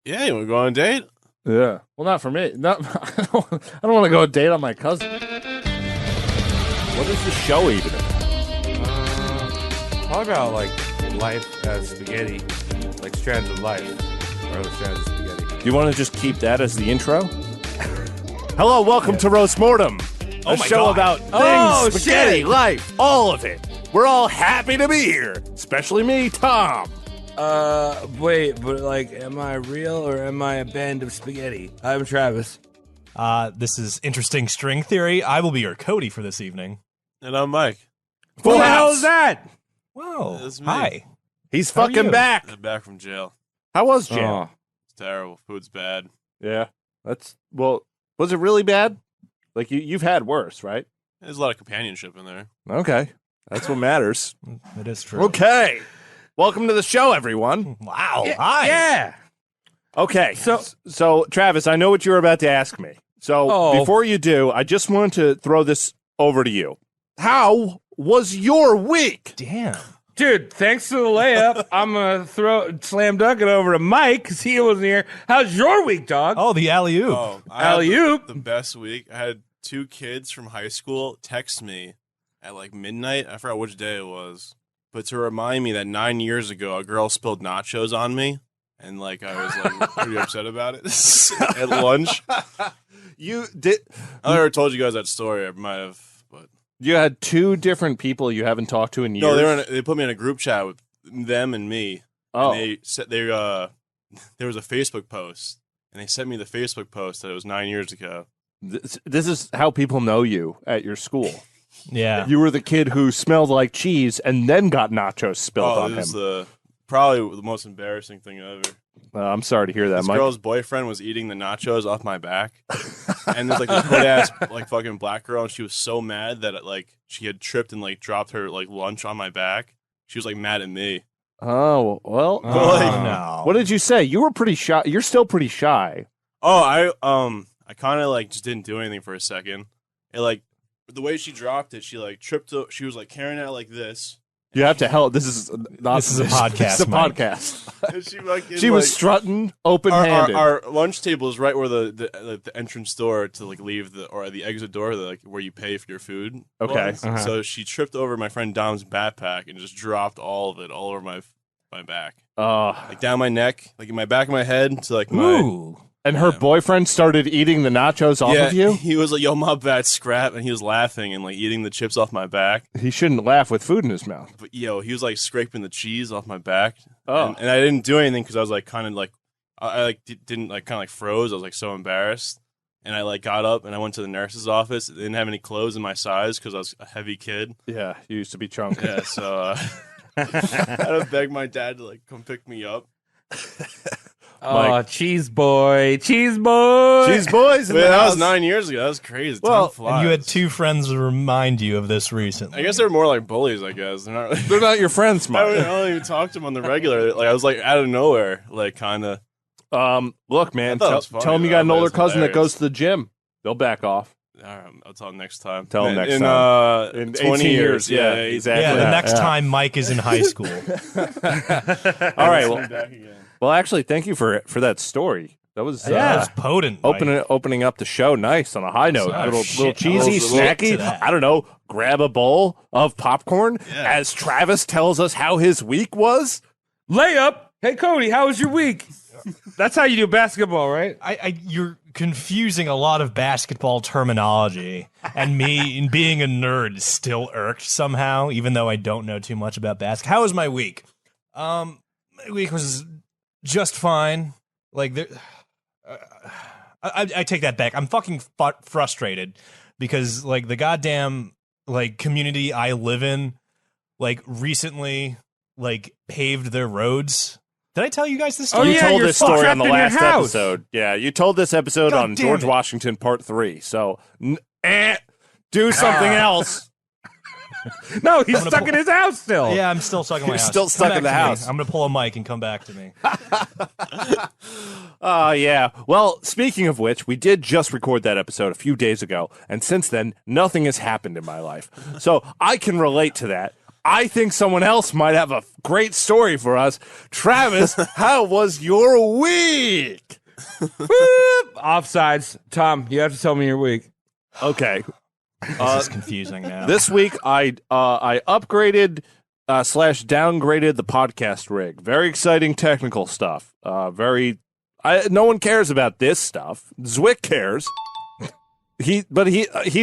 Yeah, you want to go on a date? Yeah. Well, not for me. Not. I don't want to go on a date on my cousin. What is the show even about? Probably about like life as spaghetti, like strands of life, or the strands of spaghetti. Do you want to just keep that as the intro? Hello, welcome to Roast Mortem, a show about things, spaghetti, life, all of it. We're all happy to be here, especially me, Tom. Wait, but like, am I real or am I a band of spaghetti? I'm Travis. This is Interesting String Theory. I will be your Cody for this evening. And I'm Mike. Who the hell is that? Whoa. That's me. Hi. He's How are fucking you? back. I'm back from jail. How was jail? It's terrible. Food's bad. Yeah, well, was it really bad? Like you've had worse, right? There's a lot of companionship in there. Okay, that's what matters. It is true. Okay, welcome to the show, everyone. Wow. Hi. Yeah. Okay, so Travis, I know what you were about to ask me. So before you do, I just wanted to throw this over to you. How was your week? Damn. Dude, thanks for the layup. I'm going to slam dunk it over to Mike because he wasn't here. How's your week, dog? Oh, the alley-oop. Oh, I had Alley-oop. the best week. I had 2 kids from high school text me at like midnight. I forgot which day it was. But to remind me that 9 years ago, a girl spilled nachos on me. And like I was like pretty upset about it at lunch. You did. I never told you guys that story. I might have, but You had 2 different people you haven't talked to in years. no, they put me in a group chat with them and me. Oh, And they said there was a Facebook post, and they sent me the Facebook post that it was 9 years ago. this is how people know you at your school. Yeah. You were the kid who smelled like cheese and then got nachos spilled on This him. is probably the most embarrassing thing ever. I'm sorry to hear that, This Mike. girl's boyfriend was eating the nachos off my back, and there's like this good ass like fucking black girl, and she was so mad that she had tripped and like dropped her like lunch on my back. She was like mad at me. Oh, well. no. What did you say? You were pretty shy. You're still pretty shy. Oh, I kind of like just didn't do anything for a second. It like the way she dropped it, she like tripped. She was like carrying it like this. You have to help. This is not. This is a podcast, This is a Mike. podcast. And she like, She was strutting open-handed. Our lunch table is right where the entrance door to like leave the exit door, like where you pay for your food. Okay. was. So she tripped over my friend Dom's backpack and just dropped all of it all over my back, like down my neck, like in my back of my head to like my. Ooh. And her boyfriend started eating the nachos off of you? He was like, "Yo, my bad, scrap," and he was laughing and like eating the chips off my back. He shouldn't laugh with food in his mouth. But yo, he was like scraping the cheese off my back. Oh. And I didn't do anything because I was like kind of like I like didn't like kind of like froze. I was like so embarrassed, and I like got up and I went to the nurse's office. They didn't have any clothes in my size because I was a heavy kid. Yeah, you used to be chunky. Yeah, so I had to beg my dad to like come pick me up. Mike. Cheese boy. Cheese boy. Cheese boys. in But the that was house. 9 years ago. That was crazy. Well, Time flies. And you had 2 friends to remind you of this recently. I guess they're more like bullies. I guess they're not. They're not your friends, I Mike. don't even talk to them on the regular. Like I was like out of nowhere, like kind of. Look, man, I thought it was tell funny, them you though. got an That older was cousin that hilarious. goes to the gym. They'll back off. All right, I'll tell them next time. Tell 'em next in, time. In 20 18 years. yeah, Yeah, exactly. Yeah, the Yeah, next yeah. time Mike is in high school. All right, well, actually, thank you for that story. That was That was potent. Mike. opening up the show nice on a high note. Oh, little shit. cheesy, A little snacky. to that. I don't know. Grab a bowl of popcorn Yeah. as Travis tells us how his week was. Layup. Hey, Cody, how was your week? That's how you do basketball, right? You're confusing a lot of basketball terminology, and me being a nerd still irked somehow, even though I don't know too much about basketball. How was my week? My week was just fine. Like, I take that back. I'm fucking frustrated because, like, the goddamn like community I live in, like, recently, like, paved their roads. Did I tell you guys this story? Oh, You yeah, told you're this story on trapped the in your last house. episode. Yeah, you told this episode God on damn George it. Washington Part 3. So, do something else. No, he's gonna stuck pull- in his house still. Yeah, I'm still stuck in my You're house. still Come stuck back in the to me. house. I'm going to pull a mic and come back to me. Yeah. Well, speaking of which, we did just record that episode a few days ago, and since then, nothing has happened in my life. So I can relate to that. I think someone else might have a great story for us. Travis, how was your week? Offsides. Tom, you have to tell me your week. Okay. This is confusing now. This week, I upgraded / downgraded the podcast rig. Very exciting technical stuff. No one cares about this stuff. Zwick cares. He's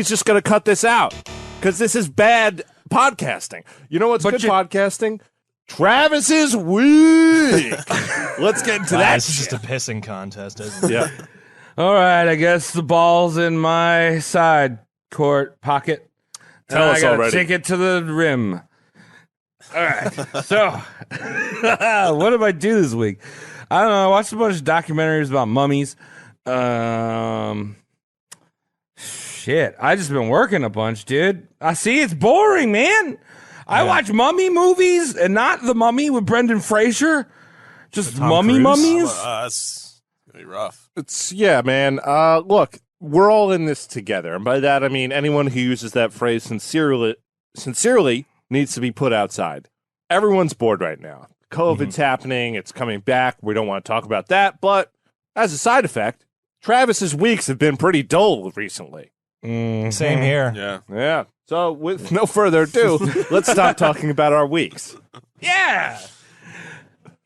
just going to cut this out because this is bad podcasting. You know what's good podcasting? Travis's week. Let's get into that. This is just a pissing contest, isn't it? Yeah. All right, I guess the ball's in my side court pocket. Tell us I gotta already. take it to the rim. All right. So, what did I do this week? I don't know. I watched a bunch of documentaries about mummies. Shit. I just been working a bunch, dude. I see it's boring, man. I watch mummy movies and not The Mummy with Brendan Fraser. Just mummies. That's gonna be rough. Man. Look, we're all in this together. And by that, I mean anyone who uses that phrase sincerely needs to be put outside. Everyone's bored right now. COVID's happening. It's coming back. We don't want to talk about that. But as a side effect, Travis's weeks have been pretty dull recently. Same here. Yeah. Yeah. So with no further ado, let's stop talking about our weeks. Yeah.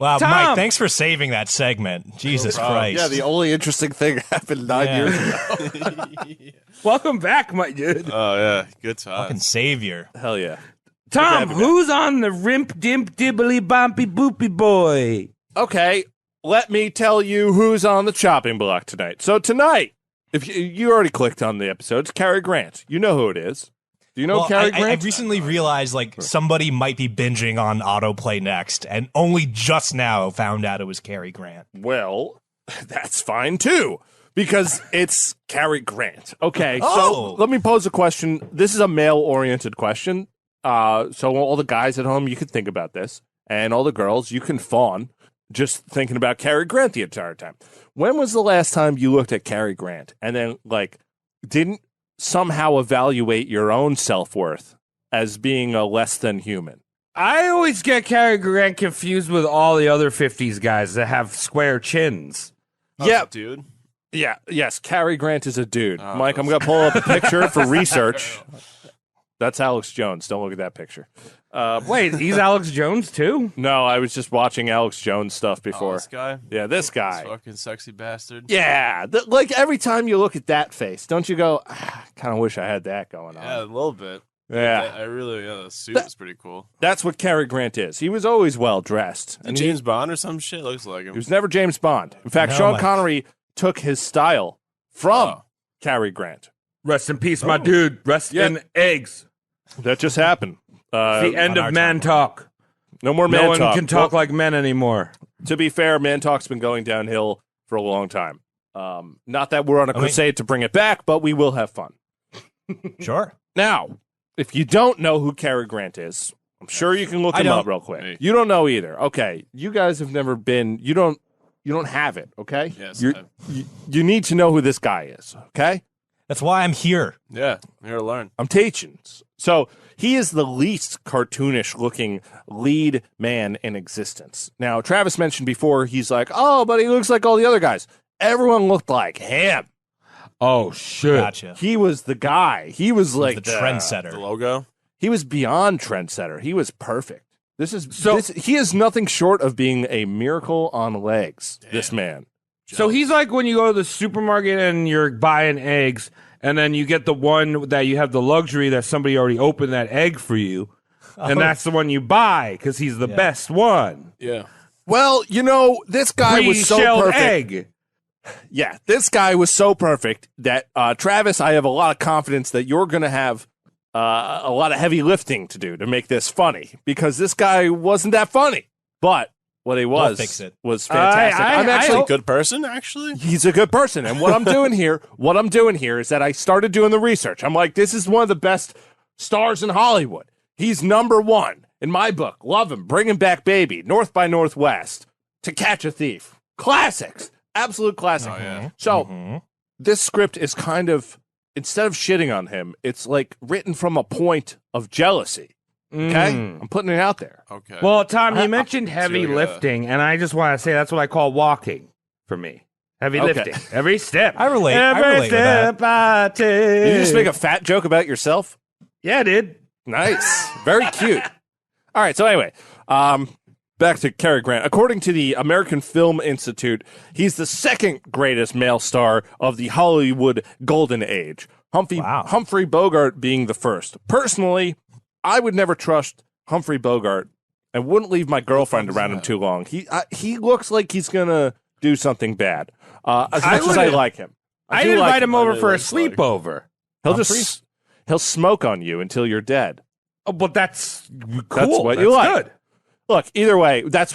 Wow, Tom! Mike, thanks for saving that segment. Jesus Christ. Yeah, the only interesting thing happened 9 years ago. Welcome back, my dude. Oh yeah, good Fucking times. savior. Hell yeah. Tom, who's on the rimp dimp dibbly bompy boopy boy? Okay, let me tell you who's on the chopping block tonight. So tonight, if you already clicked on the episode, it's Cary Grant. You know who it is. Do you know Cary I Grant? recently realized somebody might be binging on autoplay next, and only just now found out it was Cary Grant. Well, that's fine too, because it's Cary Grant. Okay, Oh. so let me pose a question. This is a male-oriented question. So all the guys at home, you can think about this, and all the girls, you can fawn just thinking about Cary Grant the entire time. When was the last time you looked at Cary Grant and then didn't somehow evaluate your own self-worth as being a less than human? I always get Cary Grant confused with all the other 50s guys that have square chins. Yeah, dude. yeah, yes. Cary Grant is a dude. Mike, I'm gonna pull up a picture for research. That's Alex Jones. Don't look at that picture. Wait, he's Alex Jones too? No, I was just watching Alex Jones stuff before. This guy. Yeah, this guy. This fucking sexy bastard. Yeah, every time you look at that face, don't you go, kind of wish I had that going on? Yeah, a little bit. Yeah. I really. Yeah, the suit is pretty cool. That's what Cary Grant is. He was always well dressed. And James Bond or some shit looks like him. He was never James Bond. In fact, No, Sean Mike. Connery took his style from Cary Grant. Rest in peace, my dude. Rest in eggs. That just happened. The end of man talk. No more man No one talk. can talk like men anymore. To be fair, man talk's been going downhill for a long time. Not that we're on a crusade to bring it back, but we will have fun. Sure. Now, if you don't know who Cary Grant is, I'm sure you can look him up real quick. Hey. You don't know either. Okay, you guys have never been. You don't have it. Okay. Yes, You need to know who this guy is. Okay. That's why I'm here. Yeah, I'm here to learn. I'm teaching. So he is the least cartoonish looking lead man in existence. Now, Travis mentioned before, he's like, oh, but he looks like all the other guys. Everyone looked like him. Oh, shit. Gotcha. He was the guy. He was like the trendsetter. The logo. He was beyond trendsetter. He was perfect. He is nothing short of being a miracle on legs. Damn. This man. So he's like when you go to the supermarket and you're buying eggs, and then you get the one that you have the luxury that somebody already opened that egg for you, and that's the one you buy because he's the best one. Yeah. Well, this guy was so Pre-shelled perfect. egg. Yeah, this guy was so perfect that Travis, I have a lot of confidence that you're going to have a lot of heavy lifting to do to make this funny, because this guy wasn't that funny. But what he We'll fix it. was fantastic. I'm actually A good person, actually. He's a good person. And what I'm doing here is that I started doing the research. I'm like, this is one of the best stars in Hollywood. He's number one in my book. Love him. Bring him back, baby. North by Northwest. To Catch a Thief. Classics. Absolute classic. Oh, yeah. So this script is kind of, instead of shitting on him, it's like written from a point of jealousy. Okay? I'm putting it out there. Okay. Well, Tom, you mentioned heavy like a- lifting, and I just want to say that's what I call walking for me. Heavy Okay. lifting. Every step. I relate with step I take. Did you just make a fat joke about yourself? Yeah, dude. Nice. Very cute. All right, so anyway, back to Cary Grant. According to the American Film Institute, he's the second greatest male star of the Hollywood Golden Age. Humphrey Bogart being the first. Personally, I would never trust Humphrey Bogart and wouldn't leave my girlfriend around him too long. He looks like he's going to do something bad. As much as I like him. I'd do invite like him over really for a like sleepover. He'll smoke on you until you're dead. Oh, but that's cool. That's what you That's like. good. Look, either way, that's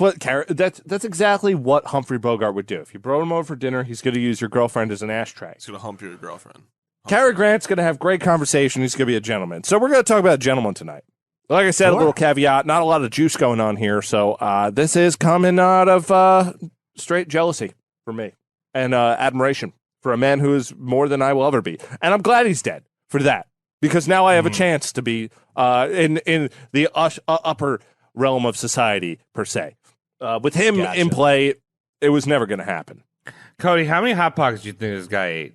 exactly what Humphrey Bogart would do. If you brought him over for dinner, he's going to use your girlfriend as an ashtray. He's gonna hump your girlfriend. Cary Grant's going to have great conversation. He's going to be a gentleman. So we're going to talk about a gentleman tonight. Like I said, a little caveat, not a lot of juice going on here. So this is coming out of straight jealousy for me and admiration for a man who is more than I will ever be. And I'm glad he's dead for that, because now I have a chance to be in the upper realm of society, per se. With him in play, it was never going to happen. Cody, how many Hot Pockets do you think this guy ate?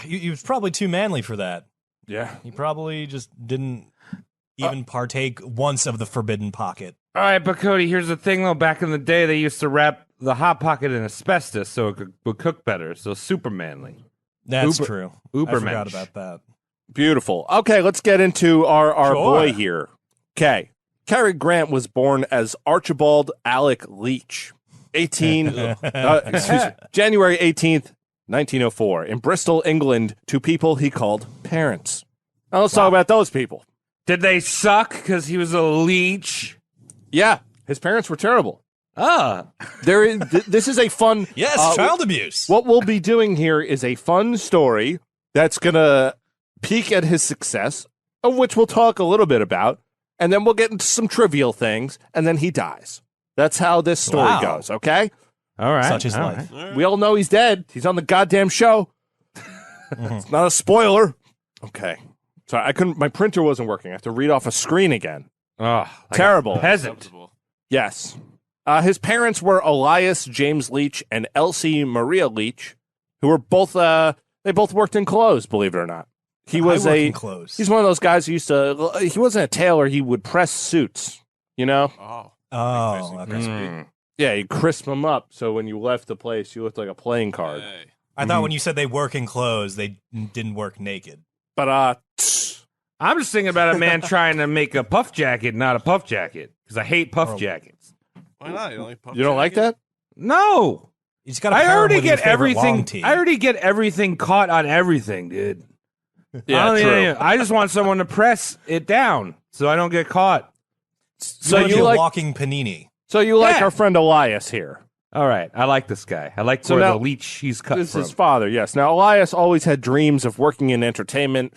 He was probably too manly for that. Yeah. He probably just didn't even partake once of the forbidden pocket. All right, but Cody, here's the thing, though. Back in the day, they used to wrap the Hot Pocket in asbestos so it would cook better. So super manly. That's true. I forgot Ubermensch. about that. Beautiful. Okay, let's get into our Sure. boy here. Okay. Cary Grant was born as Archibald Alec Leach, January 18th, 1904, in Bristol, England, to people he called parents. Now let's talk about those people. Did they suck because he was a leech? Yeah, his parents were terrible. This is a fun... Yes, child abuse. What we'll be doing here is a fun story that's going to peek at his success, of which we'll talk a little bit about, and then we'll get into some trivial things, and then he dies. That's how this story goes, okay? All right. Such is all life. right. We all know he's dead. He's on the goddamn show. It's not a spoiler. Okay. Sorry, my printer wasn't working. I have to read off a screen again. Oh, like Terrible. a peasant. Acceptable. Yes. His parents were Elias James Leach and Elsie Maria Leach, who were both, they both worked in clothes, believe it or not. He was clothes. he's one of those guys who he wasn't a tailor, he would press suits, you know? Oh, okay. Mm. Yeah, he'd crisp them up so when you left the place, you looked like a playing card. Hey. I thought when you said they work in clothes, they didn't work naked. But, I'm just thinking about a man trying to make a puff jacket, not a puff jacket, because I hate puff jackets. Why not? You don't like puff you don't like jacket? that? No. You just got to I already with your get favorite everything. long tee. I already get everything caught on everything, dude. Yeah, true. I just want someone to press it down so I don't get caught. So you you like walking panini. our Yeah. friend Elias here. All right, I like this guy. I like So where now- the leech he's cut This from. is his father, yes. Now, Elias always had dreams of working in entertainment.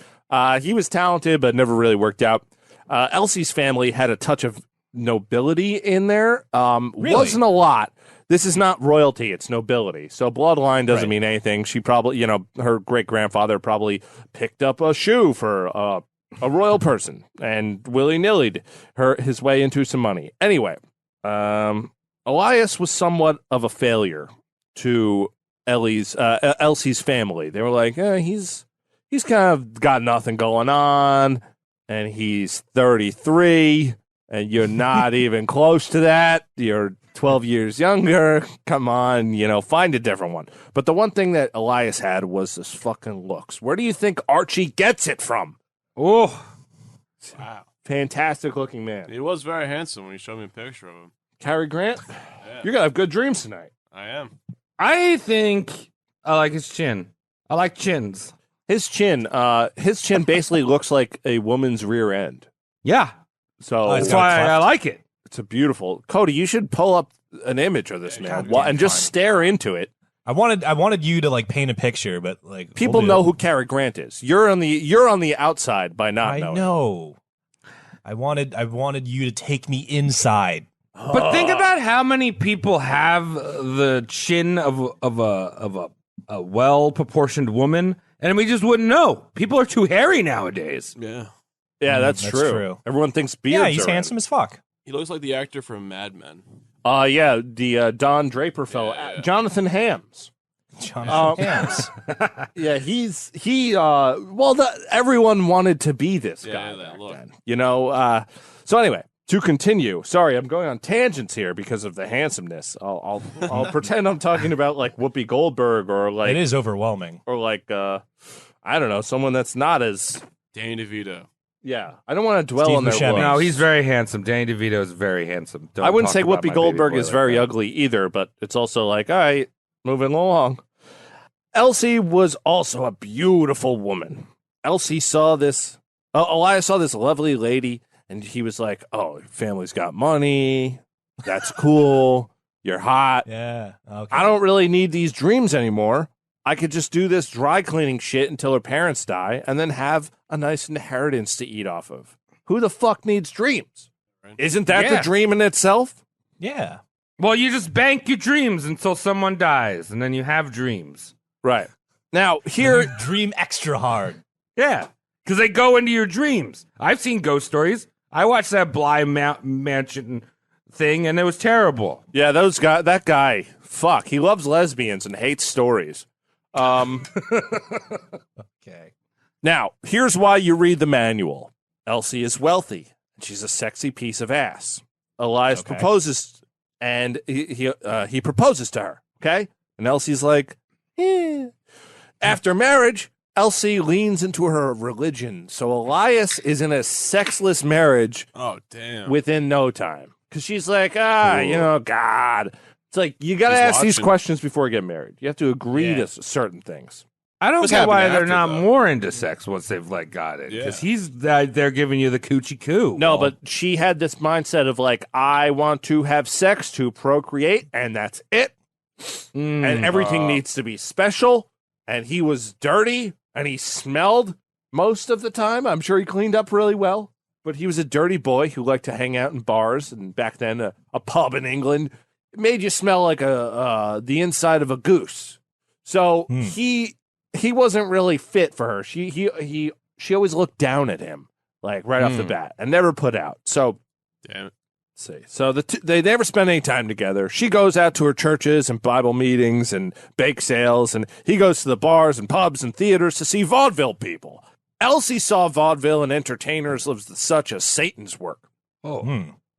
He was talented, but never really worked out. Elsie's family had a touch of nobility in there. Wasn't a lot. This is not royalty, it's nobility. So bloodline doesn't mean anything. She probably, her great-grandfather probably picked up a shoe for a royal person and willy-nilly'd his way into some money. Anyway, Elias was somewhat of a failure to Elsie's family. They were like, he's kind of got nothing going on, and he's 33, and you're not even close to that. You're 12 years younger. Come on, find a different one. But the one thing that Elias had was this fucking looks. Where do you think Archie gets it from? Oh, Wow. Fantastic looking man. He was very handsome when you showed me a picture of him. Cary Grant, Yeah. you're going to have good dreams tonight. I am. I think I like his chin. I like chins. His chin basically looks like a woman's rear end. Yeah, So Oh, it's that's why got a I cleft. like it. it's a beautiful. Cody, you should pull up an image of this man goddamn and just fine. stare into it. I wanted you to paint a picture, but People we'll do know it. who Cary Grant is. You're on the outside by not I knowing. know. I wanted you to take me inside. But think about how many people have the chin of a well proportioned woman, and we just wouldn't know. People are too hairy nowadays. Yeah. Yeah, that's true. Everyone thinks beards Yeah, he's are in. handsome as fuck. He looks like the actor from Mad Men. Yeah, the Don Draper fellow, Yeah. Jonathan Hams. Jonathan Hams. Yeah, everyone wanted to be this guy Yeah, back look. then. You know, so anyway, to continue. Sorry, I'm going on tangents here because of the handsomeness. I'll pretend I'm talking about like Whoopi Goldberg or like It is overwhelming. or like I don't know, someone that's not as Danny DeVito. yeah. I don't want to dwell Steve on their Buscemi. looks. No, he's very handsome. Danny DeVito is very handsome. Don't I wouldn't talk say about Whoopi my Goldberg baby boy is like very that. ugly either, but it's also like, all right, moving along. Elsie was also a beautiful woman. Elsie saw this, Elias saw this lovely lady, and he was like, oh, your family's got money. That's cool. You're hot. Yeah. Okay. I don't really need these dreams anymore. I could just do this dry cleaning shit until her parents die and then have a nice inheritance to eat off of. Who the fuck needs dreams? Isn't that the Yeah. dream in itself? Yeah. Well, you just bank your dreams until someone dies, and then you have dreams. Right. Now, here, Dream extra hard. Yeah, because they go into your dreams. I've seen ghost stories. I watched that Bly Mansion thing, and it was terrible. yeah, that guy, fuck, he loves lesbians and hates stories. Okay. Now, here's why you read the manual. Elsie is wealthy, and she's a sexy piece of ass. Elias Okay. proposes, and he proposes to her, okay? And Elsie's like, eh. After marriage, Elsie leans into her religion, so Elias is in a sexless marriage Oh, damn. within no time. Because she's like, God. It's like, you got to He's ask these watching. questions before you get married. You have to agree Yeah. to certain things. I don't What's get why happening they're after, not though? more into sex once they've like got it. Because Yeah. they're giving you the coochie coo. No, but she had this mindset of like, I want to have sex to procreate, and that's it. And everything needs to be special. And he was dirty, and he smelled most of the time. I'm sure he cleaned up really well. But he was a dirty boy who liked to hang out in bars, and back then a pub in England it made you smell like the inside of a goose. So he wasn't really fit for her. She always looked down at him like right off the bat and never put out. So Damn it. let's see. So they never spend any time together. She goes out to her churches and Bible meetings and bake sales, and he goes to the bars and pubs and theaters to see vaudeville people. Elsie saw vaudeville and entertainers as such as Satan's work.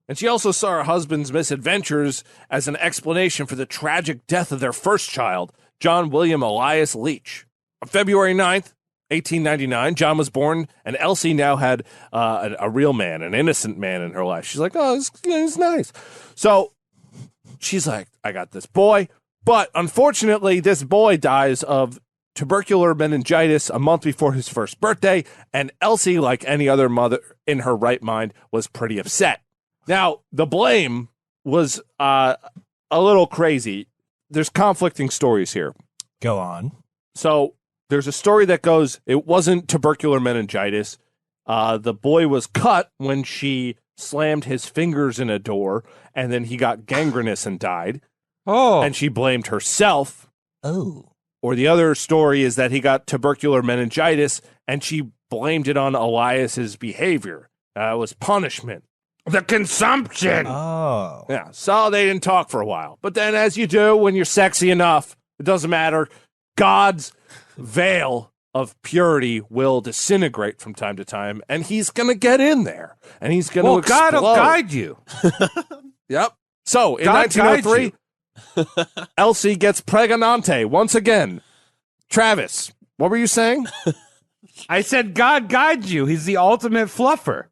And she also saw her husband's misadventures as an explanation for the tragic death of their first child, John William Elias Leach. On February 9th, 1899, John was born, and Elsie now had a real man, an innocent man in her life. She's like, oh, he's nice. So she's like, I got this boy. But unfortunately, this boy dies of tubercular meningitis a month before his first birthday, and Elsie, like any other mother in her right mind, was pretty upset. Now, the blame was a little crazy. There's conflicting stories here. Go on. So there's a story that goes, it wasn't tubercular meningitis. The boy was cut when she slammed his fingers in a door, and then he got gangrenous and died. Oh, And she blamed herself. Oh. Or the other story is that he got tubercular meningitis, and she blamed it on Elias's behavior. It was punishment. the consumption. Oh. Yeah, so they didn't talk for a while. But then, as you do when you're sexy enough, it doesn't matter. God's veil of purity will disintegrate from time to time, and he's going to get in there, and he's going to explode. God will guide you. Yep. So, in God guides 1903, Elsie gets pregnante once again. Travis, what were you saying? I said God guides you. He's the ultimate fluffer.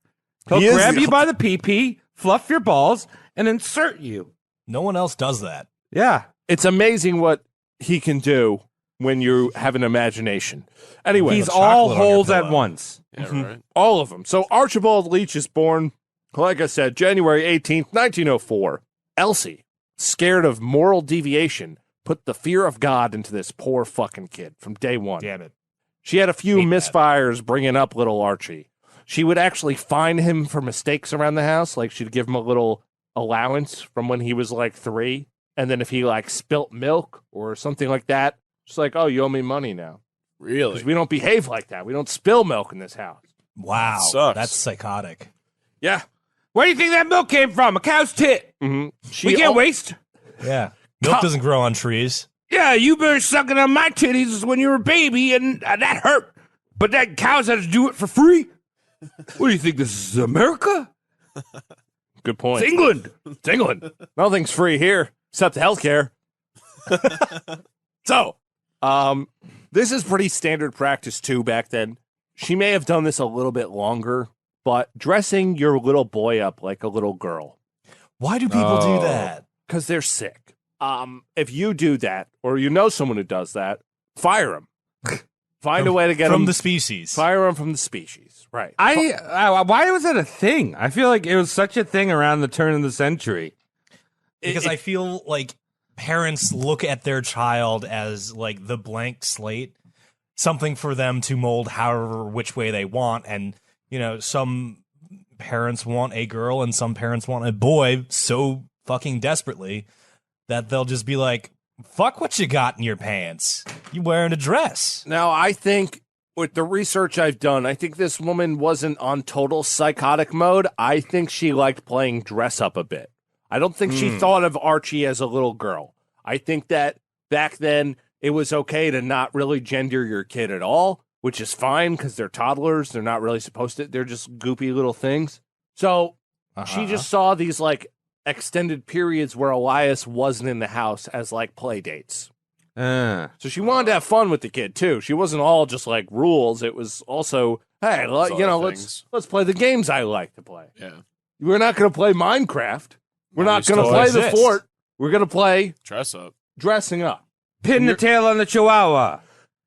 He'll He is grab the you by the pee-pee, fluff your balls, and insert you. No one else does that. Yeah. It's amazing what he can do when you have an imagination. Anyway, He's chocolate all on your holes at pillow. once. Yeah, right. all of them. So Archibald Leach is born, like I said, January 18th, 1904. Elsie, scared of moral deviation, put the fear of God into this poor fucking kid from day one. Damn it. She had a few Hate that. misfires bringing up little Archie. She would actually fine him for mistakes around the house. Like she'd give him a little allowance from when he was like 3. And then if he like spilt milk or something like that, she's like, oh, you owe me money now. Really? Because we don't behave like that. We don't spill milk in this house. Wow, Sucks. that's psychotic. Yeah. Where do you think that milk came from? A cow's tit. Mm-hmm. We can't waste. Yeah, milk doesn't grow on trees. Yeah, you been sucking on my titties when you were a baby, and that hurt. But that cows had to do it for free. What do you think? This is America? Good point. It's England. It's England. Nothing's free here except healthcare. So, this is pretty standard practice too back then. She may have done this a little bit longer, but dressing your little boy up like a little girl Why do people do that? because they're sick. If you do that, or you know someone who does that, fire them. Find a way to get from them the species. Fire them from the species, right? Why was that a thing? I feel like it was such a thing around the turn of the century. Because I feel like parents look at their child as like the blank slate, something for them to mold however which way they want. And, you know, some parents want a girl and some parents want a boy so fucking desperately that they'll just be like, fuck what you got in your pants. You wearing a dress. Now, I think with the research I've done, I think this woman wasn't on total psychotic mode. I think she liked playing dress up a bit. I don't think she thought of Archie as a little girl. I think that back then it was okay to not really gender your kid at all, which is fine because they're toddlers. They're not really supposed to. They're just goopy little things. So she just saw these like extended periods where Elias wasn't in the house as like play dates. So she wanted to have fun with the kid too. She wasn't all just like rules. It was also, hey, let's play the games I like to play. Yeah. We're not going to play Minecraft. We're not we going to still play the exist. fort. We're going to play Dress up. dressing up. Pin the tail on the chihuahua.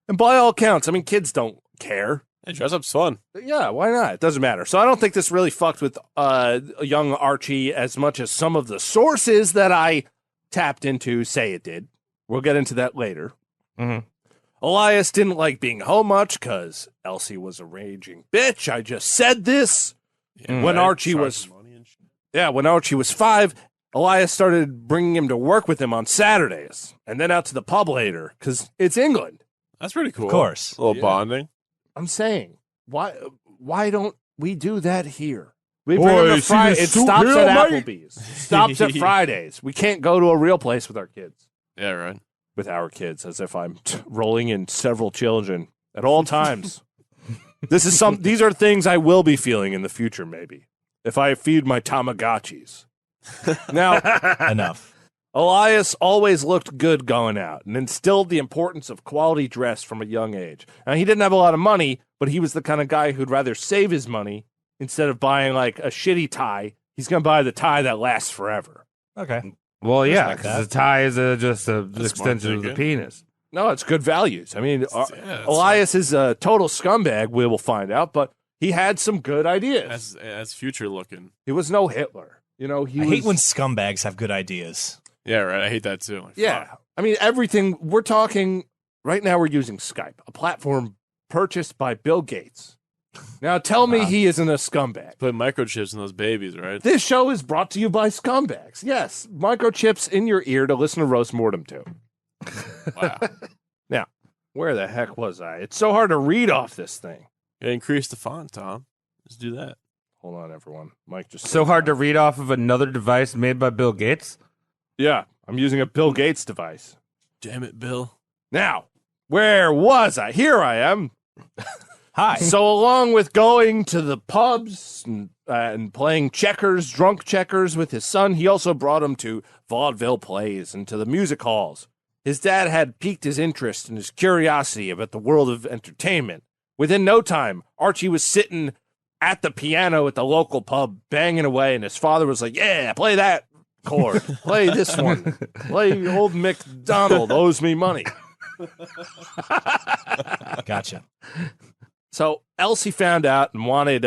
And by all accounts, I mean, kids don't care. Hey, dress up's fun. Yeah, why not? It doesn't matter. So I don't think this really fucked with young Archie as much as some of the sources that I tapped into say it did. We'll get into that later. Mhm. Elias didn't like being home much because Elsie was a raging bitch. I just said this. Yeah, When Archie Charge was- money and shit. Yeah, when Archie was 5, Elias started bringing him to work with him on Saturdays and then out to the pub later because it's England. That's pretty cool. Of course. A little Yeah. bonding. I'm saying, why don't we do that here? We Boy, bring them to see Friday. this It suit stops here, at mate? Applebee's. It stops at Fridays. We can't go to a real place with our kids. Yeah, right. With our kids, as if I'm rolling in several children at all times. These are things I will be feeling in the future, maybe, if I feed my Tamagotchis. Now, Enough. Elias always looked good going out and instilled the importance of quality dress from a young age. Now, he didn't have a lot of money, but he was the kind of guy who'd rather save his money instead of buying like a shitty tie. He's going to buy the tie that lasts forever. Okay. Well, yeah, like because that. the tie is just an That's extension smart of the thinking. penis. No, it's good values. I mean, that's Elias is a total scumbag, we will find out, but he had some good ideas. That's future looking. He was no Hitler. You know, he I was, hate when scumbags have good ideas. Yeah, right. I hate that too. Like, Yeah. fuck. I mean, everything we're talking right now, we're using Skype, a platform purchased by Bill Gates. Now tell me he isn't a scumbag. Put microchips in those babies, right? This show is brought to you by scumbags. Yes, microchips in your ear to listen to Roast Mortem to. Wow. Now, where the heck was I? It's so hard to read off this thing. Yeah, increase the font, Tom. Let's do that. Hold on, everyone. Mike just So hard to read off of another device made by Bill Gates. Yeah, I'm using a Bill Gates device. Damn it, Bill. Now, where was I? Here I am. Hi. So, along with going to the pubs and playing checkers, drunk checkers with his son, he also brought him to vaudeville plays and to the music halls. His dad had piqued his interest and his curiosity about the world of entertainment. Within no time, Archie was sitting at the piano at the local pub, banging away, and his father was like, yeah, play that chord. Play this one. Play old McDonald owes me money. Gotcha. So Elsie found out and wanted,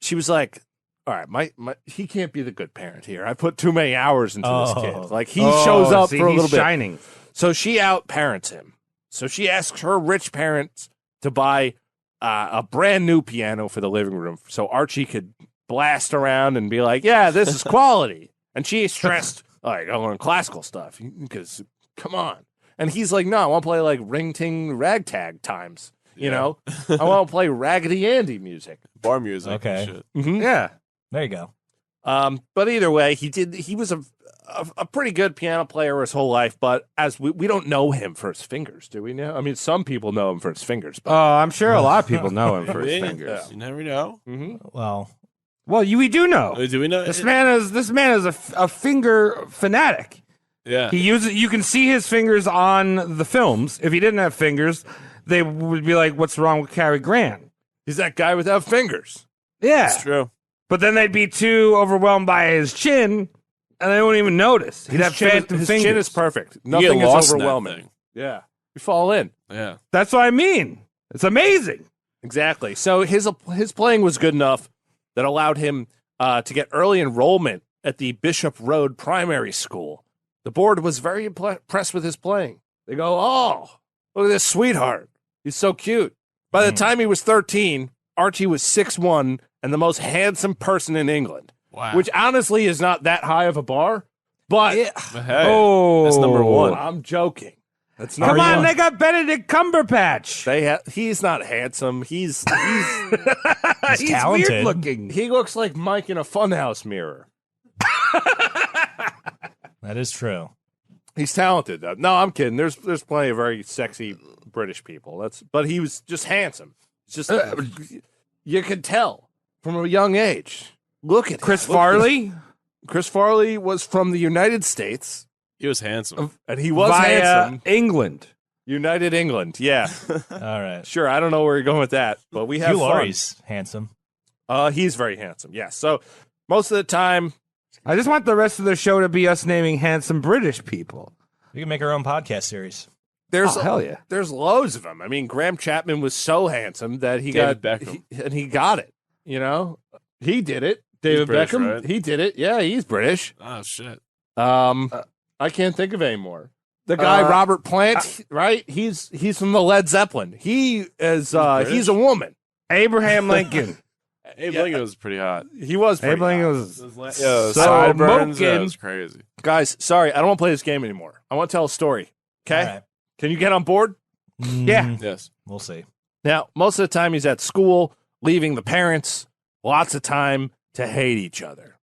she was like, all right, he can't be the good parent here. I put too many hours into this kid. Like, he shows up see, for a he's little bit. shining. So she out parents him. So she asks her rich parents to buy a brand new piano for the living room so Archie could blast around and be like, yeah, this is quality. And she stressed, like, I learn classical stuff because, come on. And he's like, no, I want to play like ring ting ragtag times. You know, I want to play Raggedy Andy music. Bar music. Okay. Shit. Yeah. There you go. But either way, he was a pretty good piano player his whole life. But as we don't know him for his fingers, do we know? I mean, some people know him for his fingers. But I'm sure a lot of people know him for his Maybe. fingers. You never know. Well, We do know. Do we know? This man is a finger fanatic. Yeah. You can see his fingers on the films. If he didn't have fingers, they would be like, "What's wrong with Cary Grant?" he's that guy without fingers. Yeah, It's true. but then they'd be too overwhelmed by his chin, and they wouldn't even notice. He'd have phantom His fingers. chin is perfect. You Nothing get is lost in that overwhelming. thing. Yeah, you fall in. Yeah. That's what I mean. It's amazing. Exactly. So his playing was good enough that allowed him to get early enrollment at the Bishop Road Primary School. The board was very impressed with his playing. They go, "Oh, look at this sweetheart. He's so cute." By the time he was 13, Archie was 6'1" and the most handsome person in England. Wow. Which honestly is not that high of a bar, but But hey, Oh, that's number one. I'm joking. That's Come not. on, they got Benedict Cumberbatch. He's not handsome. He's He's talented. weird looking. he looks like Mike in a funhouse mirror. that is true. He's talented, though. No, I'm kidding. There's plenty of very sexy British people. But he was just handsome. It's just you could tell from a young age. Look at Chris him. Look at Farley him. Chris Farley was from the United States, He was handsome. and he was via handsome. England. United England, yeah, All right. sure. I don't know where you're going with that, but we have Hugh fun. Laurie's handsome. He's very handsome. Yes. So most of the time, I just want the rest of the show to be us naming handsome British people. We can make our own podcast series. there's Oh, hell yeah. there's loads of them. I mean, Graham Chapman was so handsome that he David got Beckham. and he got it. You know, he did it. David British, Beckham, right? he did it. Yeah, he's British. Oh shit. I can't think of any more. The guy Robert Plant, right? He's from the Led Zeppelin. He is British? he's a woman. Abraham Lincoln. Abe Lincoln was pretty hot. He was pretty Abraham hot. Lincoln was Yeah, So sideburns. smoking. That was crazy. Guys, sorry, I don't want to play this game anymore. I want to tell a story. Okay, All right. can you get on board? yeah. Yes. We'll see. Now, most of the time he's at school, leaving the parents. Lots of time to hate each other.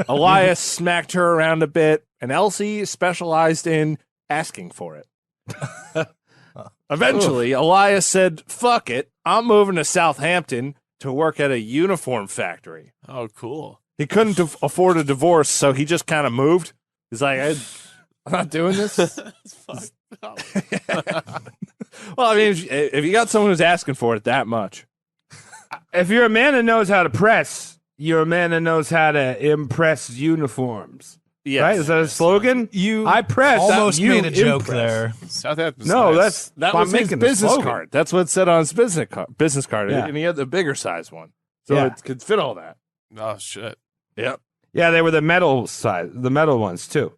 Elias smacked her around a bit, and Elsie specialized in asking for it. Eventually, Elias said, "Fuck it, I'm moving to Southampton to work at a uniform factory." Oh, cool. He couldn't afford a divorce, so he just kind of moved. He's like, "I'm not doing this." It's fucked up. Well, I mean, if you got someone who's asking for it that much, If you're a man that knows how to press, you're a man that knows how to impress uniforms. yes. Right? Is that a slogan? I press. Almost you made a joke impress. there. Southampton's No, nice. That why was I'm his making the business slogan. card. That's what it said on his business card, Yeah. and he had the bigger size one, so Yeah. it could fit all that. Oh shit. Yep. Yeah, they were the metal size, the metal ones too.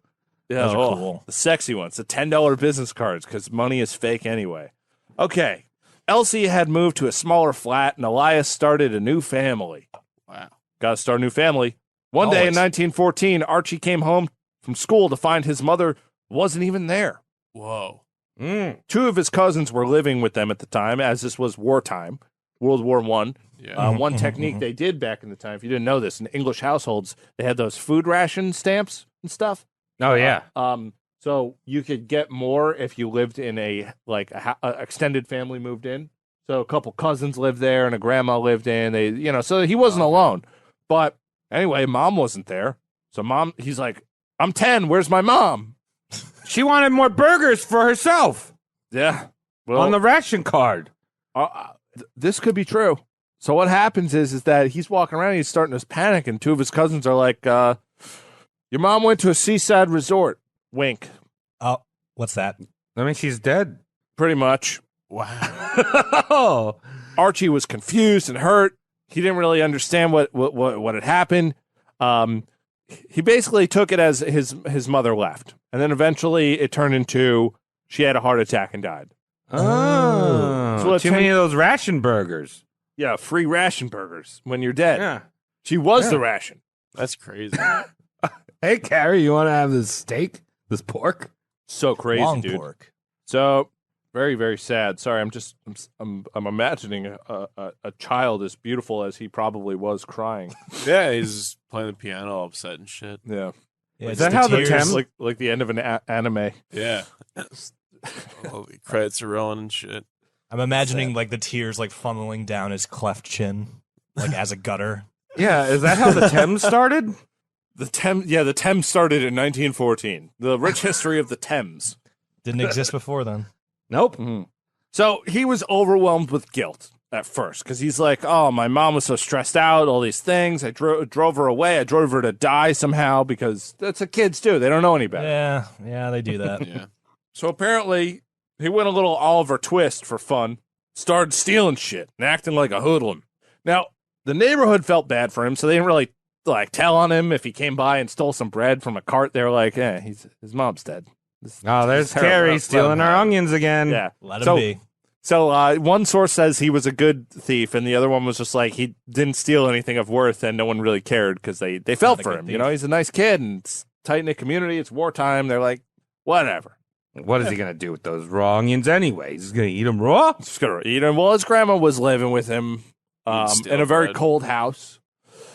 Yeah, Those are cool. The sexy ones, the $10 business cards, because money is fake anyway. Okay, Elsie had moved to a smaller flat, and Elias started a new family. Wow. Got to start a new family. One day in Always. 1914, Archie came home from school to find his mother wasn't even there. Whoa. Two of his cousins were living with them at the time, as this was wartime, World War One. Yeah. One technique they did back in the time, if you didn't know this, in English households, they had those food ration stamps and stuff. Oh yeah. So you could get more if you lived in a extended family moved in. So a couple cousins lived there and a grandma lived in. So he wasn't alone. But anyway, mom wasn't there. So he's like, "I'm 10. Where's my mom?" She wanted more burgers for herself Yeah. Well, on the ration card. this could be true. So what happens is that he's walking around, he's starting to panic, and two of his cousins are like, "Your mom went to a seaside resort." Wink. Oh, what's that? I mean, she's dead. Pretty much. Wow. Oh, Archie was confused and hurt. He didn't really understand what had happened. He basically took it as his mother left, and then eventually it turned into she had a heart attack and died. So too many of those ration burgers. Yeah, free ration burgers when you're dead. Yeah. She was the ration. That's crazy. Hey, Cary, you want to have this steak, this pork? So crazy, Long dude. pork. So Very, very sad. Sorry, I'm imagining a child as beautiful as he probably was crying. Yeah, he's playing the piano, all upset and shit. Yeah. Yeah, Is that how the tears- Thames- Like the end of an anime. Yeah. All the credits are rolling and shit. I'm imagining like the tears like funneling down his cleft chin, like as a gutter. Yeah, is that how the Thames started? The Thames started in 1914. The rich history of the Thames. Didn't exist before then. Nope. So he was overwhelmed with guilt at first because he's like, oh, my mom was so stressed out, all these things. I drove her away. I drove her to die somehow because that's what kids do. They don't know any better. Yeah, they do that. Yeah. So apparently he went a little Oliver Twist for fun, started stealing shit and acting like a hoodlum. Now, the neighborhood felt bad for him, so they didn't really tell on him if he came by and stole some bread from a cart. They were like, his mom's dead. Oh, there's terrible. Cary stealing our onions again. Yeah. Let him be. So one source says he was a good thief, and the other one was just like he didn't steal anything of worth, and no one really cared because they felt Not a for good him. thief. You know, he's a nice kid, and it's tight-knit community. It's wartime. They're like, whatever. What is he going to do with those raw onions anyway? He's going to eat them raw? Just gonna eat him. Well, his grandma was living with him Steal in a very bread. cold house.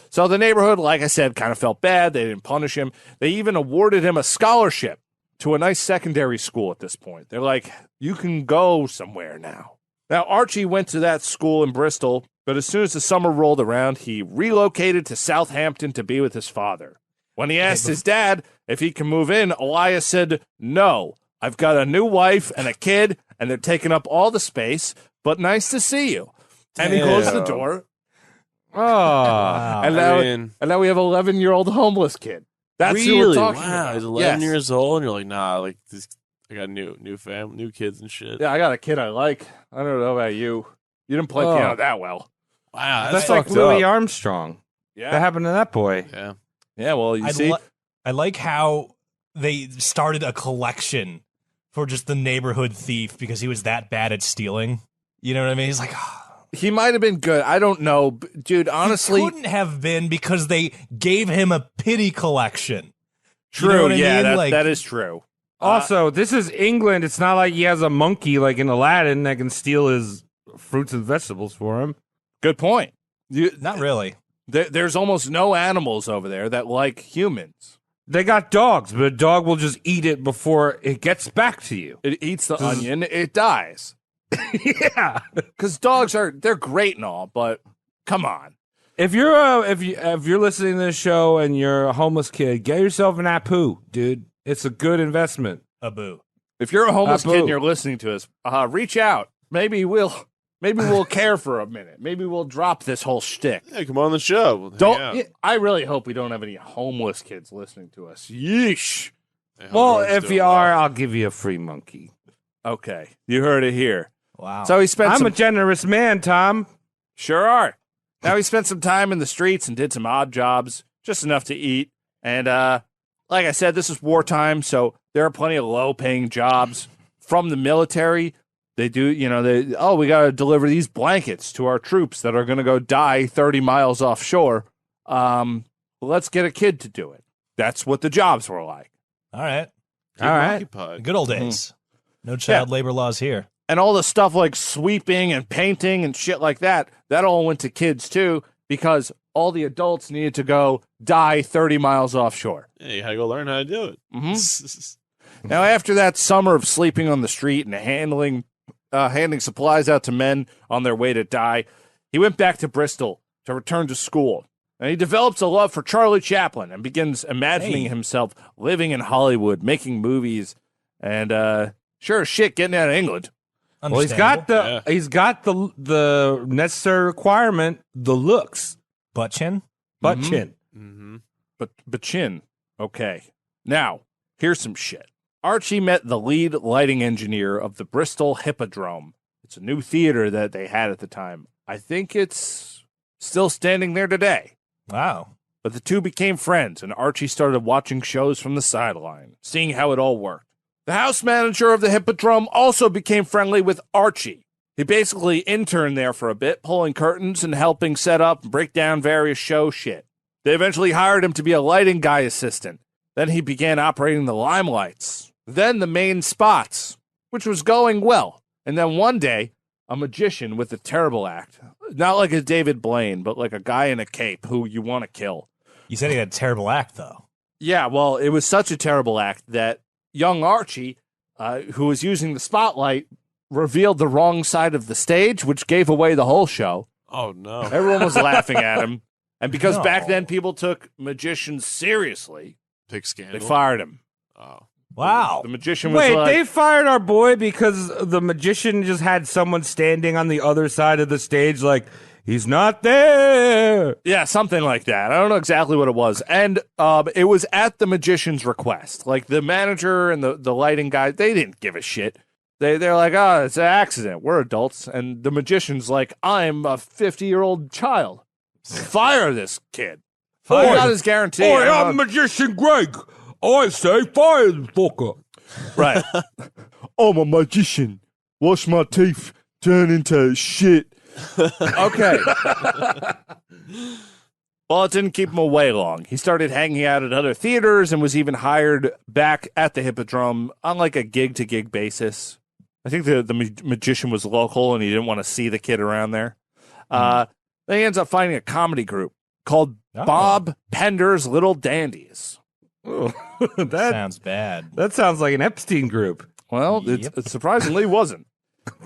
So the neighborhood, like I said, kind of felt bad. They didn't punish him. They even awarded him a scholarship to a nice secondary school at this point. They're like, you can go somewhere now. Now, Archie went to that school in Bristol, but as soon as the summer rolled around, he relocated to Southampton to be with his father. When he asked his dad if he can move in, Elias said, no, I've got a new wife and a kid, and they're taking up all the space, but nice to see you. And he closed the Damn. door, Oh. Wow. and now we have an 11-year-old homeless kid. That's who we're really? talking Wow, about. he's 11 Yes. years old, and you're like, nah, like this. I got new family, new kids and shit. Yeah, I got a kid I like. I don't know about you. You didn't play Oh. piano that well. Wow, That's that's like fucked Louis up. Armstrong. What Yeah. happened to that boy? Yeah. Yeah, well, you I see. I like how they started a collection for just the neighborhood thief because he was that bad at stealing. You know what I mean? He's like, He might have been good. I don't know. Dude, honestly. he couldn't have been because they gave him a pity collection. True. You know what I yeah, mean? that is true. Also, this is England. It's not like he has a monkey like in Aladdin that can steal his fruits and vegetables for him. Good point. Not really. There's almost no animals over there that like humans. They got dogs, but a dog will just eat it before it gets back to you. It eats the onion, it dies. Yeah. Because dogs they're great and all, but come on. If you're listening to this show and you're a homeless kid, get yourself an Apu, dude. It's a good investment. Abu. If you're a homeless Apu. kid and you're listening to us, reach out. Maybe we'll care for a minute. Maybe we'll drop this whole shtick. Yeah, come on the show. We'll hang Don't. out. I really hope we don't have any homeless kids listening to us. Yeesh. Yeah, Well, everyone's if doing you well. are, I'll give you a free monkey. Okay, you heard it here. Wow. So he spent I'm some a generous man, Tom. Sure are. Now he spent some time in the streets and did some odd jobs, just enough to eat. And like I said, this is wartime, so there are plenty of low-paying jobs from the military. They do, we got to deliver these blankets to our troops that are going to go die 30 miles offshore. Let's get a kid to do it. That's what the jobs were like. All right. Keep All right. occupied. Good old days. No child labor laws here. And all the stuff like sweeping and painting and shit like that all went to kids too, because all the adults needed to go die 30 miles offshore. Yeah, you had to go learn how to do it. Now, after that summer of sleeping on the street and handing supplies out to men on their way to die, he went back to Bristol to return to school. And he develops a love for Charlie Chaplin and begins imagining himself living in Hollywood, making movies, and sure as shit getting out of England. Well, he's got the necessary requirement, the looks, butt chin. butt chin. Mm-hmm. But chin. Okay. Now, here's some shit. Archie met the lead lighting engineer of the Bristol Hippodrome. It's a new theater that they had at the time. I think it's still standing there today. Wow. But the two became friends, and Archie started watching shows from the sideline, seeing how it all worked. The house manager of the Hippodrome also became friendly with Archie. He basically interned there for a bit, pulling curtains and helping set up and break down various show shit. They eventually hired him to be a lighting guy assistant. Then he began operating the limelights, then the main spots, which was going well. And then one day, a magician with a terrible act, not like a David Blaine, but like a guy in a cape who you want to kill. You said he had a terrible act, though. Yeah, well, it was such a terrible act that young Archie, who was using the spotlight, revealed the wrong side of the stage, which gave away the whole show. Oh, no. Everyone was laughing at him. And because No. back then people took magicians seriously, Big scandal. they fired him. Oh. Wow. The magician was Wait, like, they fired our boy because the magician just had someone standing on the other side of the stage like, he's not there. yeah, something like that. I don't know exactly what it was. And it was at the magician's request. Like the manager and the lighting guy, they didn't give a shit. They're like, oh, it's an accident. We're adults. And the magician's like, I'm a 50-year-old child. Fire this kid. He got his guarantee. Oi, I don't I'm know. magician Greg. I say fire the fucker. Right. I'm a magician. Wash my teeth. Turn into shit. Okay. Well, it didn't keep him away long. He started hanging out at other theaters and was even hired back at the Hippodrome on like a gig-to-gig basis. I think the magician was local and he didn't want to see the kid around there. Then he ends up finding a comedy group called Bob Pender's Little Dandies. that Sounds bad. that sounds like an Epstein group. Well, it surprisingly wasn't.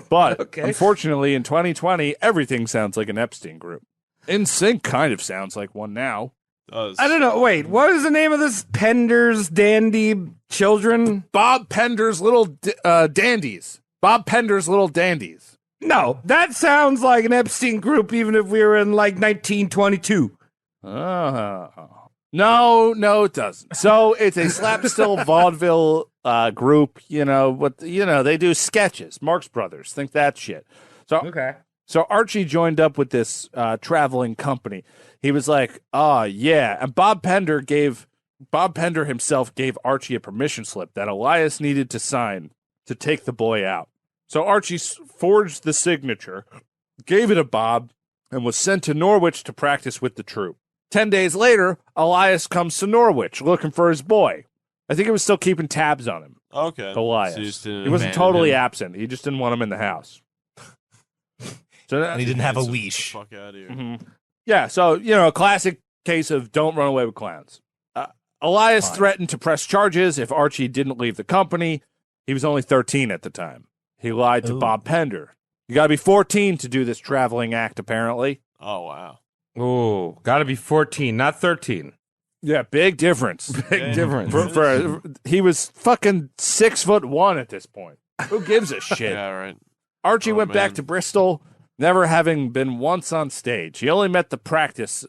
But Okay. unfortunately, in 2020, everything sounds like an Epstein group. NSYNC kind of sounds like one now. Does. I don't know. Wait, what is the name of this Pender's Dandy Children? Bob Pender's Little Dandies. Bob Pender's Little Dandies. No, that sounds like an Epstein group, even if we were in like 1922. No, it doesn't. So it's a slap-still vaudeville group. They do sketches. Marx Brothers, think that shit. So Archie joined up with this traveling company. He was like, "Oh yeah," and Bob Pender himself gave Archie a permission slip that Elias needed to sign to take the boy out. So Archie forged the signature, gave it to Bob, and was sent to Norwich to practice with the troupe. 10 days later, Elias comes to Norwich looking for his boy. I think he was still keeping tabs on him. Okay. Elias. So you just didn't He wasn't abandon totally him. absent. He just didn't want him in the house. So And he didn't have a Get the leash. Fuck out of here. Mm-hmm. Yeah, so, a classic case of don't run away with clowns. Elias Fine. threatened to press charges if Archie didn't leave the company. He was only 13 at the time. He lied to Ooh. Bob Pender. You got to be 14 to do this traveling act, apparently. Oh, wow. Oh, got to be 14, not 13. Yeah, big difference. Big difference. He was fucking 6'1" at this point. Who gives a shit? Yeah, right. Archie Oh, went back man. to Bristol, never having been once on stage. He only met the practice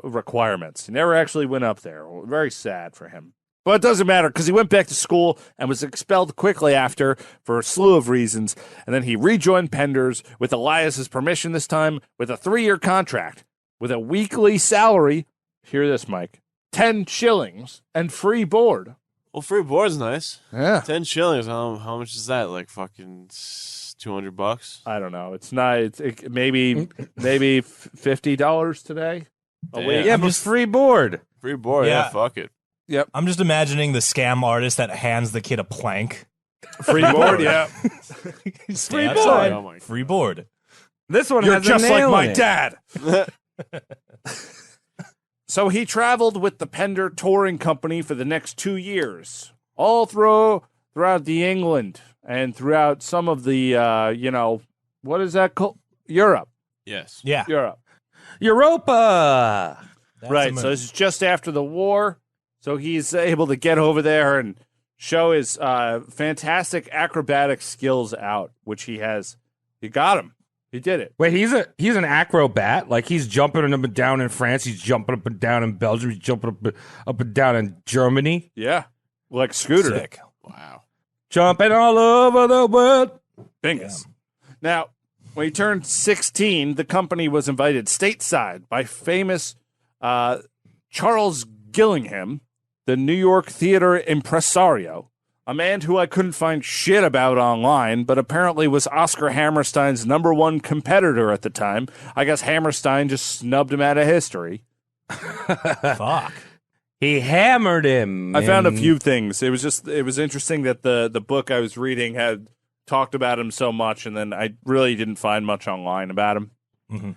requirements. He never actually went up there. Very sad for him. But it doesn't matter because he went back to school and was expelled quickly after for a slew of reasons. And then he rejoined Pender's with Elias's permission this time with a 3-year contract with a weekly salary. Hear this, Mike. 10 shillings and free board. Well, free board's nice. Yeah. 10 shillings. How much is that? Like fucking $200? I don't know. It's not. Maybe $50 today. Damn. week. Yeah, but free board. Free board. Yeah. Yeah, fuck it. I'm just imagining the scam artist that hands the kid a plank. Free board. Yeah. Free board. board. Oh my- Free board. This one You're has just a like nail my in it. dad. So he traveled with the Pender Touring Company for the next 2 years, all throughout the England and throughout some of the, what is that called? Europe. Yes. Yeah. Europe. Europa. That's Right. a So move. this is just after the war. So he's able to get over there and show his fantastic acrobatic skills out, which he has. He got him. He did it. Wait, he's an acrobat. Like he's jumping up and down in France. He's jumping up and down in Belgium. He's jumping up and down in Germany. Yeah. Like Scooter. Sick. Wow. Jumping all over the world. Bingus. Now, when he turned 16, the company was invited stateside by famous Charles Gillingham, the New York theater impresario, a man who I couldn't find shit about online, but apparently was Oscar Hammerstein's #1 competitor at the time. I guess Hammerstein just snubbed him out of history. Fuck. He hammered him. I found a and- few things. It was interesting that the book I was reading had talked about him so much, and then I really didn't find much online about him. Mm-hmm.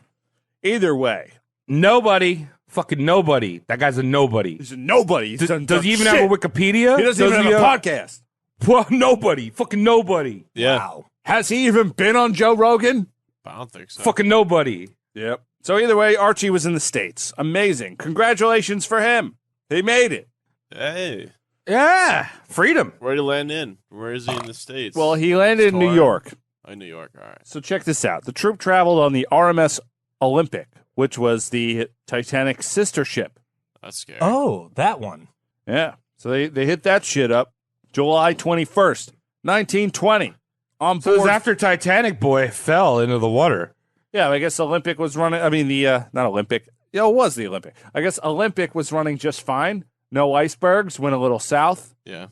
Either way, Nobody. Fucking nobody. That guy's a nobody. he's a nobody. He's Does he even have a Wikipedia? He doesn't even have a podcast. Well, nobody. Fucking nobody. Yeah. Wow. Has he even been on Joe Rogan? I don't think so. Fucking nobody. Yep. So either way, Archie was in the States. Amazing. Congratulations for him. He made it. Hey, Yeah. Freedom. where'd he land in? Where is he in the States? Well, he landed in New Torn. York. Oh, New York. All right. So check this out. The troop traveled on the RMS Olympic, which was the Titanic's sister ship. That's scary. Oh, that one. Yeah. So they hit that shit up July 21st, 1920. On So it was board. after Titanic boy fell into the water. Yeah, I guess Olympic was running. I mean, not Olympic. Yeah, it was the Olympic. I guess Olympic was running just fine. No icebergs. Went a little south. Yeah.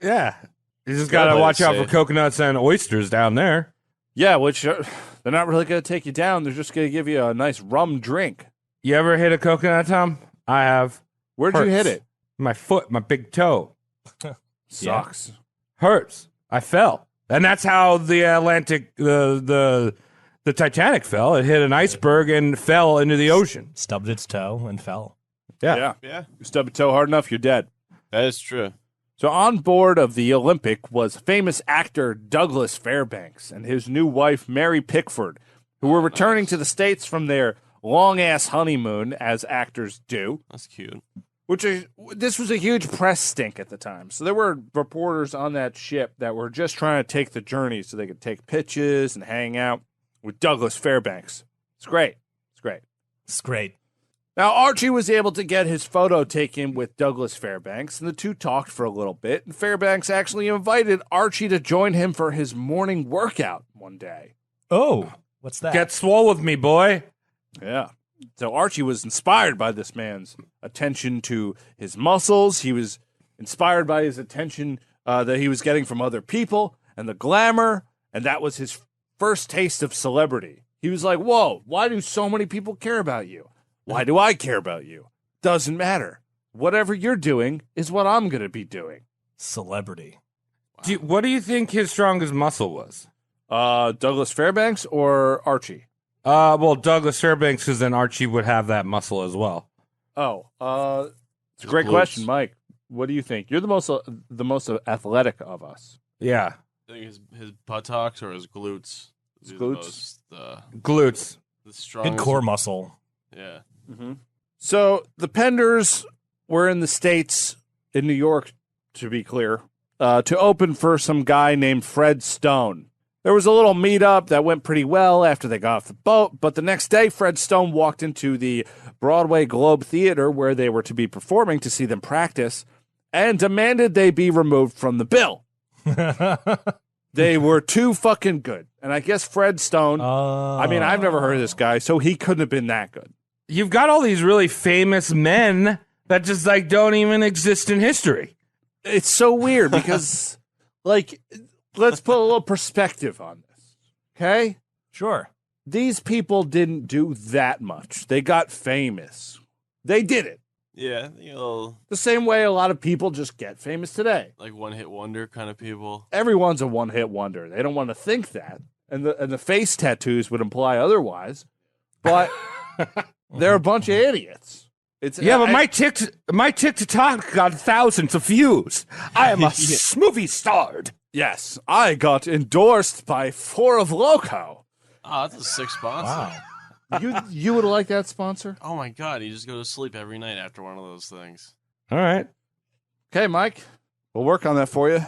Yeah. You just Gotta got to play watch it out for safe. coconuts and oysters down there. Yeah, which they're not really going to take you down. They're just going to give you a nice rum drink. You ever hit a coconut, Tom? I have. Where'd you hit Hurts. it? My foot, my big toe. Sucks. Hurts. I fell. And that's how the Atlantic, the Titanic fell. It hit an iceberg and fell into the ocean. Stubbed its toe and fell. Yeah. Yeah. You stub your toe hard enough, you're dead. That is true. So on board of the Olympic was famous actor Douglas Fairbanks and his new wife Mary Pickford, who were returning to the States from their long-ass honeymoon, as actors do. That's cute. This was a huge press stink at the time. So there were reporters on that ship that were just trying to take the journey so they could take pictures and hang out with Douglas Fairbanks. It's great. It's great. It's great. Now, Archie was able to get his photo taken with Douglas Fairbanks, and the two talked for a little bit, and Fairbanks actually invited Archie to join him for his morning workout one day. Oh, what's that? Get swole with me, boy. Yeah. So Archie was inspired by this man's attention to his muscles. He was inspired by his attention that he was getting from other people and the glamour, and that was his first taste of celebrity. He was like, whoa, why do so many people care about you? Why do I care about you? Doesn't matter. Whatever you're doing is what I'm going to be doing. Celebrity. What do you think his strongest muscle was? Douglas Fairbanks or Archie? Well, Douglas Fairbanks, because then Archie would have that muscle as well. Oh, it's a great glutes. question, Mike. What do you think? You're the most athletic of us. Yeah. I think his buttocks or his glutes. His do glutes? The Glutes. strongest. Good core muscle. Yeah. So the Penders were in the States, in New York, to be clear, to open for some guy named Fred Stone. There was a little meetup that went pretty well after they got off the boat, but the next day, Fred Stone walked into the Broadway Globe Theater where they were to be performing to see them practice and demanded they be removed from the bill. They were too fucking good. And I guess Fred Stone, I mean, I've never heard of this guy, so he couldn't have been that good. You've got all these really famous men that just like don't even exist in history. It's so weird because, like, let's put a little perspective on this, okay? Sure. These people didn't do that much. They got famous. They did it. Yeah. You know, The same way a lot of people just get famous today. like one hit wonder kind of people. Everyone's a one-hit wonder. They don't want to think that. And the face tattoos would imply otherwise. But they're a bunch of idiots. It's Yeah, but my TikTok got thousands of views. I am a movie starred. Yes, I got endorsed by Four of Loco. Oh, that's a sick sponsor. Wow. You would like that sponsor? Oh my god, you just go to sleep every night after one of those things. All right. Okay, Mike. We'll work on that for you.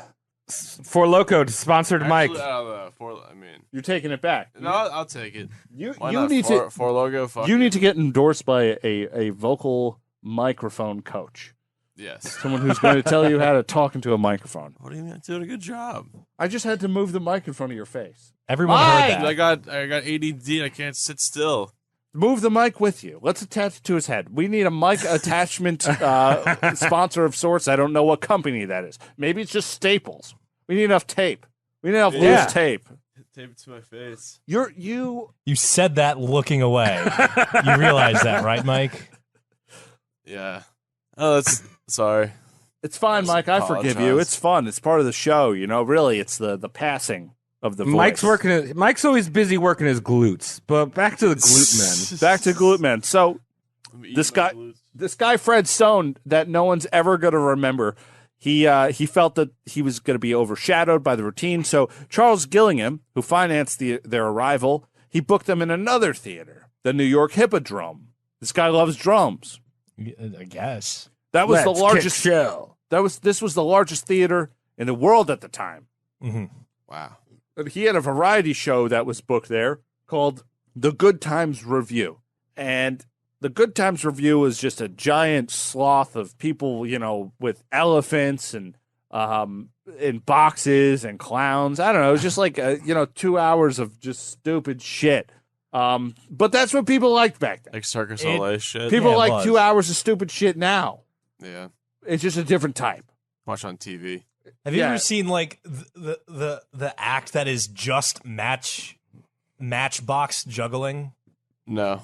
For Loco, sponsored Mike. Actually, out of the I mean, You're taking it back. no, I'll take it. You Why you not? need For logo. Fuck you it. need to get endorsed by a vocal microphone coach. Yes. Someone who's going to tell you how to talk into a microphone. What do you mean? I'm doing a good job. I just had to move the mic in front of your face. Everyone Mike! heard I that. got ADD. And I can't sit still. Move the mic with you. Let's attach it to his head. We need a mic attachment sponsor of sorts. I don't know what company that is. Maybe it's just Staples. We need enough tape. We need enough Yeah. loose tape. Tape it to my face. You You said that looking away. You realize that, right, Mike? Yeah. Oh, that's sorry. It's fine, Mike. I forgive you. Apologize. It's fun. It's part of the show, you know. Really, it's the passing of the Mike's voice. Mike's always busy working his glutes. But back to the glute men. Back to glute men. So this guy Fred Stone that no one's ever going to remember. He felt that he was going to be overshadowed by the routine. So Charles Gillingham, who financed their arrival, he booked them in another theater, the New York Hippodrome. This guy loves drums. I guess. That was the largest show. This was the largest theater in the world at the time. Mm-hmm. Wow. And he had a variety show that was booked there called The Good Times Review. And The Good Times Review was just a giant sloth of people, with elephants and in boxes and clowns. I don't know. It was just like, 2 hours of just stupid shit. But that's what people liked back then. Like Circus LA shit. People Yeah, it like was. 2 hours of stupid shit now. Yeah. It's just a different type. Watch on TV. Have you Yeah. ever seen like the act that is just matchbox juggling? No.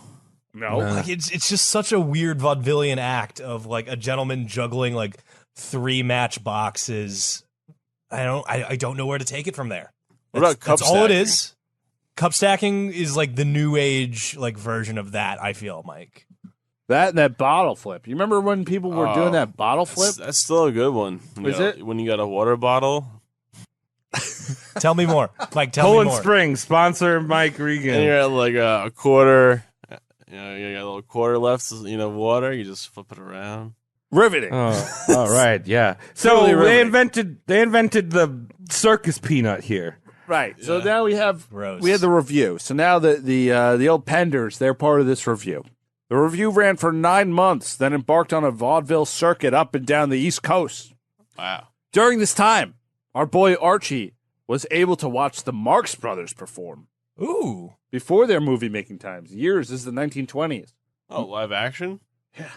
No. Like it's just such a weird vaudevillian act of like a gentleman juggling like 3 matchboxes. I don't know where to take it from there. What about cup That's all it stacking? is. Cup stacking is like the new age like version of that, I feel, Mike. That and that bottle flip. You remember when people were doing that bottle flip? That's still a good one. Is it? When you got a water bottle Tell me more. Mike, tell me Poland more. Springs, sponsor Mike and Regan. you're at like a quarter, you got a little quarter left, water, you just flip it around. Riveting. Oh, all right, yeah. So Totally they riveting. invented the circus peanut here. Right. So now we have Gross. the review. So now the old Penders, they're part of this review. The review ran for 9 months, then embarked on a vaudeville circuit up and down the East Coast. Wow. During this time, our boy Archie was able to watch the Marx Brothers perform Ooh. before their movie making times. This is the 1920s. Oh, live action? Yeah.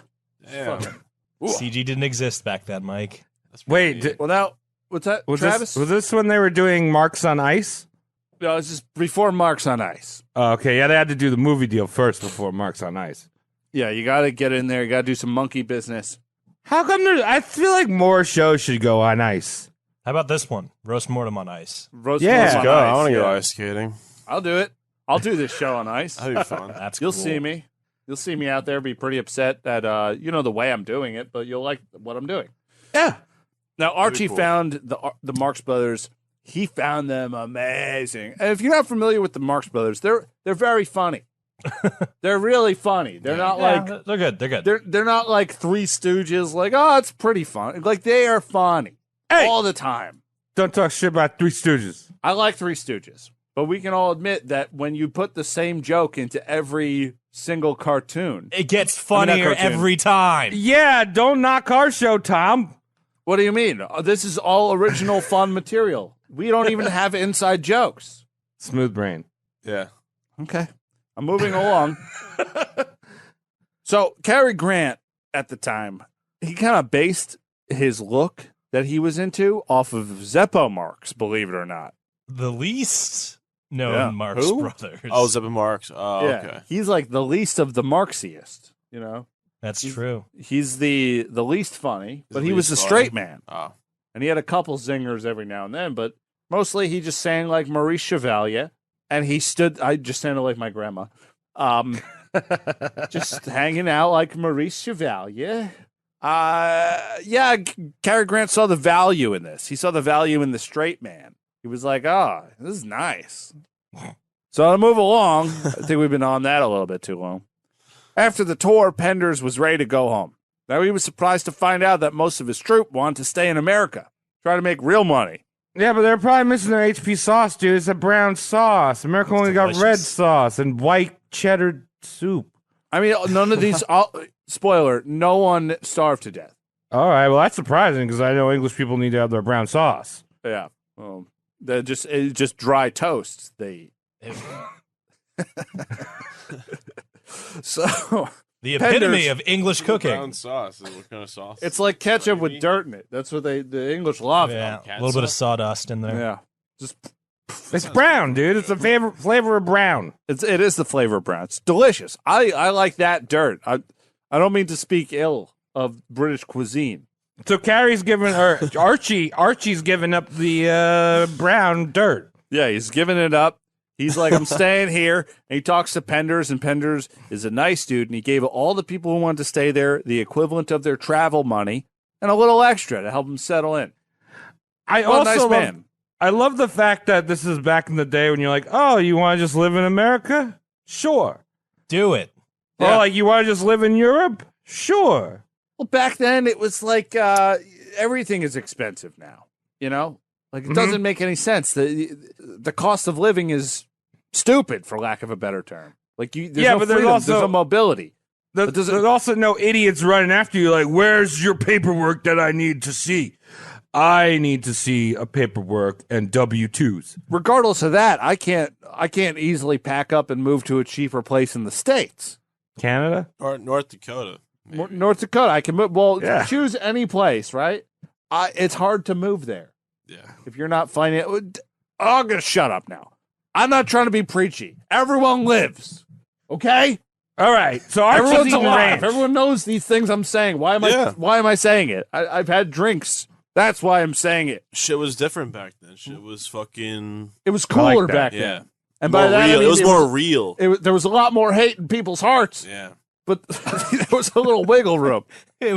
Damn. CG didn't exist back then, Mike. That's pretty Wait, neat. Well, now what's that? was Travis? this when they were doing Marks on Ice? No, this is before Marx on Ice. Oh, okay, yeah, they had to do the movie deal first before Marks on Ice. Yeah, you got to get in there. You got to do some monkey business. How come I feel like more shows should go on ice? How about this one? Roast mortem on ice. Roast Yeah. Mortem Let's on go. I Ice, want to go yeah. ice skating. I'll do it. I'll do this show on ice. That'd be fun. That's You'll cool. see me. You'll see me out there. Be pretty upset that the way I'm doing it, but you'll like what I'm doing. Yeah. Now Archie cool. found the Marx Brothers. He found them amazing. And if you're not familiar with the Marx Brothers, they're very funny. They're really funny. They're not Yeah, like they're good. They're good. they're not like Three Stooges. Like, oh, it's pretty fun. Like, they are funny all the time. Don't talk shit about Three Stooges. I like Three Stooges, but we can all admit that when you put the same joke into every single cartoon, It gets not funnier cartoon. every time. Yeah, don't knock our show, Tom. what do you mean? This is all original fun material. We don't even have inside jokes. Smooth brain. Yeah. Okay. I'm moving along. So, Cary Grant at the time, he kind of based his look that he was into off of Zeppo Marx, believe it or not. The least known Yeah. Marx Who? Brothers. Oh, Zip and Marks. Oh, Yeah. okay. He's like the least of the Marxiest, That's true. He's the least funny, but he least was a funny. straight man. Oh. And he had a couple zingers every now and then, but mostly he just sang like Maurice Chevalier. And I just sounded like my grandma. Just hanging out like Maurice Chevalier. Cary Grant saw the value in this. He saw the value in the straight man. He was like, this is nice. So to move along, I think we've been on that a little bit too long. After the tour, Penders was ready to go home. Now he was surprised to find out that most of his troupe wanted to stay in America, try to make real money. Yeah, but they're probably missing their HP sauce, dude. It's a brown sauce. America only got delicious. red sauce and white cheddar soup. I mean, none of these. Spoiler: no one starved to death. All right, well, that's surprising because I know English people need to have their brown sauce. Yeah, they're just dry toast. They so The epitome Penders. of English cooking. Brown sauce. What kind of sauce? it's like ketchup with dirt in it. That's what the English love. Yeah, cat a little bit of sauce? sawdust in there. Yeah, just It's brown, dude. It's the flavor of brown. it is the flavor of brown. It's delicious. I like that dirt. I don't mean to speak ill of British cuisine. So Carrie's giving, or Archie's giving up the brown dirt. Yeah, he's giving it up. He's like, I'm staying here. And he talks to Penders, and Penders is a nice dude, and he gave all the people who wanted to stay there the equivalent of their travel money and a little extra to help them settle in. I What a also nice love, man. I love the fact that this is back in the day when you're like, oh, you want to just live in America? Sure. Do it. Or like, you want to just live in Europe? Sure. Well, back then it was like everything is expensive now, you know? Like it doesn't make any sense. The cost of living is stupid, for lack of a better term. Like there's no but freedom, there's no mobility. There's also no idiots running after you like, where's your paperwork that I need to see? I need to see a paperwork and W-2s. Regardless of that, I can't easily pack up and move to a cheaper place in the States. Canada? Or North Dakota. maybe. North Dakota, I can move. Well, Yeah. choose any place, right? It's hard to move there Yeah. if you're not finding it. I'm gonna shut up now. I'm not trying to be preachy. Everyone lives, okay? All right. So Archie's Everyone's eating alive. ranch. Everyone knows these things I'm saying. Why am I saying it? I've had drinks. That's why I'm saying it. Shit was different back then. Shit was fucking It was cooler that. back yeah. then. And More by that, I real. mean It was more real. there was a lot more hate in people's hearts, Yeah. but there was a little wiggle room. It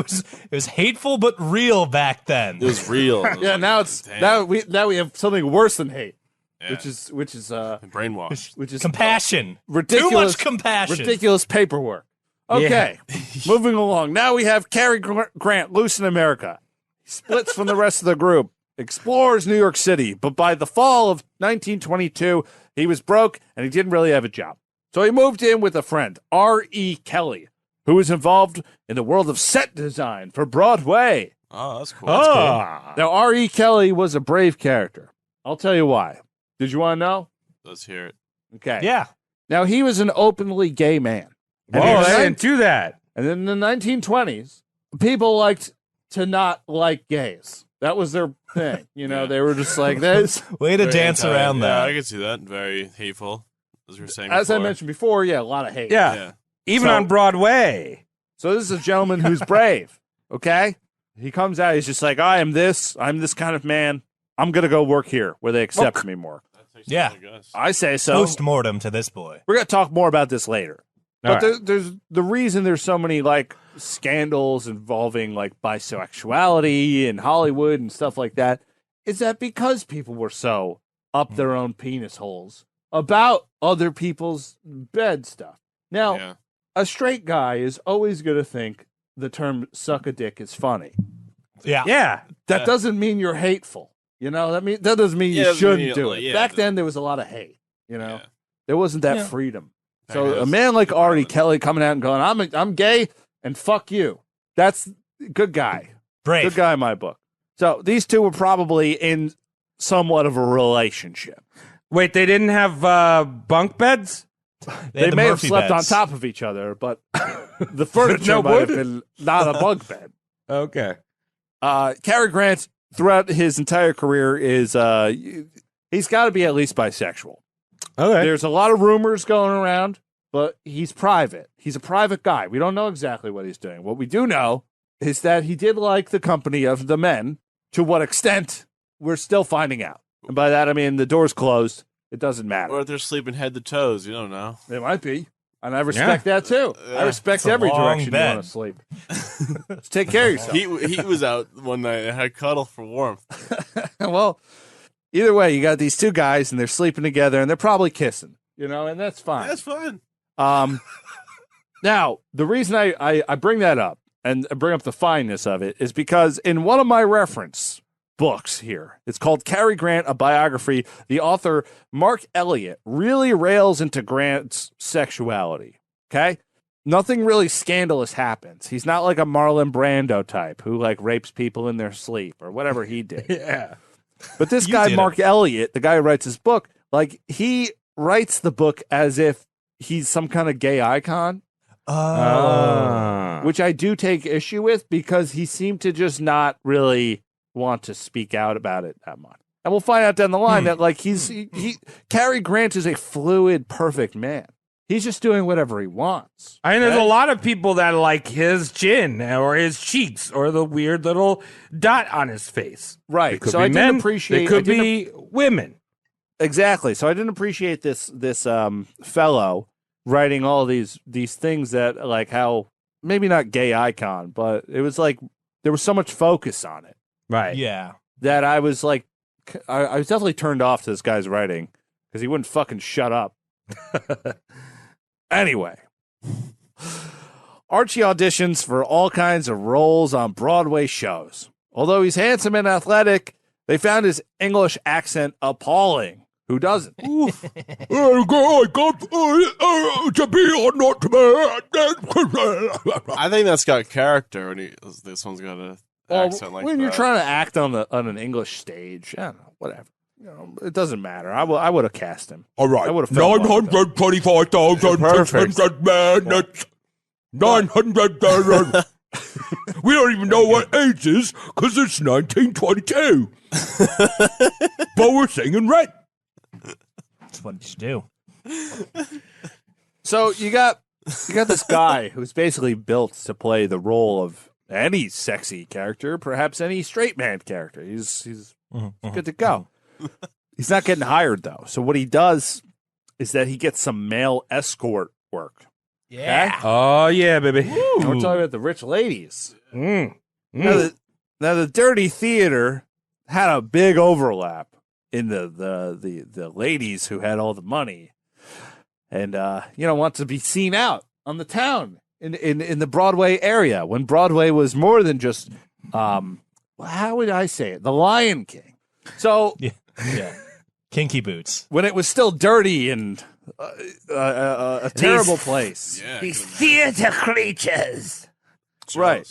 was hateful but real back then. It was real. It was Yeah, like, now it's damn. now we have something worse than hate, Yeah. which is brainwashed. which is Compassion. ridiculous. Too much compassion. Ridiculous paperwork. Okay, moving along. Now we have Cary Grant, loose in America. He splits from the rest of the group, explores New York City, but by the fall of 1922, he was broke and he didn't really have a job. So he moved in with a friend, R.E. Kelly, who was involved in the world of set design for Broadway. Oh, that's cool. Now, R.E. Kelly was a brave character. I'll tell you why. Did you want to know? Let's hear it. Okay. Yeah. Now, he was an openly gay man. Whoa, And I didn't do that. And in the 1920s, people liked to not like gays. That was their thing. You know, they were just like this. Way to Very dance anti- around Yeah, that. I can see that. Very hateful, as we were saying As I before. mentioned before, yeah, a lot of hate. Yeah. Yeah. Even So- on Broadway. So this is a gentleman who's brave, okay? He comes out, he's just like, I'm this kind of man. I'm going to go work here where they accept me more. That takes Yeah. some, I guess. I say so. Post-mortem to this boy. We're going to talk more about this later. All But right. there's the reason there's so many like scandals involving like bisexuality in Hollywood and stuff like that is that because people were so up their own penis holes about other people's bed stuff. Now, Yeah. a straight guy is always going to think the term suck a dick is funny. Yeah. Yeah. That doesn't mean you're hateful. You know, that doesn't mean Yeah, you doesn't shouldn't mean- do like, it. yeah, Back the- then there was a lot of hate, you know. Yeah. There wasn't that Yeah. freedom. Back So then a was man like Artie violent. Kelly coming out and going, I'm gay and fuck you. That's good guy. Brave. Good guy in my book. So these two were probably in somewhat of a relationship. Wait, they didn't have bunk beds? They had the may have Murphy slept beds. on top of each other, but the furniture No might have wood? been not a bunk bed. Okay. Cary Grant, throughout his entire career, is he's got to be at least bisexual. Okay. There's a lot of rumors going around, but he's private. He's a private guy. We don't know exactly what he's doing. What we do know is that he did like the company of the men. To what extent, we're still finding out. And by that, I mean the door's closed. It doesn't matter. Or if they're sleeping head to toes, you don't know. They might be. And I respect that, too. I respect It's a every long direction bed. you want to sleep. Just take care of yourself. He was out one night and had a cuddle for warmth. Well, either way, you got these two guys, and they're sleeping together, and they're probably kissing, you know, and that's fine. That's fun. Now, the reason I bring that up and I bring up the fineness of it is because in one of my reference books here, it's called Cary Grant, a biography. The author, Mark Elliott, really rails into Grant's sexuality. Okay? Nothing really scandalous happens. He's not like a Marlon Brando type who like rapes people in their sleep or whatever he did. Yeah. But this You guy, did it. Mark Elliott, the guy who writes his book, like he writes the book as if he's some kind of gay icon, which I do take issue with because he seemed to just not really want to speak out about it that much. And we'll find out down the line that like Cary Grant is a fluid, perfect man. He's just doing whatever he wants. I mean, there's right? a lot of people that like his chin or his cheeks or the weird little dot on his face. Right. It could So be I men. didn't appreciate. It could I didn't- be women. Exactly. So I didn't appreciate this fellow writing all these things that like how maybe not gay icon, but it was like there was so much focus on it Right. Yeah. that I was like I was definitely turned off to this guy's writing because he wouldn't fucking shut up. Anyway, Archie auditions for all kinds of roles on Broadway shows. Although he's handsome and athletic, they found his English accent appalling. Who doesn't? I got to be or not to be. I think that's got character. When this one's got an accent like when that. you're trying to act on an English stage, I don't know, whatever. It doesn't matter. I would have cast him. All right. I would have felt 925,600 minutes. 900. We don't even know what age is because it's 1922. But we're singing Rent. That's what you do. So you got this guy who's basically built to play the role of any sexy character, perhaps any straight man character. He's good to go. He's not getting hired though. So what he does is that he gets some male escort work. Yeah. Oh, yeah, baby. And we're talking about the rich ladies. Mm. Now the Dirty Theater had a big overlap in the ladies who had all the money, and want to be seen out on the town in the Broadway area when Broadway was more than just how would I say it, the Lion King. So Yeah. Kinky boots. when it was still dirty and a terrible place, Yeah, These theater creatures. right?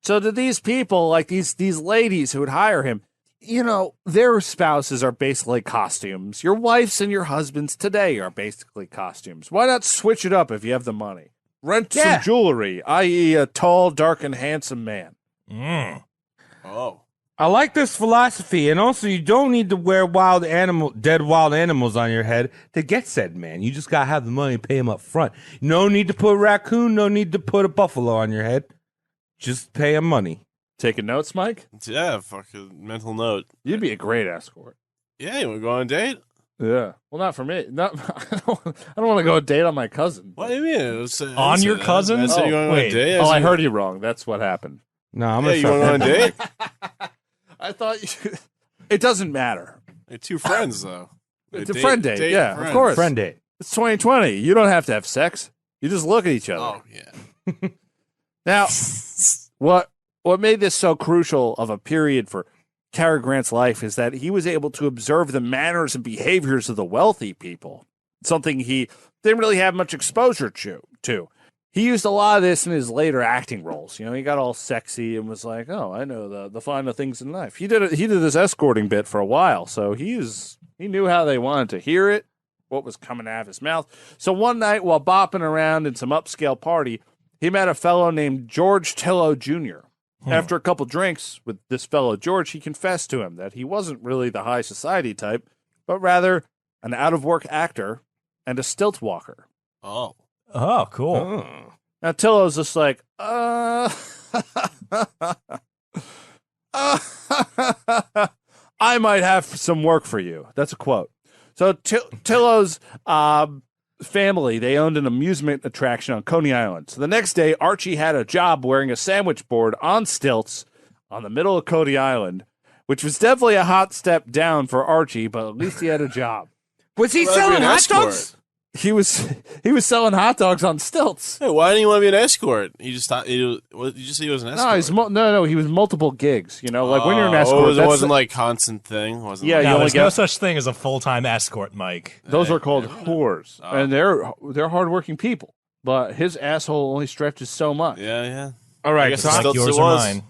So to these people, like these ladies who would hire him, their spouses are basically costumes. Your wives and your husbands today are basically costumes. Why not switch it up if you have the money? Rent some jewelry, i.e. a tall, dark, and handsome man. Oh. I like this philosophy, and also you don't need to wear dead wild animals on your head to get said man. You just gotta have the money, pay him up front. No need to put a raccoon, no need to put a buffalo on your head. Just pay him money. Taking notes, Mike? Yeah, fucking mental note. You'd be a great escort. Yeah, you want to go on a date? Yeah. Well, not for me. Not. I don't want to go on a date on my cousin. What do you mean? On your cousin? I said you want to go on a wait. date? Oh, I heard you wrong. That's what happened. No, I'm Yeah, gonna you want to go on a date? I thought it doesn't matter. They're two friends, though. It's a friend date. Yeah, friends. of course. friend date. It's 2020. You don't have to have sex. You just look at each other. Oh, yeah. Now, what made this so crucial of a period for Cary Grant's life is that he was able to observe the manners and behaviors of the wealthy people, something he didn't really have much exposure to. He used a lot of this in his later acting roles. He got all sexy and was like, "Oh, I know the finer things in life." He did this escorting bit for a while, so he knew how they wanted to hear it, what was coming out of his mouth. So one night, while bopping around in some upscale party, he met a fellow named George Tillow Jr. After a couple drinks with this fellow George, he confessed to him that he wasn't really the high society type, but rather an out-of-work actor and a stilt walker. Oh. Oh, cool. Oh. Now Tillow's just like, I might have some work for you. That's a quote. So Tillow's family, they owned an amusement attraction on Coney Island. So the next day, Archie had a job wearing a sandwich board on stilts on the middle of Coney Island, which was definitely a hot step down for Archie, but at least he had a job. Was he Well, that'd be selling an hot escort. dogs? He was selling hot dogs on stilts. Hey, why didn't you want to be an escort? You just thought you just said he was an escort. No, he was multiple gigs. Like when you're an escort, it that's wasn't like constant thing. Wasn't Yeah, like, you No, only there's get- no such thing as a full-time escort, Mike. those are called whores, and they're hardworking people. But his asshole only stretches so much. yeah. All I right, guess so it's I'm, still- Yours it or was. mine.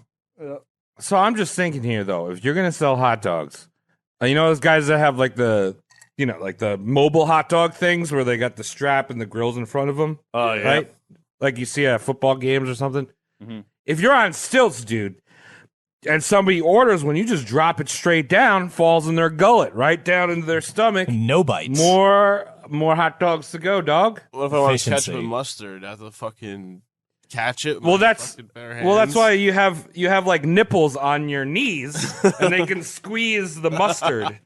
so I'm just thinking here, though, if you're gonna sell hot dogs, those guys that have like the mobile hot dog things where they got the strap and the grills in front of them. Oh, yeah. Right? Like you see at football games or something. Mhm. If you're on stilts, dude, and somebody orders when you just drop it straight down, falls in their gullet, right down into their stomach. No bites. More hot dogs to go, dog. What if I want Efficiency. ketchup and mustard? I have to fucking catch it. with Well, my that's fucking bare well, that's hands? why you have like nipples on your knees, and they can squeeze the mustard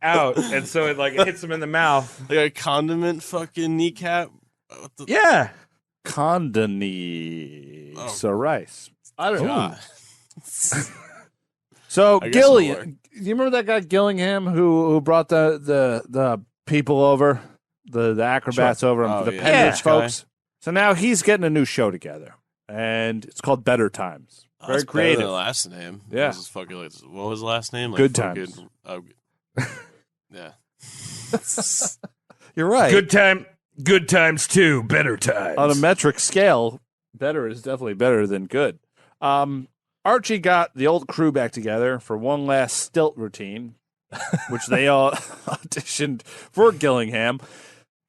out, and so it hits him in the mouth. Like a condiment fucking kneecap. What the Yeah. Condoni. Oh. So rice. I don't know. God. So I guess it'll work. Gilliam, you remember that guy Gillingham who brought the people over, the acrobats over, Oh, the yeah. Penrich Yeah. folks. So now he's getting a new show together, and it's called Better Times. Oh, Very that's better than creative. the last name. Yeah. What was his fucking, what was his last name? Good fucking- Times. Oh, yeah. You're right. Good times too. Better times. On a metric scale, better is definitely better than good. Archie got the old crew back together for one last stilt routine, which they all auditioned for Gillingham.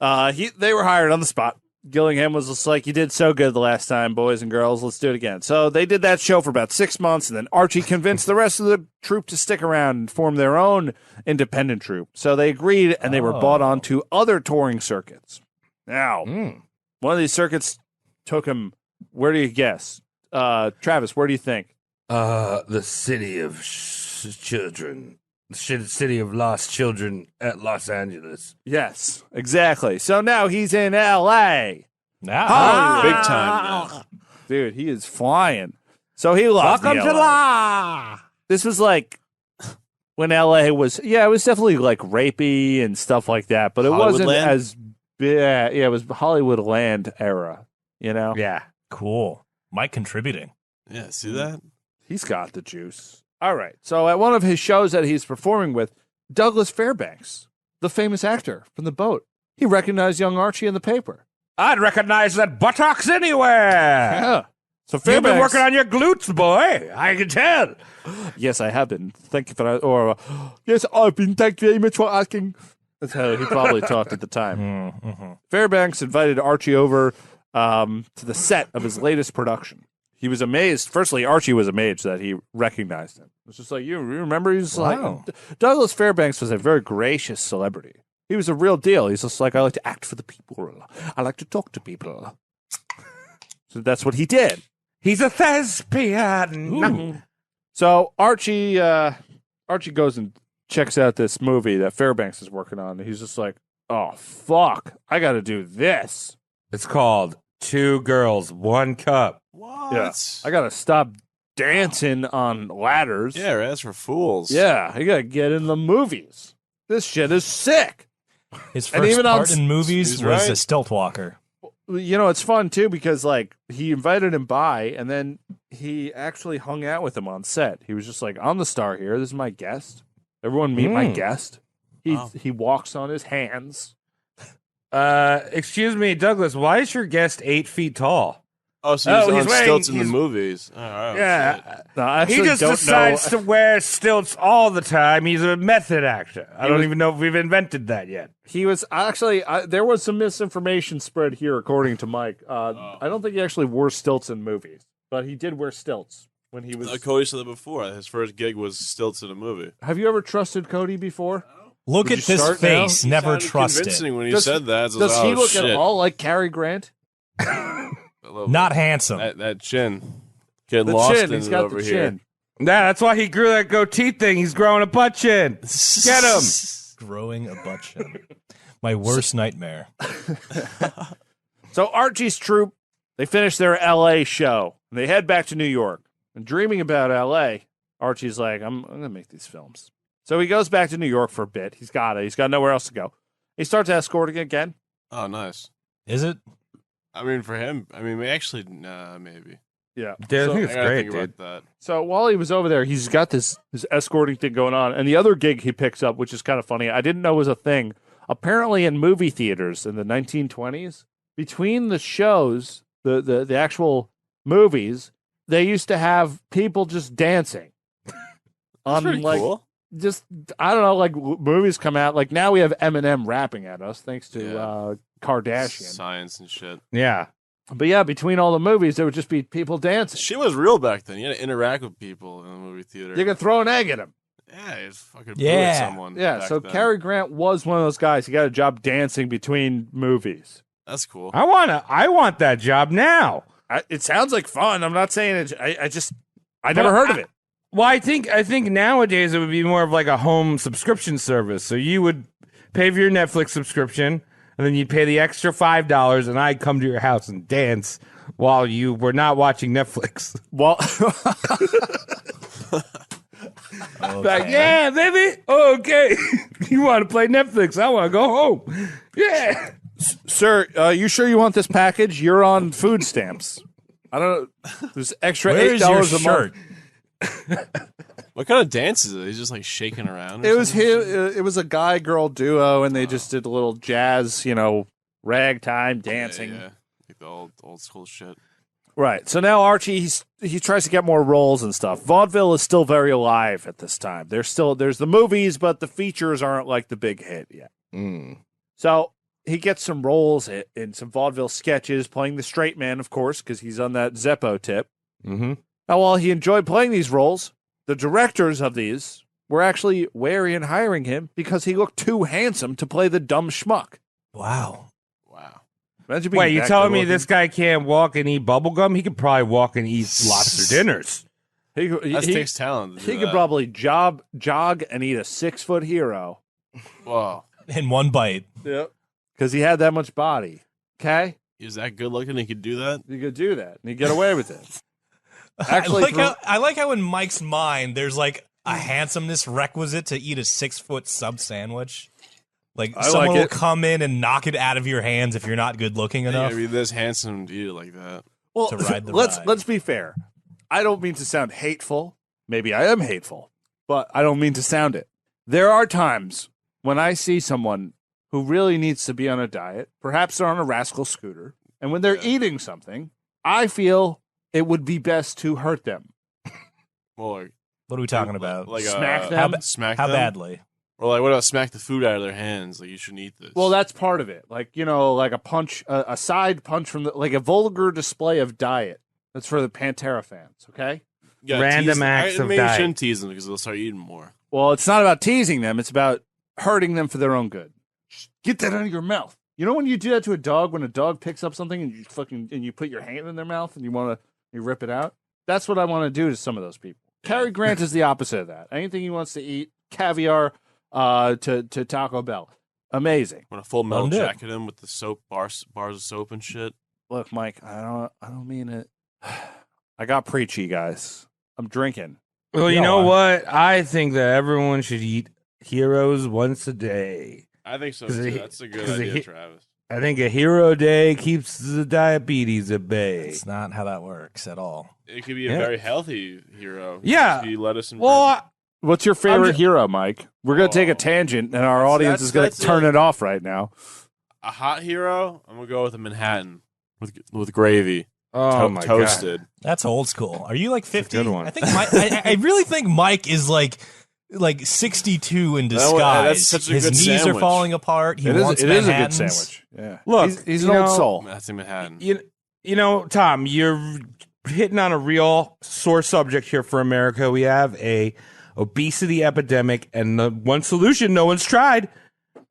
They were hired on the spot. Gillingham was just like, you did so good the last time, boys and girls. Let's do it again. So they did that show for about 6 months, and then Archie convinced the rest of the troupe to stick around and form their own independent troupe. So they agreed, and they were brought on to other touring circuits. Now, one of these circuits took him, where do you guess? Travis, where do you think? The city of children. The city of lost children at Los Angeles. Yes, exactly. So now he's in L.A. Big time now. Dude, he is flying. So he loves Welcome to LA. This was like when L.A. was, it was definitely like rapey and stuff like that, but it wasn't Hollywoodland? as big. Yeah, it was Hollywood land era, you know? Yeah. Cool. Mike contributing. Yeah, see that? He's got the juice. All right. So at one of his shows that he's performing with, Douglas Fairbanks, the famous actor from The Boat, he recognized young Archie in the paper. I'd recognize that buttocks anywhere. Yeah. So You've been Fairbanks, working on your glutes, boy. I can tell. Yes, I have been. Thank you for that. Or, yes, I've been. Thank you very much for asking. That's how he probably talked at the time. Fairbanks invited Archie over to the set of his latest production. He was amazed. Firstly, Archie was amazed that he recognized him. It's just like, you remember? He's Wow. like, Douglas Fairbanks was a very gracious celebrity. He was a real deal. He's just like, I like to act for the people. I like to talk to people. So that's what he did. He's a thespian. So Archie goes and checks out this movie that Fairbanks is working on. And he's just like, oh, fuck. I got to do this. It's called Two Girls, One Cup. What? Yeah. I got to stop dancing on ladders. Yeah, right, that's for fools. Yeah, I got to get in the movies. This shit is sick. His And first even on part in movies he's was right. a stilt walker. You know, it's fun too because like he invited him by and then he actually hung out with him on set. He was just like, I'm the star here. This is my guest. Everyone meet my guest. He walks on his hands. Excuse me, Douglas, why is your guest 8 feet tall? Oh, so he's he's on wearing- stilts in the he's- movies. Oh, shit. Yeah. No, I He actually just don't decides know. to wear stilts all the time. He's a method actor. I don't even know if we've invented that yet. He was actually there was some misinformation spread here, according to Mike. I don't think he actually wore stilts in movies, but he did wear stilts when he was. Cody said that before. His first gig was stilts in a movie. Have you ever trusted Cody before? Look Would at you this start now? face. He Never sounded trust convincing it. when he Does- said that. So Does he look shit. at all like Cary Grant? I love Not handsome. that chin. Getting The lost chin. in He's it got over the here. chin. Yeah, that's why he grew that goatee thing. He's growing a butt chin. Get him. Growing a butt chin. My worst nightmare. So Archie's troupe, they finish their L.A. show. And they head back to New York. And dreaming about L.A., Archie's like, I'm going to make these films. So he goes back to New York for a bit. He's got it. He's got nowhere else to go. He starts escorting again. Oh, nice. Is it? I mean, for him, actually, maybe. Yeah. Dude, I So- think it's I gotta great, think dude. about that. So while he was over there, he's got this escorting thing going on. And the other gig he picks up, which is kind of funny, I didn't know was a thing. Apparently in movie theaters in the 1920s, between the shows, the actual movies, they used to have people just dancing. That's pretty like, cool. just, I don't know, like movies come out. Like now we have Eminem rapping at us thanks to Yeah. Kardashian. Science and shit. Yeah. But yeah, between all the movies, there would just be people dancing. Shit was real back then. You had to interact with people in the movie theater. You could throw an egg at him. Yeah, it's fucking Yeah. someone. Yeah, back so then. Cary Grant was one of those guys. He got a job dancing between movies. That's cool. I want that job now. It sounds like fun. I'm not saying it. I never heard of it. Well, I think nowadays it would be more of like a home subscription service. So you would pay for your Netflix subscription, and then you'd pay the extra $5, and I'd come to your house and dance while you were not watching Netflix. Well, Like, yeah, baby. Okay. You want to play Netflix? I want to go home. Yeah. sir, you sure you want this package? You're on food stamps. I don't know. There's extra Where's your $8 a shirt? month. What kind of dance is it? He's just like shaking around. It was him. It was a guy-girl duo, and they just did a little jazz, ragtime dancing. Yeah. Like the old school shit. Right. So now Archie, he tries to get more roles and stuff. Vaudeville is still very alive at this time. There's the movies, but the features aren't like the big hit yet. So he gets some roles in some vaudeville sketches, playing the straight man, of course, because he's on that Zeppo tip. Mm-hmm. Now, while he enjoyed playing these roles, the directors of these were actually wary in hiring him because he looked too handsome to play the dumb schmuck. Wow. Imagine being Wait, you that telling good me looking. this guy can't walk and eat bubble gum? He could probably walk and eat lobster dinners. That takes talent. He could probably jog and eat a 6-foot hero. Wow. In one bite. Yep. Because he had that much body. Okay? He was that good looking. He could do that. You could do that, and you get away with it. Actually, I like how in Mike's mind there's like a handsomeness requisite to eat a 6-foot sub sandwich. Like I someone like will it. come in and knock it out of your hands if you're not good looking You enough. gotta be this handsome to eat it like that. well, to ride the let's ride. let's be fair. I don't mean to sound hateful. Maybe I am hateful, but I don't mean to sound it. There are times when I see someone who really needs to be on a diet, perhaps they're on a rascal scooter, and when they're eating something, I feel it would be best to hurt them. Well, like, What are we talking about? like Smack them? smack How them? badly? Or like, what about smack the food out of their hands? Like, you shouldn't eat this. Well, that's part of it. Like, like a punch, a side punch from like a vulgar display of diet. That's for the Pantera fans, okay? You gotta random tease them. acts of maybe you diet. shouldn't tease them because they'll start eating more. Well, it's not about teasing them. It's about hurting them for their own good. Get that out of your mouth. You know when you do that to a dog, when a dog picks up something and you put your hand in their mouth and you rip it out? That's what I want to do to some of those people. Cary Grant is the opposite of that. Anything he wants to eat, caviar to Taco Bell. Amazing. Want a full metal Don't do it. jacket him with the soap bars of soap and shit. Look, Mike, I don't mean it. I got preachy, guys. I'm drinking. Well, you Yeah, know why? what? I think that everyone should eat heroes once a day. I think so 'Cause too. it- That's a good 'cause it idea, hit- Travis. I think a hero day keeps the diabetes at bay. It's not how that works at all. It could be a Yeah. very healthy hero. Yeah. Just eat lettuce and Well, bread. What's your favorite ju- hero, Mike? We're going to take a Oh. tangent, and our audience is going to that's turn it. it off right now. A hot hero. I'm gonna go with a Manhattan with gravy, oh my toasted. That's old school. Are you like 50? good one. I think I really think Mike is like 62 in That- disguise. that's such a His good knees sandwich. are falling apart. He It wants is a good Manhattans. sandwich. Yeah. Look, he's you an old know- soul. That's a Manhattan. God. You know, Tom, you're hitting on a real sore subject here for America. We have a obesity epidemic, and the one solution no one's tried: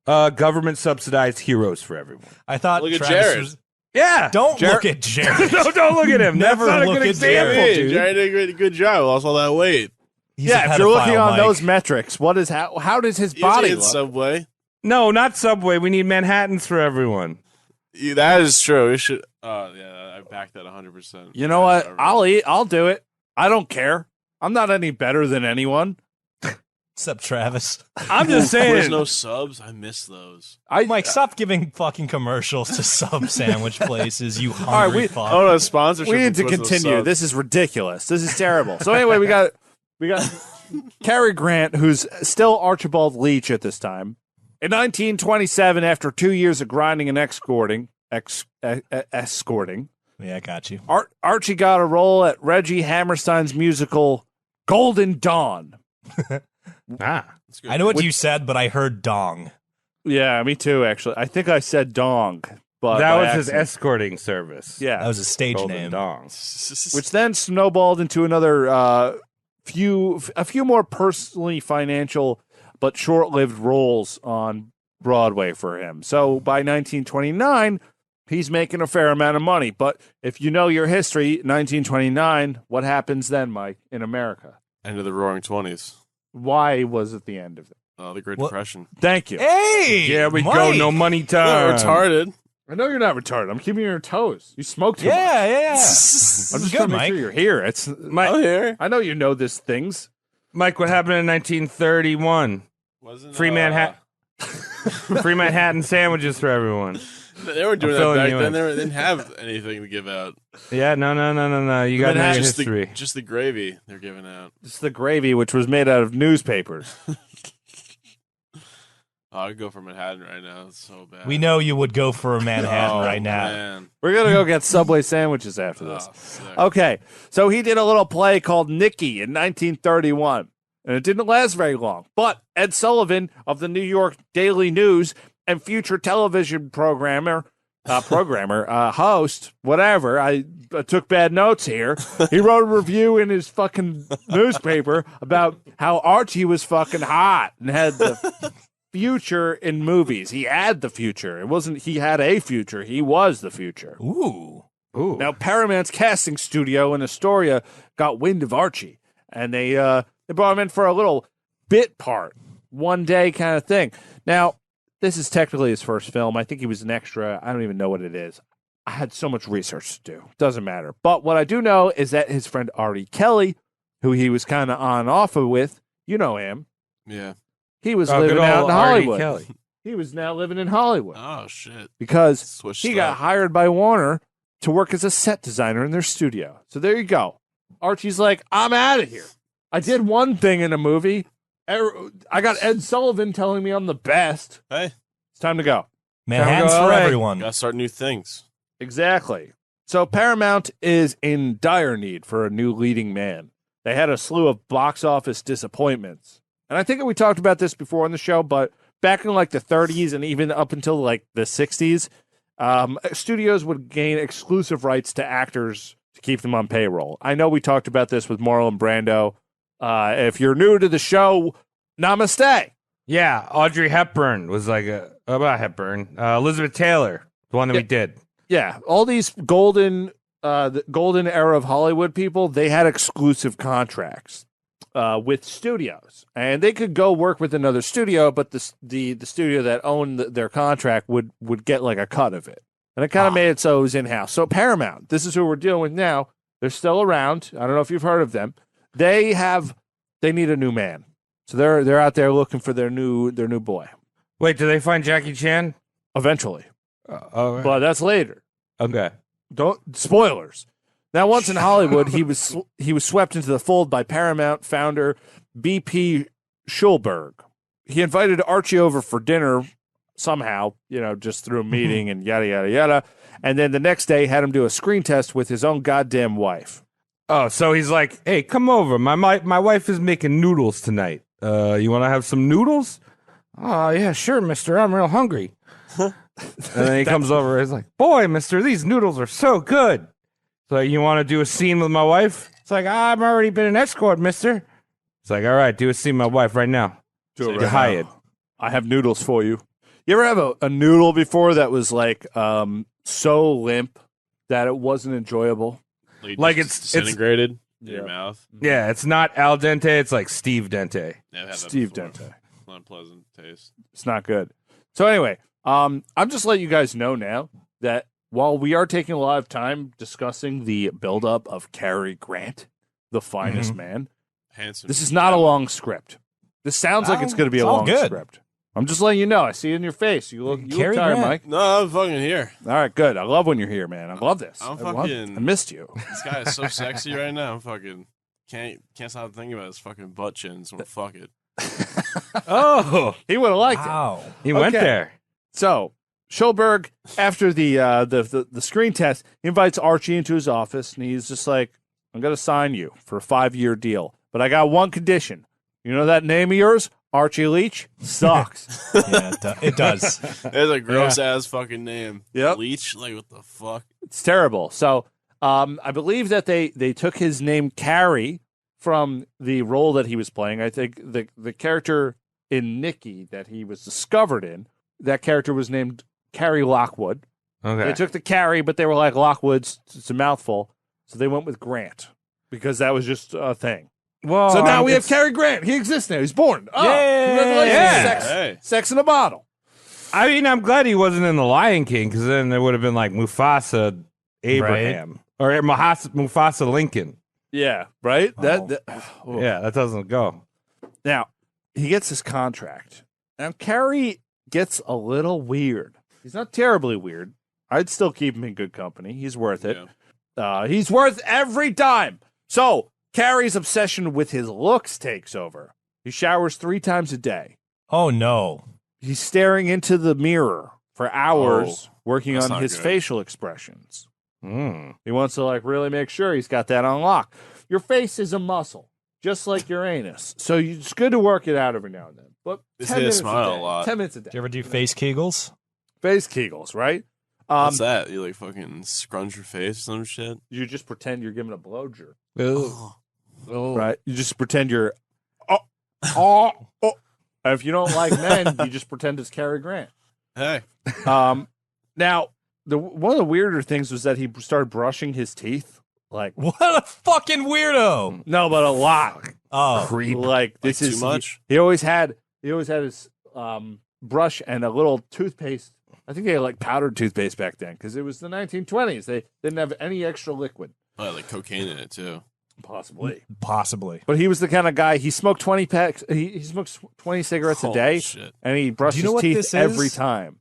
government subsidized heroes for everyone. I thought Look at Travis Jared. was- Yeah, Don't look at Jared. no, don't look at him. Never That's not a look good at example, Jared. dude. Jared did a good job. Lost all that weight. He's Yeah, a if you're looking pedophile, on Mike. those metrics, how does his You body ate look? Subway. No, not Subway. We need Manhattans for everyone. Yeah, that is true. We should. Oh yeah, I back that 100%. You know what? I'll do it. I don't care. I'm not any better than anyone. Except Travis. I'm just There's saying. no subs. I miss those. Mike, stop giving fucking commercials to sub sandwich places, you right, hungry we- fuck. Oh no, sponsorship. We need to from Twisted continue. Subs. This is ridiculous. This is terrible. So anyway, we got Cary Grant, who's still Archibald Leach at this time. In 1927, after 2 years of grinding and escorting, Yeah, I got you. Archie got a role at Reggie Hammerstein's musical Golden Dawn. Ah, That's good. I know what you said, but I heard dong. Yeah, me too, actually. I think I said dong. But that by was his accident. escorting service. Yeah. That was a stage Golden name. Dong. Which then snowballed into another a few more personally financial but short-lived roles on Broadway for him. So by 1929, he's making a fair amount of money. But if you know your history, 1929, what happens then, Mike, in America? End of the Roaring '20s. Why was it the end of it? The Great What? Depression. Thank you. Hey, Yeah, we go. Mike. No money Not time. retarded. I know you're not retarded. I'm keeping you on your toes. You smoke too much. Yeah. I'm just Good, trying to make Mike. sure you're here. It's I'm here. I know you know these things. Mike, what happened in 1931? Wasn't Free Free Manhattan sandwiches for everyone. They were doing I'm that filling back you then. in. They didn't have anything to give out. Yeah, no. You got to know your Just history. just the gravy they're giving out. It's the gravy, which was made out of newspapers. Oh, I'd go for Manhattan right now. It's so bad. We know you would go for Manhattan Oh, right now. Man. We're gonna go get Subway sandwiches after this. Oh, sick. Okay, so he did a little play called Nicky in 1931, and it didn't last very long. But Ed Sullivan of the New York Daily News and future television host, whatever. I took bad notes here. He wrote a review in his fucking newspaper about how Archie was fucking hot and had the future in movies. He had the future. It wasn't he had a future. He was the future. Ooh. Now, Paramount's casting studio in Astoria got wind of Archie, and they brought him in for a little bit part, one day kind of thing. Now, this is technically his first film. I think he was an extra. I don't even know what it is. I had so much research to do. Doesn't matter. But what I do know is that his friend Artie Kelly, who he was kind of on and off with, you know him. Yeah. He was Oh, living good out old in Artie Hollywood. Kelly. He was now living in Hollywood Oh shit. because Switched he it got up. hired by Warner to work as a set designer in their studio. So there you go. Archie's like, I'm out of here. I did one thing in a movie. I got Ed Sullivan telling me I'm the best. Hey, It's time to go. Manhattan's Go for LA. everyone. gotta start new things. Exactly. So Paramount is in dire need for a new leading man. They had a slew of box office disappointments. And I think we talked about this before on the show, but back in like the 30s and even up until like the 60s, studios would gain exclusive rights to actors to keep them on payroll. I know we talked about this with Marlon Brando. If you're new to the show, namaste. Yeah, Audrey Hepburn was like about Hepburn. Elizabeth Taylor, the one that we did. Yeah, all these the golden era of Hollywood people, they had exclusive contracts with studios, and they could go work with another studio, but the studio that owned their contract would get like a cut of it, and it kind of made it so it was in house. So Paramount, this is who we're dealing with now. They're still around. I don't know if you've heard of them. They need a new man, so they're out there looking for their new boy. Wait, did they find Jackie Chan? Eventually, Oh, but that's later. okay. Don't spoilers. Now, once in Hollywood, he was swept into the fold by Paramount founder B.P. Schulberg. He invited Archie over for dinner somehow, just through a meeting and yada yada yada. And then the next day, had him do a screen test with his own goddamn wife. Oh, so he's like, "Hey, come over. My wife is making noodles tonight. You want to have some noodles?" Oh, yeah, sure, mister. I'm real hungry. And then he comes over. He's like, "Boy, mister, these noodles are so good. So you want to do a scene with my wife?" It's like, "I've already been an escort, mister." It's like, "All right, do a scene with my wife right now." Do it You're right hired. now. I have noodles for you. You ever have a noodle before that was like so limp that it wasn't enjoyable? Like just it's disintegrated in Yeah. your mouth. Yeah, it's not al dente. It's like Steve Dente. Yeah, I've had that Steve before. Dente. Not a pleasant taste. It's not good. So anyway, I'm just letting you guys know now that while we are taking a lot of time discussing the buildup of Cary Grant, the finest man, Handsome. this is not a long script. This sounds like it's going to be It's a all long good. script. I'm just letting you know. I see it in your face. You look Cary tired, Grant. Mike. No, I'm fucking here. All right, good. I love when you're here, man. I love this. I'm I fucking- missed you. This guy is so sexy right now. I'm fucking can't stop thinking about his fucking butt chins. Well, fuck it. Oh, He would have liked it. Wow. he went Okay. there. So Schulberg, after the screen test, he invites Archie into his office, and he's just like, "I'm going to sign you for a 5-year deal, but I got one condition. You know that name of yours, Archie Leach, sucks." Yeah, it does. That's a gross ass fucking name. Yep. Leech. Like what the fuck? It's terrible. So I believe that they took his name Cary from the role that he was playing. I think the character in Nicky that he was discovered in, that character was named Cary Lockwood. Okay. They took the Cary, but they were like, Lockwood's it's a mouthful, so they went with Grant because that was just a thing. Well, So now we have it's- Cary Grant. He exists now. He's born. Oh, Yay! congratulations. Yeah. Sex, Hey. sex in a bottle. I mean, I'm glad he wasn't in The Lion King because then there would have been like Mufasa Abraham or Mufasa Lincoln. Yeah, right? Oh. Oh. Yeah, that doesn't go. Now, he gets his contract. Now, Cary gets a little weird. He's not terribly weird. I'd still keep him in good company. He's worth it. Yeah. He's worth every dime. So, Cary's obsession with his looks takes over. He showers 3 times a day. Oh no. He's staring into the mirror for hours, working that's on not his good. facial expressions. Mm. He wants to really make sure he's got that on lock. Your face is a muscle, just like your anus. So it's good to work it out every now and then. But This 10 is minutes smile a day. a lot. 10 minutes a day. Do you ever do face kegels? Face kegels, right? What's that? You fucking scrunch your face or some shit? You just pretend you're giving a blow jerk, Oh. right? You just pretend you're oh. And if you don't like men, you just pretend it's Cary Grant. Hey. Now, one of the weirder things was that he started brushing his teeth. Like, What a fucking weirdo. no, but a lot. Oh. Like this Like is too much? He always had his brush and a little toothpaste. I think they had like powdered toothpaste back then because it was the 1920s. They didn't have any extra liquid, Oh, like cocaine in it too. possibly. Possibly. But he was the kind of guy. He smoked 20 packs. He smokes 20 cigarettes a Holy day, shit. and he brushed Do you know his what teeth this every is? time.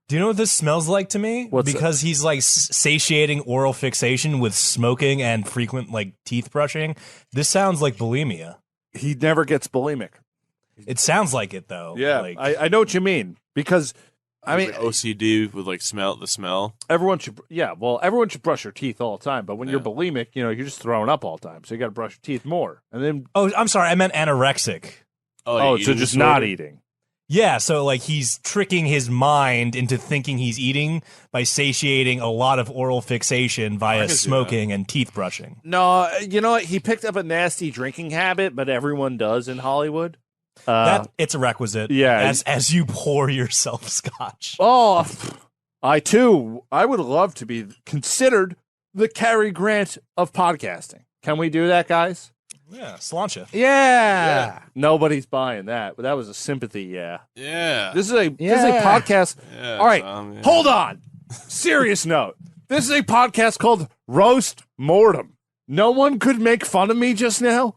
Do you know what this smells like to me? What's because he's like satiating oral fixation with smoking and frequent like teeth brushing. This sounds like bulimia. He never gets bulimic. It sounds like it though. Yeah, Like, I know what you mean because. I mean, Like OCD with the smell. everyone should. Yeah, well, everyone should brush their teeth all the time. But when you're Yeah. bulimic, you're just throwing up all the time. So you got to brush your teeth more, and then oh, I'm sorry. I meant anorexic. so eating just disorder? not eating. Yeah, so like he's tricking his mind into thinking he's eating by satiating a lot of oral fixation I via can see smoking and teeth brushing. No, you know what? He picked up a nasty drinking habit, but everyone does in Hollywood. That it's a requisite. yeah. As you pour yourself scotch. Oh, I would love to be considered the Cary Grant of podcasting. Can we do that, guys? Yeah, sláinte. Yeah. Nobody's buying that, but that was a sympathy. Yeah. Yeah. This is a podcast. Yeah, All right, Tom, yeah. hold on. Serious note. This is a podcast called Roast Mortem. No one could make fun of me just now.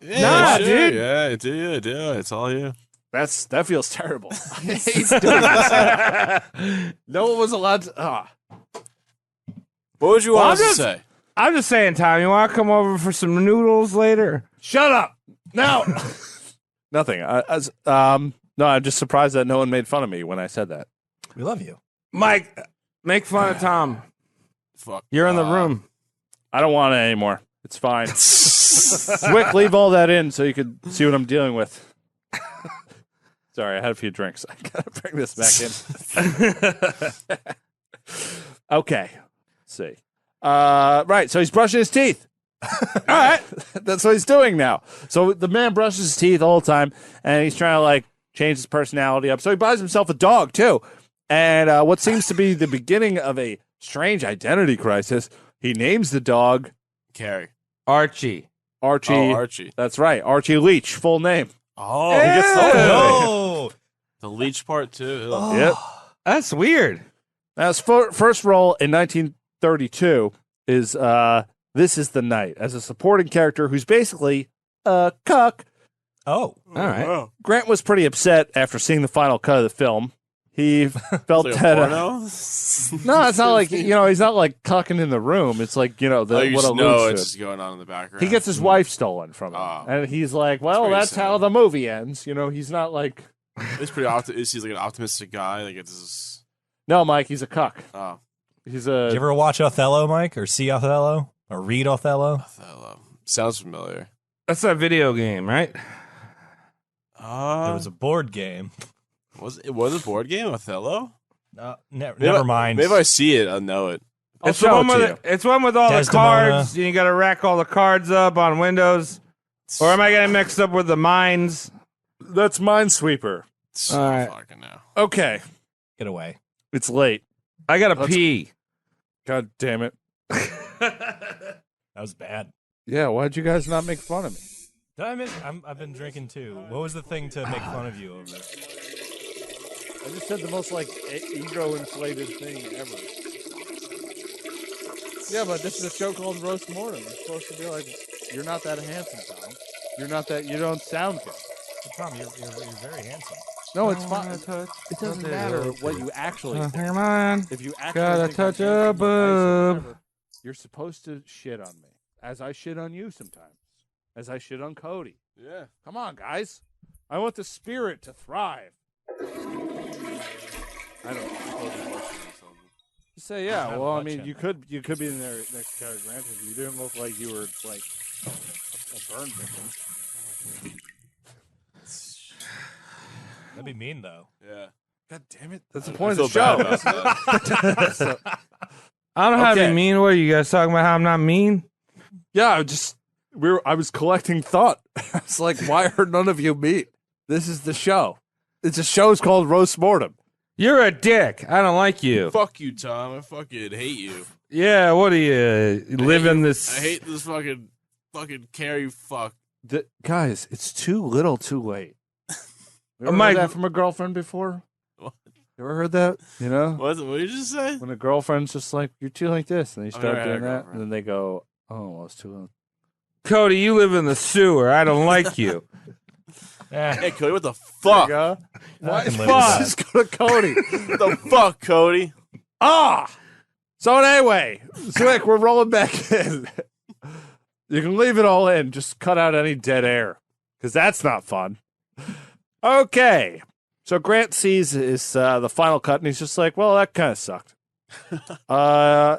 Yeah, Nah, sure. dude. Yeah, I do. It's all you. That feels terrible. I hate doing this. No one was allowed to. What would you Well, want us I'm to just- say? I'm just saying, Tom, you want to come over for some noodles later? Shut up. No. Nothing. No, I'm just surprised that no one made fun of me when I said that. We love you. Mike, make fun of Tom. Fuck. You're in the room. I don't want it anymore. It's fine. Wick, leave all that in so you could see what I'm dealing with. Sorry, I had a few drinks. I gotta bring this back in. Okay. Let's see. Right, so he's brushing his teeth. All right. That's what he's doing now. So the man brushes his teeth all the time, and he's trying to change his personality up. So he buys himself a dog too. And what seems to be the beginning of a strange identity crisis, he names the dog Cary. Archie. Archie. Oh, Archie. That's right. Archie Leach, full name. Oh, He gets the Oh, whole name. no. the leech part too. Oh. Yep. That's weird. Now, his first role in 1932 is This Is the Night as a supporting character who's basically a cuck. Oh. All right. Wow. Grant was pretty upset after seeing the final cut of the film. He felt Like a that. porno? No, it's not like he's not like cucking in the room. It's like Oh, you what just know alludes it's to just it. going on in the background. He gets his wife stolen from him, Oh. and he's like, "Well, pretty that's how sad. the movie ends." He's not like, He's pretty he's like an optimistic guy. Like it's his, "No, Mike, he's a cuck. oh, He's Did you a." ever watch Othello, Mike, or see Othello, or read Othello? Othello. Sounds familiar. That's that video game, right? It was a board game. Was it a board game Othello? Never mind. Maybe I see it. I'll know it. I'll It's the show one it to with you. it's one with all Desdemona. the cards. And you got to rack all the cards up on Windows. Or am I getting mixed up with the mines? That's Minesweeper. So All right. fucking now. Okay, Get away. it's late. I got to Let's- pee. God damn it. That was bad. Yeah, why'd you guys not make fun of me? Did I miss? I've been drinking too. What was the thing to make fun of you over? I just said the most ego-inflated thing ever. Yeah, but this is a show called Roast Mortem. You're supposed to be like, you're not that handsome, Tom. You're not that. You don't sound good. Well, Tom, you're very handsome. No, it's fine. It doesn't matter what you actually think. Come on. If you actually Gotta think touch I'm a handsome or nice or boob. whatever, you're supposed to shit on me, as I shit on you sometimes, as I shit on Cody. Yeah. Come on, guys. I want the spirit to thrive. I don't know. Say yeah. Not Well, I much mean, in you could be in there next to Cary Grant if you didn't look like you were like a burn victim. That'd be mean though. Yeah. God damn it! That's the point I of the feel show. bad about that. I don't know how to Okay. be mean. What are you guys talking about? How I'm not mean? Yeah, I was collecting thought. I was like, why are none of you mean? This is the show. It's a show's called Roast Mortem. You're a dick. I don't like you. Fuck you, Tom. I fucking hate you. Yeah, what do you live in this? I hate this fucking Cary fuck. Guys, it's too little, too late. You ever My- heard that from a girlfriend before? What? You ever heard that? You know, What did you just say? when a girlfriend's just like, "You're too like this," and they start never had a doing that, girlfriend. and then they go, "Oh, well, it's too little." Cody, you live in the sewer. I don't like you. Hey, Cody, what the There you fuck? go. Why? can live with Let's that. just go to Cody. What the fuck, Cody? So anyway, Zwick, we're rolling back in. You can leave it all in. Just cut out any dead air, because that's not fun. Okay. So Grant sees the final cut, and he's just like, well, that kind of sucked.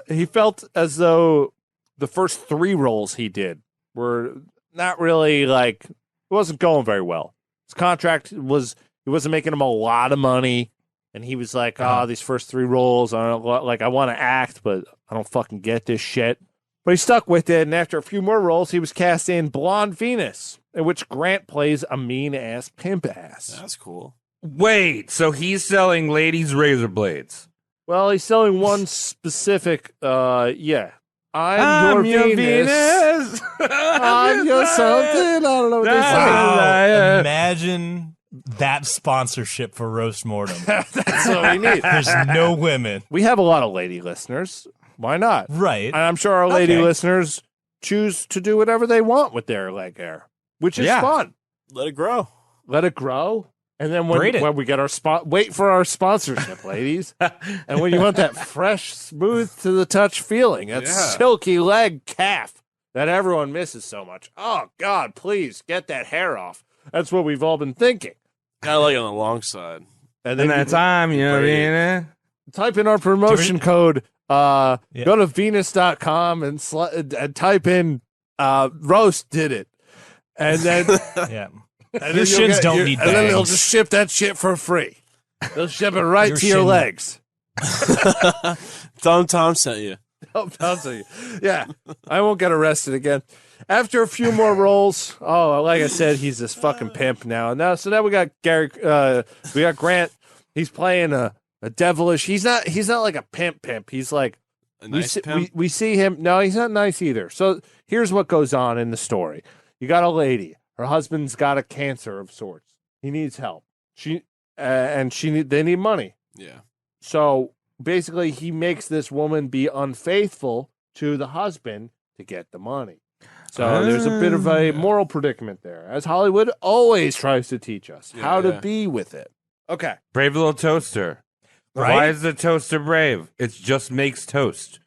He felt as though the first 3 rolls he did were not really like, it wasn't going very well. His contract he wasn't making him a lot of money. And he was like, these first 3 rolls, I want to act, but I don't fucking get this shit. But he stuck with it, and after a few more rolls, he was cast in Blonde Venus, in which Grant plays a mean-ass pimp-ass. That's cool. Wait, so he's selling ladies' razor blades. Well, he's selling one specific, I'm your Venus. I'm your something. I don't know what this is. Wow. Imagine that sponsorship for Roast Mortem. That's what we need. There's no women. We have a lot of lady listeners. Why not? Right. And I'm sure our lady Okay. listeners choose to do whatever they want with their leg hair, which is Yeah. fun. Let it grow. Let it grow. And then Braid it. when we get our spot, wait for our sponsorship, ladies. And when you want that fresh, smooth to the touch feeling, that Yeah. silky leg calf that everyone misses so much. Oh, God, please get that hair off. That's what we've all been thinking. Kind of like on the long side. And And then that time, you know what I mean? type in our promotion code. Yeah. Go to Venus.com and type in roast did it. And then Yeah. and then Your you'll shins don't need and then they'll bangs. just ship that shit for free. They'll ship it right Your to your shin- legs. Tom sent you. I'll tell you. Yeah, I won't get arrested again. After a few more rolls, like I said, he's this fucking pimp now. So now we got Gary. We got Grant. He's playing a devilish. He's not like a pimp. He's like A nice we pimp. see him. No, he's not nice either. So here's what goes on in the story. You got a lady. Her husband's got a cancer of sorts. He needs help. They need money. Yeah. So basically, he makes this woman be unfaithful to the husband to get the money. So there's a bit of a moral predicament there, as Hollywood always tries to teach us how to be with it. Okay. Brave little toaster. Right? Why is the toaster brave? It just makes toast.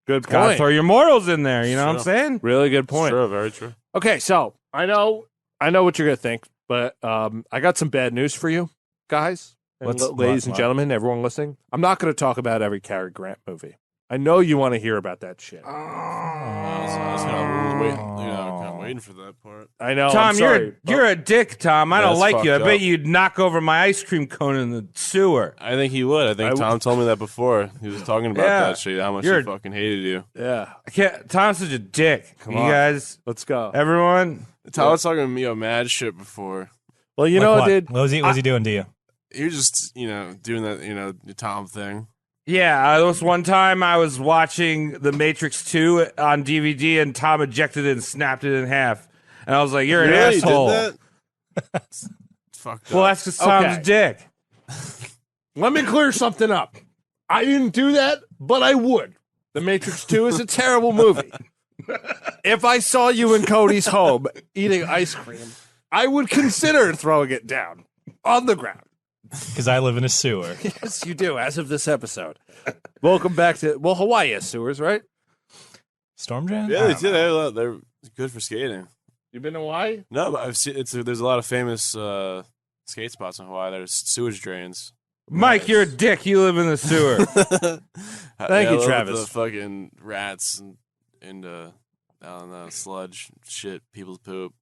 Good Gotta point. throw your morals in there. You know what I'm Sure. saying? Really good point. True, very true. Okay, so I know what you're gonna think, but I got some bad news for you, guys, and ladies and what? gentlemen, everyone listening. I'm not going to talk about every Cary Grant movie. I know you want to hear about that shit. I was kind of waiting for that part. I know, Tom, I'm sorry, you're a dick, Tom. I Yeah, don't that's like you. I fucked bet up. you'd knock over my ice cream cone in the sewer. I think he would. I think Tom told me that before. He was talking about Yeah. that shit, how much You're- he fucking hated you. yeah. I can't. Tom's such a dick. You on. guys, Let's go. everyone. Tom was talking to me about mad shit before. Well, you Like know, what? dude. What was he doing to you? He was just, doing that, the Tom thing. Yeah, there was one time I was watching The Matrix 2 on DVD, and Tom ejected it and snapped it in half. And I was like, "You're an Really? You asshole." did that? Fucked Well, up. that's because Tom's Okay. a dick. Let me clear something up. I didn't do that, but I would. The Matrix 2 is a terrible movie. If I saw you in Cody's home eating ice cream, I would consider throwing it down on the ground. Because I live in a sewer. Yes, you do, as of this episode. Welcome back to, Hawaii has sewers, right? Storm Jan? Yeah, they did. They're good for skating. You been to Hawaii? No, but I've seen there's a lot of famous skate spots in Hawaii. There's sewage drains. Mike, you're a dick. You live in the sewer. Thank you, I love Travis. The fucking rats and I don't know, sludge, shit, people's poop.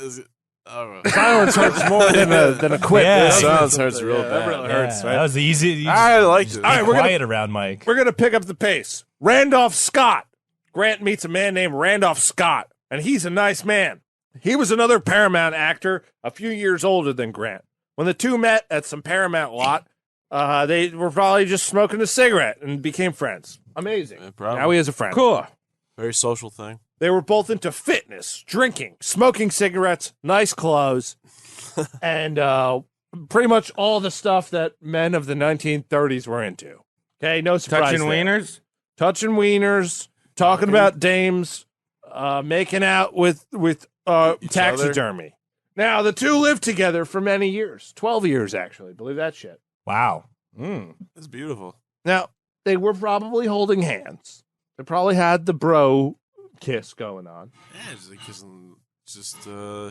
Is it? I don't know. Silence hurts more than a quit. Yeah. That sounds hurts real that bad. really Yeah, hurts, right? That was the easy. I liked it. All right, we're quiet around Mike. We're going to pick up the pace. Randolph Scott. Grant meets a man named Randolph Scott, and he's a nice man. He was another Paramount actor a few years older than Grant. When the two met at some Paramount lot, they were probably just smoking a cigarette and became friends. Amazing. Yeah, probably. Now he has a friend. Cool. Very social thing. They were both into fitness, drinking, smoking cigarettes, nice clothes, and pretty much all the stuff that men of the 1930s were into. Okay, no surprise. Touching there. wieners? Touching wieners, talking about dames, making out with taxidermy. Now, the two lived together for many years, 12 years, actually. Believe that shit. Wow. It's beautiful. Now, they were probably holding hands. They probably had the bro kiss going on. Yeah, just like kissing, just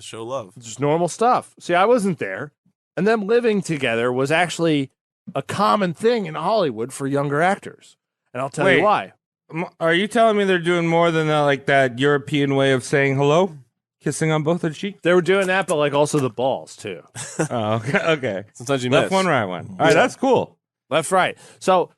show love. Just normal stuff. See, I wasn't there. And them living together was actually a common thing in Hollywood for younger actors. And I'll tell you Wait. why. Are you telling me they're doing more than like that European way of saying hello? Kissing on both the cheeks? They were doing that, but like also the balls, too. Oh, okay. Okay. Sometimes you Left miss. one, right one. All right, that's cool. Left, right. So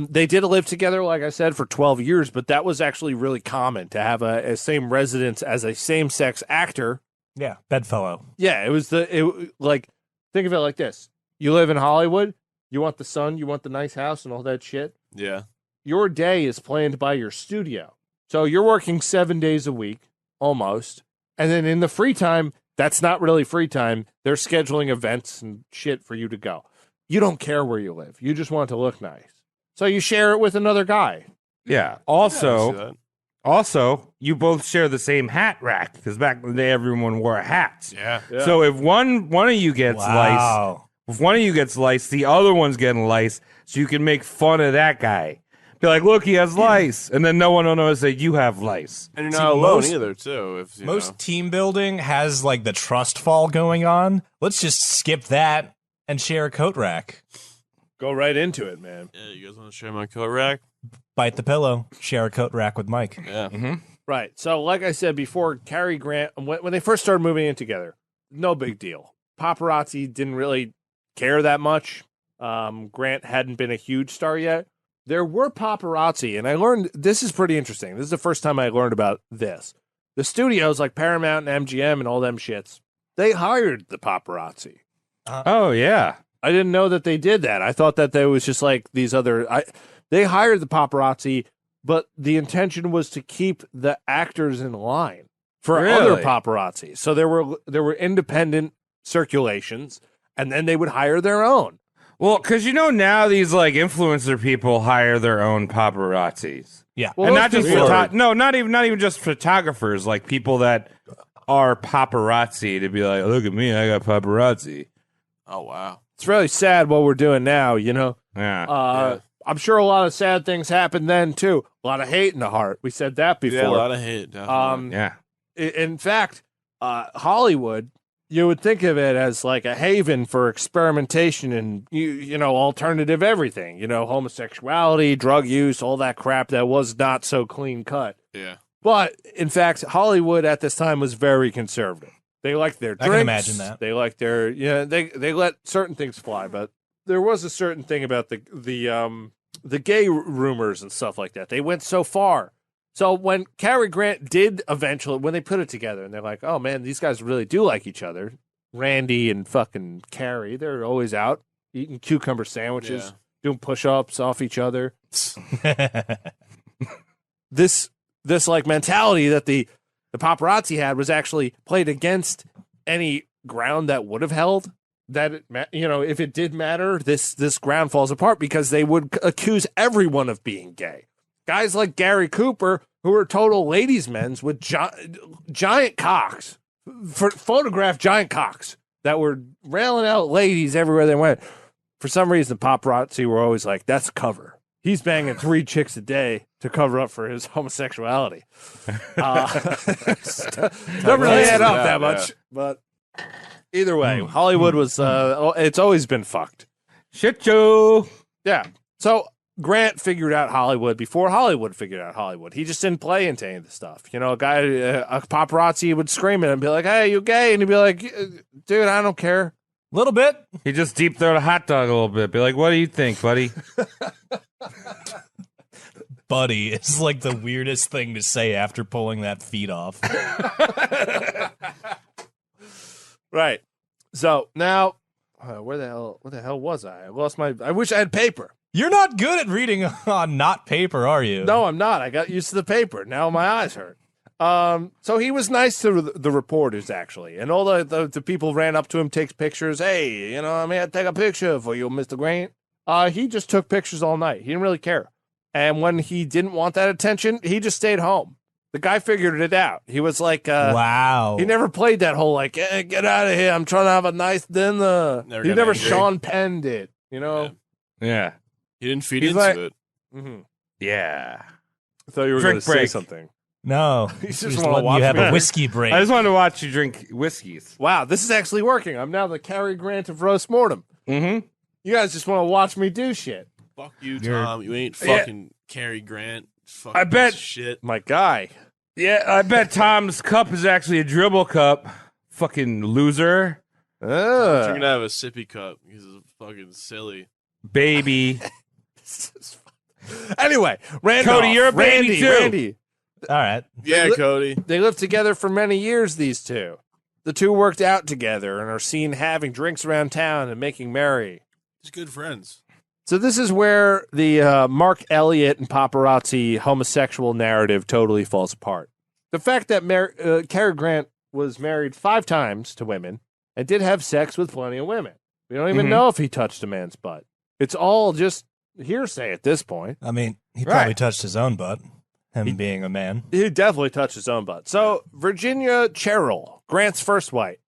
they did live together, like I said, for 12 years, but that was actually really common to have a same residence as a same-sex actor. Yeah. Bedfellow. Yeah, it was think of it like this. You live in Hollywood, you want the sun, you want the nice house and all that shit. Yeah. Your day is planned by your studio. So you're working 7 days a week, almost. And then in the free time, that's not really free time. They're scheduling events and shit for you to go. You don't care where you live. You just want it to look nice. So you share it with another guy. Yeah. I see Also, that. you both share the same hat rack because back in the day, everyone wore hats. Yeah. So if one of you gets lice, Wow. if one of you gets lice, the other one's getting lice, so you can make fun of that guy. Be like, look, he has lice, and then no one will notice that you have lice. And you're See, not alone most- either, too. If you Most know. team building has like the trust fall going on. Let's just skip that and share a coat rack. Go right into it, man. Yeah, you guys want to share my coat rack? Bite the pillow. Share a coat rack with Mike. Yeah. Right. So, like I said before, Cary Grant, when they first started moving in together, no big deal. Paparazzi didn't really care that much. Grant hadn't been a huge star yet. There were paparazzi, and I learned this is pretty interesting. This is the first time I learned about this. The studios like Paramount and MGM and all them shits, they hired the paparazzi. Oh yeah. I didn't know that they did that. I thought that there was just like these other. They hired the paparazzi, but the intention was to keep the actors in line for other Really? paparazzi. So there were independent circulations, and then they would hire their own. Well, because now these like influencer people hire their own paparazzis, Yeah. Well, and those not just people are- not even just photographers, like people that are paparazzi to be like, look at me, I got paparazzi. Oh, wow. It's really sad what we're doing now. Yeah. Yeah. I'm sure a lot of sad things happened then too. A lot of hate in the heart. We said that before. Yeah, a lot of hate, definitely. Yeah. In fact, Hollywood, you would think of it as like a haven for experimentation and you know alternative everything. You know, homosexuality, drug use, all that crap that was not so clean cut. Yeah. But in fact, Hollywood at this time was very conservative. They liked their I drinks. can imagine that. They liked their they let certain things fly, but there was a certain thing about the gay rumors and stuff like that. They went so far. So when Cary Grant did eventually, when they put it together, and they're like, "Oh man, these guys really do like each other." Randy and fucking Cary, they're always out eating cucumber sandwiches, Yeah. doing push-ups off each other. This like mentality that the the paparazzi had was actually played against any ground that would have held. That if it did matter, this ground falls apart because they would accuse everyone of being gay. Guys like Gary Cooper, who are total ladies' men's with giant cocks, photographed giant cocks that were railing out ladies everywhere they went. For some reason, the paparazzi were always like, "That's a cover. He's banging 3 chicks a day to cover up for his homosexuality." Don't really add up that much, but. Either way, Hollywood was, it's always been fucked. Shit, Joe. Yeah. So Grant figured out Hollywood before Hollywood figured out Hollywood. He just didn't play into any of the stuff. A paparazzi would scream at him and be like, "Hey, you gay?" And he'd be like, "Dude, I don't care." A little bit. He just deep throat a hot dog a little bit. Be like, "What do you think, buddy?" Buddy is like the weirdest thing to say after pulling that feet off. Right. So now, where the hell was I? I wish I had paper. You're not good at reading on not paper, are you? No, I'm not. I got used to the paper. Now my eyes hurt. So he was nice to the reporters, actually. And all the people ran up to him, takes pictures. "Hey, I'm here to take a picture for you, Mr. Grant." He just took pictures all night. He didn't really care. And when he didn't want that attention, he just stayed home. The guy figured it out. He was like, wow. He never played that whole, like, "Hey, get out of here. I'm trying to have a nice dinner." He never Sean Penn did, Yeah. He didn't feed He's into like- it. Mm-hmm. Yeah. I thought you were Drink going to say break. something. No. He's Just just wanna letting watch you have me. a whiskey break. I just wanted to watch you drink whiskeys. Wow, this is actually working. I'm now the Cary Grant of Roast Mortem. Mm-hmm. You guys just want to watch me do shit. Fuck you, You're- Tom. You ain't fucking Cary Grant. Fucking I bet- shit. My guy. Yeah, I bet Tom's cup is actually a dribble cup. Fucking loser. You're gonna have a sippy cup because it's fucking silly. Baby. Anyway, Randolph. Cody, you're a baby too. Randy. All right. Yeah, Cody. They lived together for many years, these two. The two worked out together and are seen having drinks around town and making merry. He's good friends. So this is where the Mark Elliott and paparazzi homosexual narrative totally falls apart. The fact that Cary Grant was married 5 times to women and did have sex with plenty of women. We don't even know if he touched a man's butt. It's all just hearsay at this point. I mean, he probably Right. touched his own butt, being a man. He definitely touched his own butt. So Virginia Cherrill, Grant's first wife.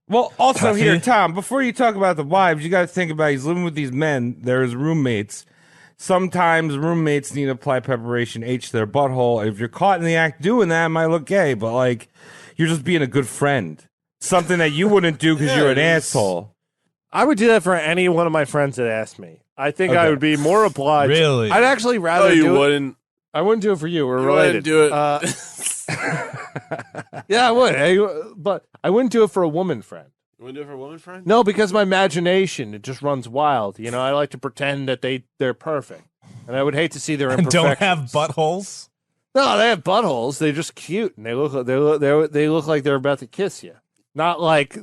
Well, also Puffy. here, Tom, before you talk about the wives, you got to think about he's living with these men. They're his roommates. Sometimes roommates need to apply preparation H to their butthole. If you're caught in the act doing that, it might look gay, but like you're just being a good friend. Something that you wouldn't do because you're an asshole. I would do that for any one of my friends that asked me. I think I Okay. would be more obliged. Really? I'd actually rather Oh, you do it. wouldn't. I wouldn't do it for you. We're You related. wouldn't do it. Yeah, I would. But I wouldn't do it for a woman friend. You wouldn't do it for a woman friend? No, because my imagination, it just runs wild. I like to pretend that they're perfect. And I would hate to see their And imperfections. don't have buttholes? No, they have buttholes. They're just cute. And they look like they're about to kiss you. Not like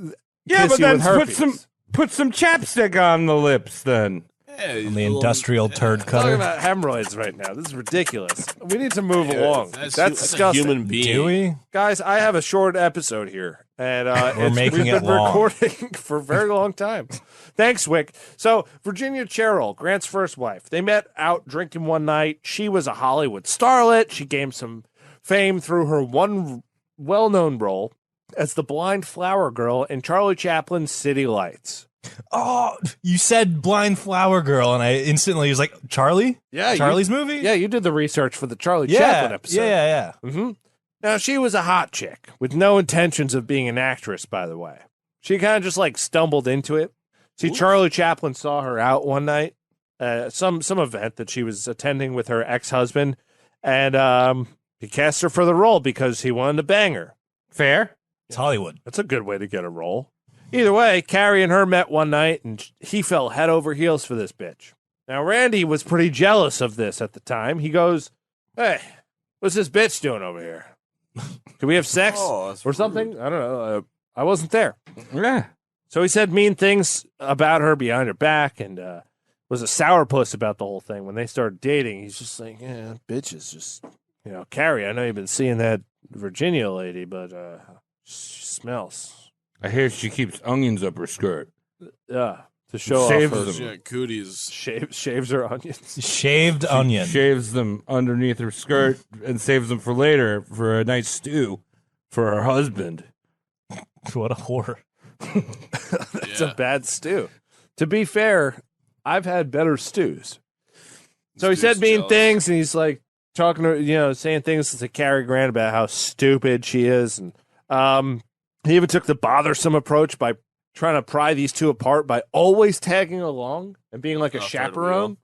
Yeah, kiss but you then with herpes. put some chapstick on the lips then. Yeah, On the industrial turd I'm talking cutter? about hemorrhoids right now. This is ridiculous. We need to move along. That's a disgusting. human being. Do we? Guys, I have a short episode here, and making we've it been long. recording for a very long time. Thanks, Wick. So, Virginia Cherrill, Grant's first wife, they met out drinking one night. She was a Hollywood starlet. She gained some fame through her one well-known role as the blind flower girl in Charlie Chaplin's City Lights. Oh, you said Blind Flower Girl, and I instantly was like, Charlie? Yeah, Charlie's movie? Yeah, you did the research for the Charlie yeah, Chaplin episode. yeah. Mm-hmm. Now, she was a hot chick with no intentions of being an actress, by the way. She kind of just like stumbled into it. See, Charlie Chaplin saw her out one night, some event that she was attending with her ex-husband, and he cast her for the role because he wanted to bang her. Fair. It's Hollywood. That's a good way to get a role. Either way, Cary and her met one night, and he fell head over heels for this bitch. Now, Randy was pretty jealous of this at the time. He goes, "Hey, what's this bitch doing over here? Can we have sex Oh, that's or something?" I don't know. I wasn't there. Yeah. So he said mean things about her behind her back and was a sourpuss about the whole thing. When they started dating, he's just like, "Yeah, bitches just, Cary, I know you've been seeing that Virginia lady, but she smells. I hear she keeps onions up her skirt. Yeah, to show Saves off her them. Yeah, cooties. shaves her onions. Shaved onion. Shaves them underneath her skirt and saves them for later for a nice stew for her husband. What a whore. It's a bad stew. To be fair, I've had better stews. So he said mean things, and he's like talking to, saying things to Cary Grant about how stupid she is. And he even took the bothersome approach by trying to pry these two apart by always tagging along and being like a chaperone.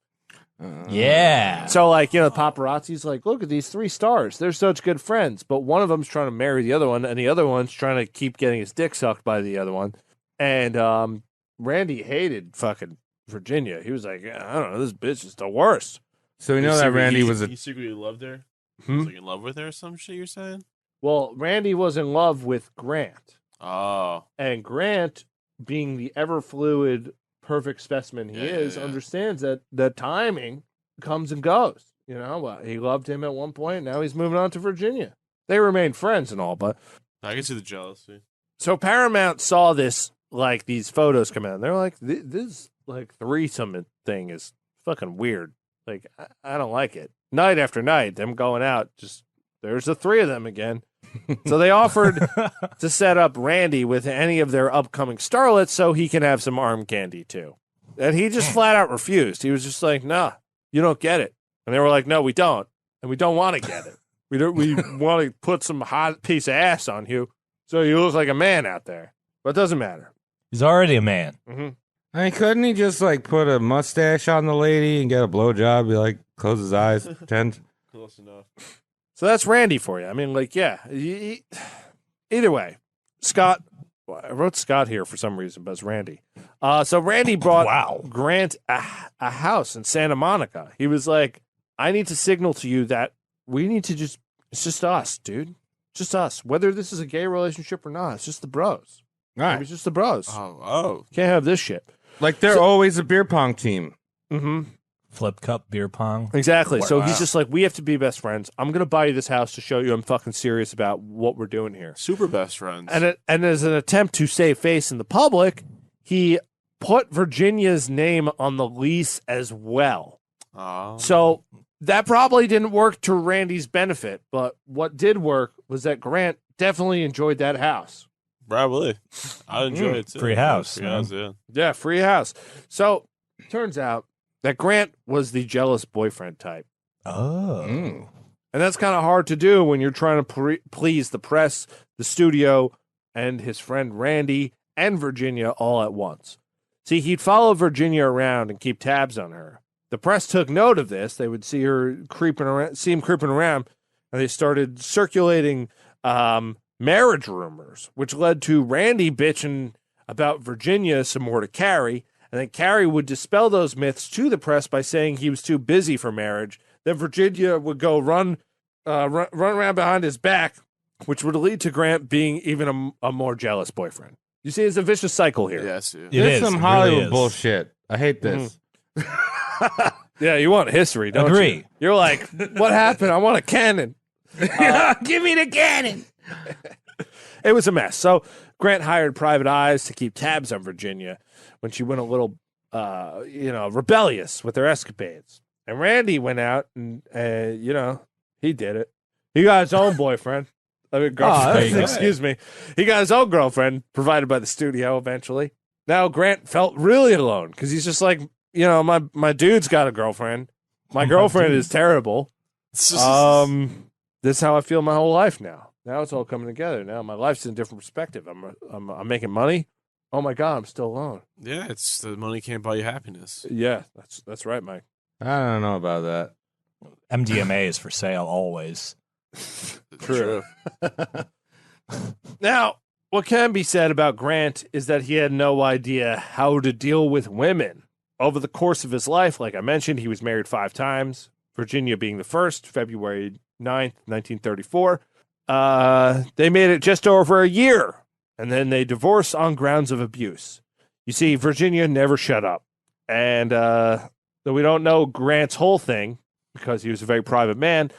Yeah. So, like, the paparazzi's like, look at these 3 stars. They're such good friends. But one of them's trying to marry the other one, and the other one's trying to keep getting his dick sucked by the other one. And Randy hated fucking Virginia. He was like, I don't know, this bitch is the worst. So we know that Randy was He secretly loved her? He was like in love with her or some shit you're saying? Well, Randy was in love with Grant. Oh. And Grant, being the ever fluid, perfect specimen he is, yeah. understands that the timing comes and goes. He loved him at one point. Now he's moving on to Virginia. They remain friends and all, but I can see the jealousy. so Paramount saw this, like, these photos come out, and they're like, this like threesome thing is fucking weird. Like, I don't like it. Night after night, them going out, just there's the 3 of them again. So they offered to set up Randy with any of their upcoming starlets so he can have some arm candy too. And he just flat out refused. He was just like, nah, you don't get it. And they were like, no, we don't. And we don't want to get it. We want to put some hot piece of ass on you so you look like a man out there. But it doesn't matter. He's already a man. Mm-hmm. I mean, couldn't he just like put a mustache on the lady and get a blowjob? Be like, close his eyes, pretend. Close enough. So that's Randy for you. I mean, like, yeah. Either way, Scott. I wrote Scott here for some reason, but it's Randy. So Randy brought Grant a house in Santa Monica. He was like, I need to signal to you that we need to it's just us, dude. Just us. Whether this is a gay relationship or not, it's just the bros. All right. Maybe it's just the bros. Oh. Can't have this shit. Like they're always a beer pong team. Mm-hmm. Flip cup beer pong. Exactly. So he's just like, we have to be best friends. I'm going to buy you this house to show you I'm fucking serious about what we're doing here. Super best friends. And as an attempt to save face in the public, he put Virginia's name on the lease as well. Oh. So that probably didn't work to Randy's benefit, but what did work was that Grant definitely enjoyed that house. Probably. I enjoy it too. Free house. Free house, yeah. Yeah, free house. So turns out that Grant was the jealous boyfriend type. Oh. And that's kind of hard to do when you're trying to please the press, the studio, and his friend Randy and Virginia all at once. See, he'd follow Virginia around and keep tabs on her. The press took note of this. They would see him creeping around, and they started circulating marriage rumors, which led to Randy bitching about Virginia some more to Cary. And then Cary would dispel those myths to the press by saying he was too busy for marriage. Then Virginia would go run around behind his back, which would lead to Grant being even a more jealous boyfriend. You see, it's a vicious cycle here. Yes, yeah. It It's is. some It Hollywood really is. bullshit. I hate this. Yeah, you want history, don't Agree. you? You're like, what happened? I want a cannon. Give me the cannon. It was a mess. So Grant hired private eyes to keep tabs on Virginia when she went a little, rebellious with her escapades. And Randy went out and, he did it. He got his own boyfriend. Girlfriend. that's Excuse me. He got his own girlfriend provided by the studio eventually. Now Grant felt really alone because he's just like, my dude's got a girlfriend. My girlfriend is terrible. This is how I feel my whole life now. Now it's all coming together. Now my life's in a different perspective. I'm making money. Oh my God, I'm still alone. Yeah, it's the money can't buy you happiness. Yeah, that's right, Mike. I don't know about that. MDMA is for sale always. True. Now, what can be said about Grant is that he had no idea how to deal with women. Over the course of his life, like I mentioned, he was married 5 times, Virginia being the first, February 9th, 1934. They made it just over a year, and then they divorced on grounds of abuse. You see, Virginia never shut up. And though we don't know Grant's whole thing, because he was a very private man,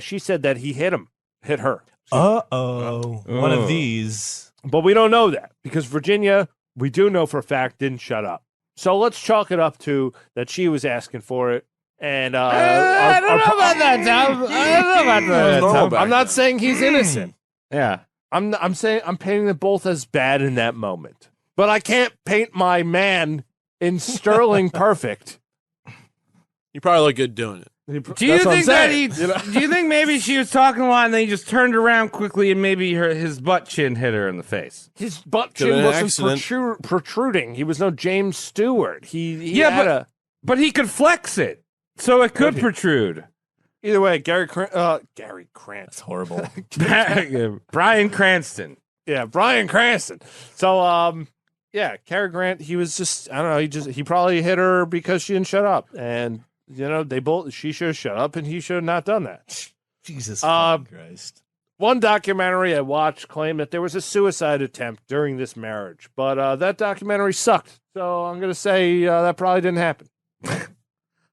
she said that he hit him hit her. Uh-oh. One of these. But we don't know that because Virginia, we do know for a fact, didn't shut up. So let's chalk it up to that she was asking for it. And I don't know about that, Tom. I don't know about that, Tom. I'm not saying he's innocent. Yeah. I'm saying I'm painting them both as bad in that moment. But I can't paint my man in sterling perfect. You probably look good doing it. Do you think that do you think maybe she was talking a lot and then he just turned around quickly and maybe his butt chin hit her in the face? His butt chin wasn't protruding. He was no James Stewart. But he could flex it, so it could protrude. Either way, Gary Cranston. That's horrible. Bryan Cranston. Yeah, Bryan Cranston. So, yeah, Cary Grant, he was just, I don't know, he probably hit her because she didn't shut up. And, she should have shut up and he should have not done that. Jesus Christ. One documentary I watched claimed that there was a suicide attempt during this marriage, but that documentary sucked. So I'm going to say that probably didn't happen.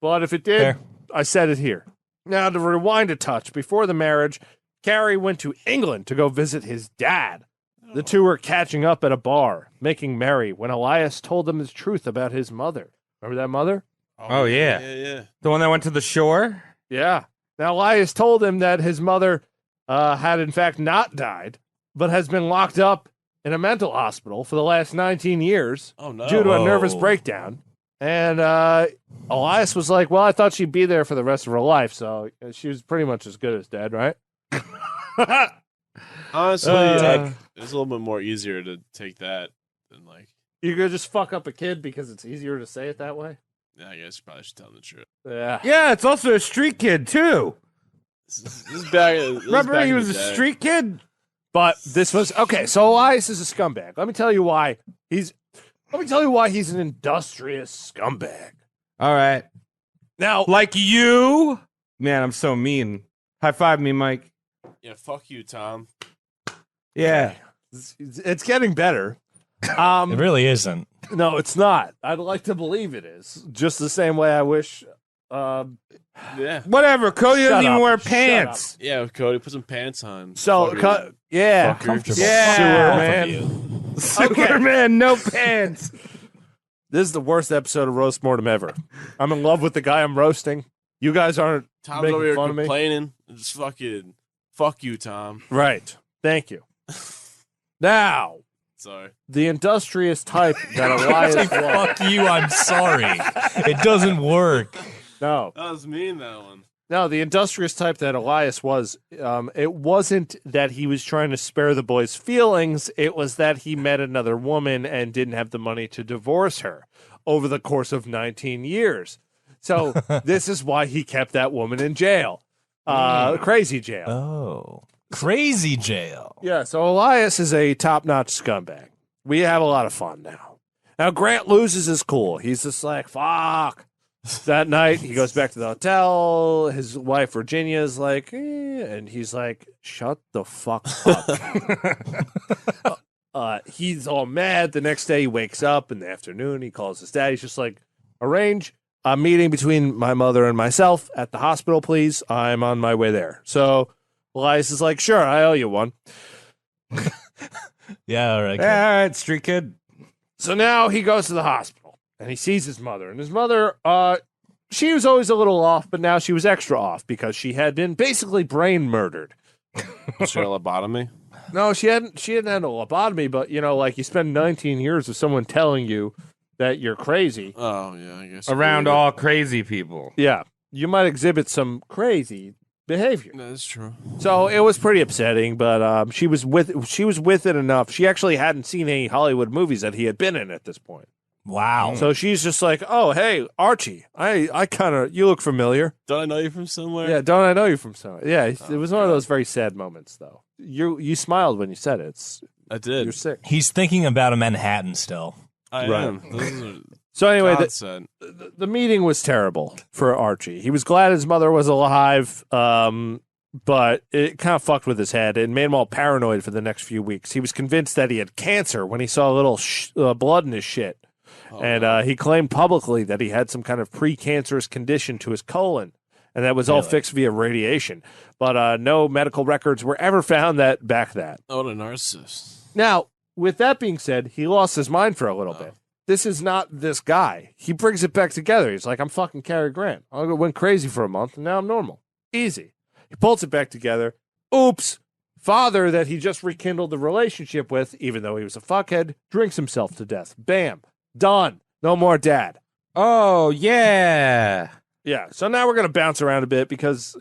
But if it did, Fair. I said it here. Now, to rewind a touch, before the marriage, Cary went to England to go visit his dad. The two were catching up at a bar, making merry, when Elias told them the truth about his mother. Remember that mother? Oh, yeah. Yeah. The one that went to the shore? Yeah. Now, Elias told him that his mother had, in fact, not died, but has been locked up in a mental hospital for the last 19 years due to a nervous breakdown. And Elias was like, well, I thought she'd be there for the rest of her life, so she was pretty much as good as dead, right? Honestly, it's a little bit more easier to take that than like. You could just fuck up a kid because it's easier to say it that way? Yeah, I guess you probably should tell the truth. Yeah. Yeah, it's also a street kid, too. Remember he was a street kid? But this was okay. So Elias is a scumbag. Let me tell you why he's an industrious scumbag. All right. Now, like you? Man, I'm so mean. High five me, Mike. Yeah, fuck you, Tom. Yeah. It's getting better. It really isn't. No, it's not. I'd like to believe it is. Just the same way I wish. Yeah. Whatever. Cody doesn't even wear Shut pants. Yeah, Cody, put some pants on. So, yeah. Comfortable. Yeah. Superman. Superman, no pants. This is the worst episode of Roast Mortem ever. I'm in love with the guy I'm roasting. You guys aren't Tom's making over here fun of me. complaining. Just fucking fuck you, Tom. Right. Thank you. Now, Sorry. the industrious type that Elias was. Fuck you, I'm sorry. It doesn't work. No. That was mean, that one. No, the industrious type that Elias was, it wasn't that he was trying to spare the boy's feelings. It was that he met another woman and didn't have the money to divorce her over the course of 19 years. So this is why he kept that woman in jail. Crazy jail. Oh. Crazy jail. Yeah, so Elias is a top-notch scumbag. We have a lot of fun now. Now, Grant loses his cool. He's just like, fuck. That night, he goes back to the hotel. His wife, Virginia, is like, and he's like, shut the fuck up. He's all mad. The next day, he wakes up in the afternoon. He calls his dad. He's just like, arrange a meeting between my mother and myself at the hospital, please. I'm on my way there. So Elias is like, sure, I owe you one. Yeah, all right. Yeah, all right, street kid. So now he goes to the hospital. And he sees his mother. And his mother, she was always a little off, but now she was extra off because she had been basically brain murdered. Was she a lobotomy? No, she hadn't had a lobotomy, but, like you spend 19 years of someone telling you that you're crazy. Oh, yeah, I guess. Around all crazy people. Yeah. You might exhibit some crazy behavior. That's true. So it was pretty upsetting, but she was with it enough. She actually hadn't seen any Hollywood movies that he had been in at this point. Wow. So she's just like, oh, hey, Archie, I kind of, you look familiar. Don't I know you from somewhere? Yeah, don't I know you from somewhere? Yeah, it was one of those very sad moments, though. You smiled when you said it. I did. You're sick. He's thinking about a Manhattan still. I Right. am. So anyway, Godsend. the meeting was terrible for Archie. He was glad his mother was alive, but it kind of fucked with his head and made him all paranoid for the next few weeks. He was convinced that he had cancer when he saw a little blood in his shit. And he claimed publicly that he had some kind of precancerous condition to his colon. and that was all Really? fixed via radiation. But no medical records were ever found that back that. Oh, what a narcissist. Now, with that being said, he lost his mind for a little bit. This is not this guy. He brings it back together. He's like, I'm fucking Cary Grant. I went crazy for a month, and now I'm normal. Easy. He pulls it back together. Oops. Father that he just rekindled the relationship with, even though he was a fuckhead, drinks himself to death. Bam. Done. No more dad. Oh, yeah. Yeah. So now we're going to bounce around a bit because,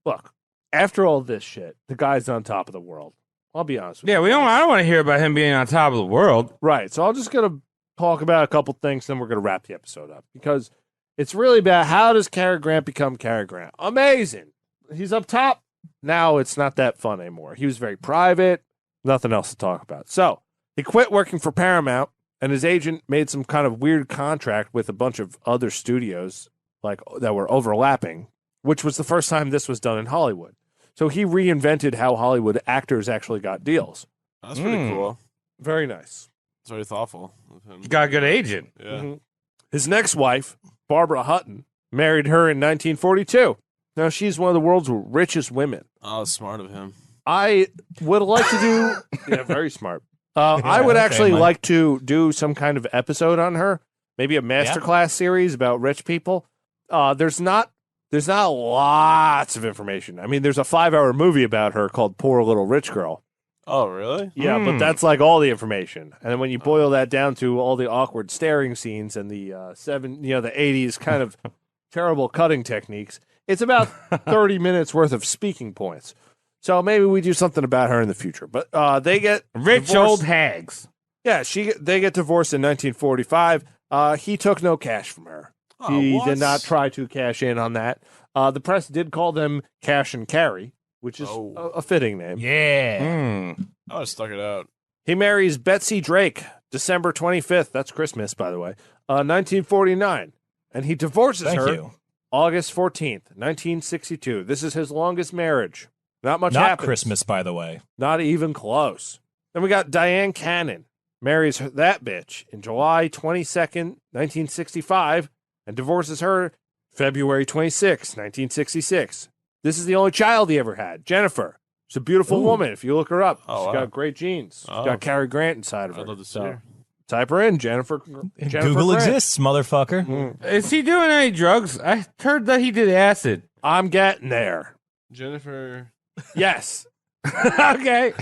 look, after all this shit, the guy's on top of the world. I'll be honest with you. Yeah, I don't want to hear about him being on top of the world. Right. So I'm just going to talk about a couple things, then we're going to wrap the episode up because it's really about how does Cary Grant become Cary Grant? Amazing. He's up top. Now it's not that fun anymore. He was very private, nothing else to talk about. So he quit working for Paramount, and his agent made some kind of weird contract with a bunch of other studios like that were overlapping, which was the first time this was done in Hollywood. So he reinvented how Hollywood actors actually got deals. That's pretty cool. Very nice. It's very thoughtful of him. You got a good agent. Yeah. Mhm. His next wife, Barbara Hutton, married her in 1942. Now, she's one of the world's richest women. Oh, smart of him. I would like to do... yeah, very smart. I would okay, actually Mike. like to do some kind of episode on her, maybe a masterclass series about rich people. There's not lots of information. I mean, there's a 5-hour movie about her called Poor Little Rich Girl. Oh, really? Yeah, but that's like all the information. And then when you boil that down to all the awkward staring scenes and the the 80s kind of terrible cutting techniques, it's about 30 minutes worth of speaking points. So maybe we do something about her in the future. But they get Rich divorced. old hags. Yeah, they get divorced in 1945. He took no cash from her. Oh, He what? did not try to cash in on that. The press did call them Cash and Cary, which is a fitting name. Yeah. I would have stuck it out. He marries Betsy Drake, December 25th. That's Christmas, by the way. 1949. And he divorces Thank her you. August 14th, 1962. This is his longest marriage. Not much Not happens. Christmas, by the way. Not even close. Then we got Diane Cannon. Marries that bitch in July 22nd, 1965, and divorces her February 26th, 1966. This is the only child he ever had, Jennifer. She's a beautiful woman. If you look her up, Oh, she's wow. got great genes. Oh. She's got Cary Grant inside of her. I'd love to see So, her. type her in, Jennifer. Google Grant. exists, motherfucker. Is he doing any drugs? I heard that he did acid. I'm getting there. Jennifer Yes. Okay.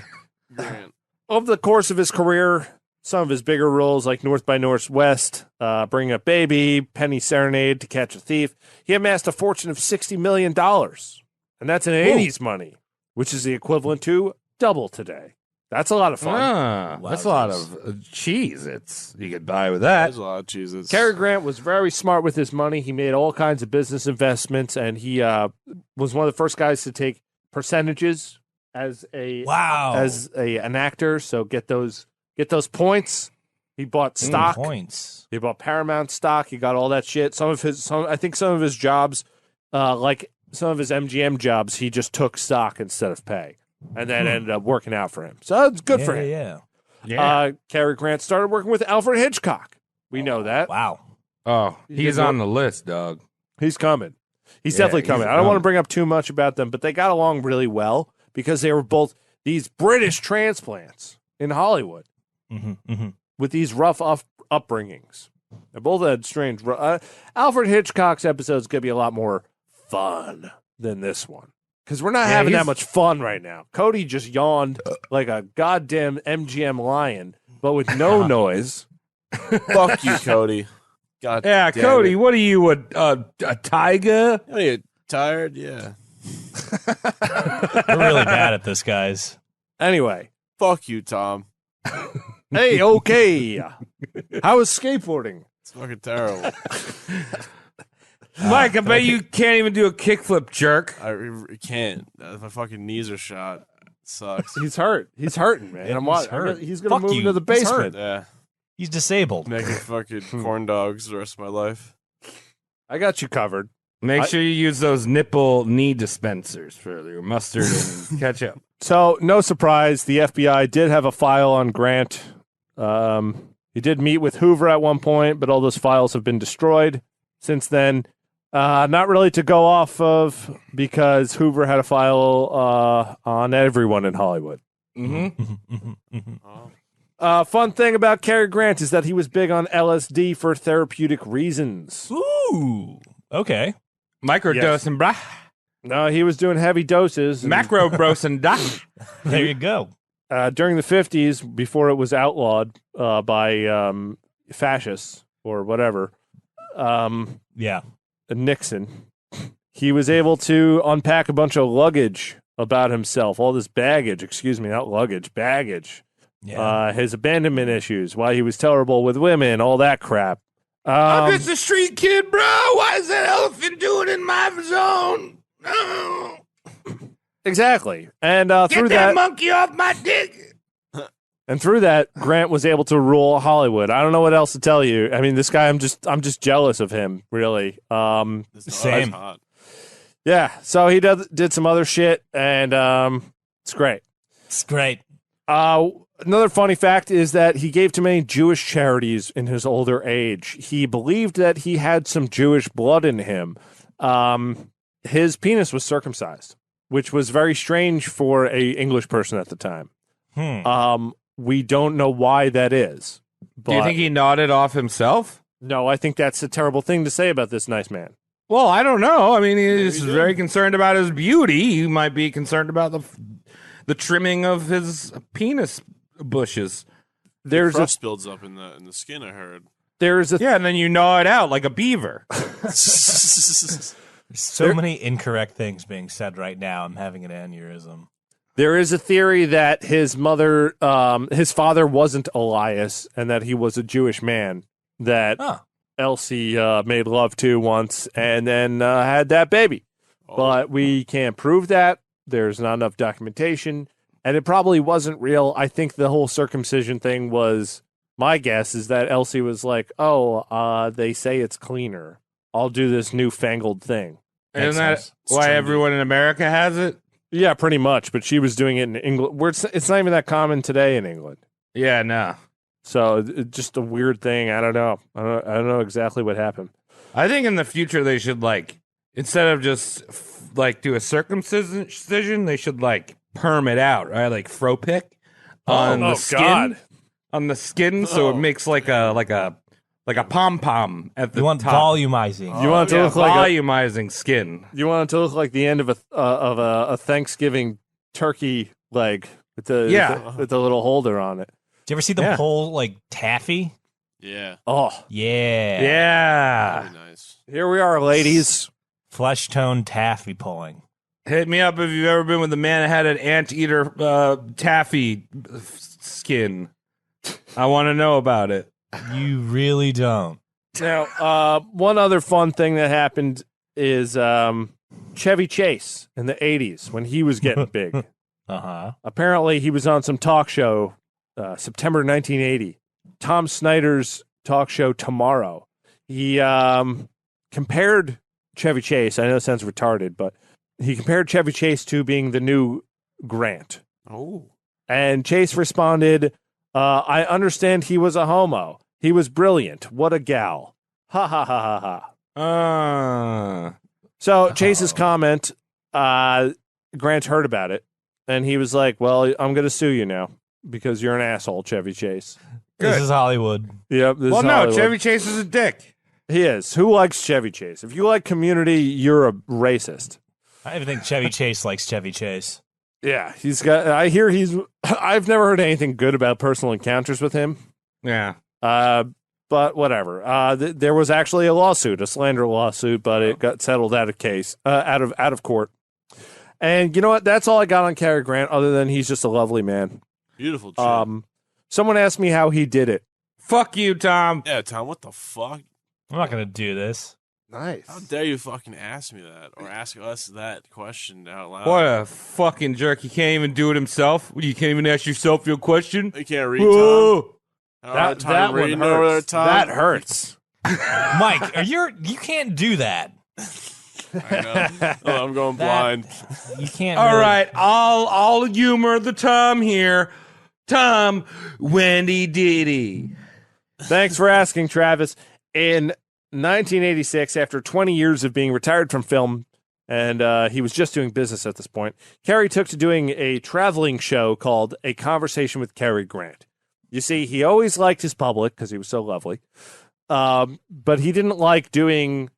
Grant. Over the course of his career, some of his bigger roles like North by Northwest, Bringing Up Baby, Penny Serenade, To Catch a Thief, he amassed a fortune of $60 million. And that's in 80s money, which is the equivalent to double today. That's a lot of fun. That's a lot of cheese. You could buy with that. There's a lot of cheeses. Cary Grant was very smart with his money. He made all kinds of business investments, and he was one of the first guys to take percentages as an actor. So get those points. He bought stock. Points. He bought Paramount stock. He got all that shit. I think some of his jobs, like some of his MGM jobs, he just took stock instead of pay, and that ended up working out for him. So it's good for him. Yeah. Cary Grant started working with Alfred Hitchcock. We know that. Wow. Oh, he's on the list, dog. He's coming. He's definitely coming. I don't want to bring up too much about them, but they got along really well because they were both these British transplants in Hollywood with these rough upbringings. They both had strange. Alfred Hitchcock's episode's going to be a lot more fun than this one because we're not having that much fun right now. Cody just yawned like a goddamn MGM lion, but with no noise. Fuck you, Cody. God Yeah, damn Cody, it. what are you, a tiger? Are you tired? Yeah. We're really bad at this, guys. Anyway, Fuck you, Tom. hey, okay. How is skateboarding? It's fucking terrible. Mike, I bet you can't even do a kickflip, jerk. I can't. My fucking knees are shot. It sucks. He's hurt. He's hurting, man. He's hurt. He's going to Fuck move you. into the He's basement. Yeah. He's disabled. Making fucking corn dogs the rest of my life. I got you covered. Make sure you use those nipple knee dispensers for your mustard and ketchup. So, no surprise, the FBI did have a file on Grant. He did meet with Hoover at one point, but all those files have been destroyed since then. Not really to go off of because Hoover had a file on everyone in Hollywood. Fun thing about Cary Grant is that he was big on LSD for therapeutic reasons. Ooh. Okay. Microdosing, brah. No, he was doing heavy doses. Macrodosing, There you go. During the 50s, before it was outlawed by fascists or whatever, Yeah. Nixon, he was able to unpack a bunch of luggage about himself, all this baggage, excuse me, not luggage, baggage. Yeah. His abandonment issues, why he was terrible with women, all that crap. I'm just a street kid, bro. Why is that elephant doing in my zone? No. Exactly. And through Get that that, monkey off my dick. and through that, Grant was able to rule Hollywood. I don't know what else to tell you. I mean, this guy, I'm just jealous of him, really. Same. Hot. Yeah. So he did some other shit, and it's great. It's great. Another funny fact is that he gave to many Jewish charities in his older age. He believed that he had some Jewish blood in him. His penis was circumcised, which was very strange for a English person at the time. We don't know why that is. But Do you think he nodded off himself? No, I think that's a terrible thing to say about this nice man. Well, I don't know. I mean, he's very concerned about his beauty. He might be concerned about the trimming of his penis bushes. There's Crust builds up in the skin. I heard. Yeah, and then you gnaw it out like a beaver. So many incorrect things being said right now. I'm having an aneurysm. There is a theory that his father wasn't Elias, and that he was a Jewish man that Elsie made love to once, and then had that baby. But we can't prove that. There's not enough documentation, and it probably wasn't real. I think the whole circumcision thing was, my guess is that Elsie was like, they say it's cleaner. I'll do this newfangled thing. Isn't that why everyone in America has it? Yeah, pretty much. But she was doing it in England, where it's not even that common today in England. Yeah, no. So it's just a weird thing. I don't know. I don't know exactly what happened. I think in the future they should instead of just do a circumcision, they should perm it out, right? Like fro pick on the skin. God. On the skin, so it makes like a pom pom at the You want top. volumizing. You want it to look like volumizing skin. you want it to look like the end of a Thanksgiving turkey leg with the little holder on it. Do you ever see them pull taffy? Yeah. Oh, Yeah. Yeah. Very nice. here we are, ladies. Flesh tone taffy pulling. Hit me up if you've ever been with a man that had an anteater taffy skin. I want to know about it. You really don't. Now, one other fun thing that happened is Chevy Chase in the 80s when he was getting big. Apparently, he was on some talk show, September 1980. Tom Snyder's talk show Tomorrow. He compared Chevy Chase. I know it sounds retarded, but he compared Chevy Chase to being the new Grant. Oh. And Chase responded, I understand he was a homo. He was brilliant. What a gal. Ha ha ha ha ha. So Chase's comment, Grant heard about it, and he was like, well, I'm going to sue you now because you're an asshole, Chevy Chase. This is Hollywood. Yep. This Well, is no, Hollywood. Chevy Chase is a dick. He is. Who likes Chevy Chase? If you like Community, you're a racist. I even think Chevy Chase likes Chevy Chase. Yeah, I've never heard anything good about personal encounters with him. Yeah. But whatever. There was actually a lawsuit, a slander lawsuit, but it got settled out of court. And you know what? That's all I got on Cary Grant, other than he's just a lovely man. Beautiful chick. Someone asked me how he did it. Fuck you, Tom. Yeah, Tom, what the fuck? I'm not going to do this. Nice. How dare you fucking ask me that or ask us that question out loud? What a fucking jerk. He can't even do it himself. You can't even ask yourself your question. You can't read, Whoa. Tom. That one hurts. That hurts. Mike, you can't do that. I know. Oh, I'm going blind. You can't. All really- right, I'll humor the Tom here. Tom, Wendy Diddy. Thanks for asking, Travis. In 1986, after 20 years of being retired from film, and he was just doing business at this point, Cary took to doing a traveling show called A Conversation with Cary Grant. You see, he always liked his public because he was so lovely, but he didn't like doing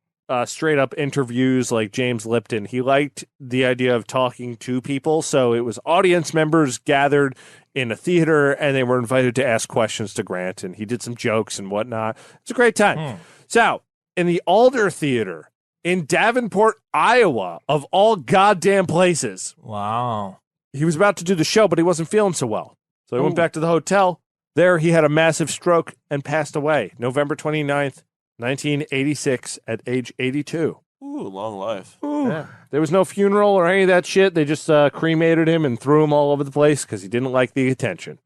straight-up interviews like James Lipton. He liked the idea of talking to people, so it was audience members gathered in a theater, and they were invited to ask questions to Grant, and he did some jokes and whatnot. It's a great time. So, in the Alder Theater in Davenport, Iowa, of all goddamn places. Wow. He was about to do the show, but he wasn't feeling so well. So he went back to the hotel. There, he had a massive stroke and passed away November 29th, 1986, at age 82. Ooh, long life. Yeah. There was no funeral or any of that shit. They just cremated him and threw him all over the place because he didn't like the attention.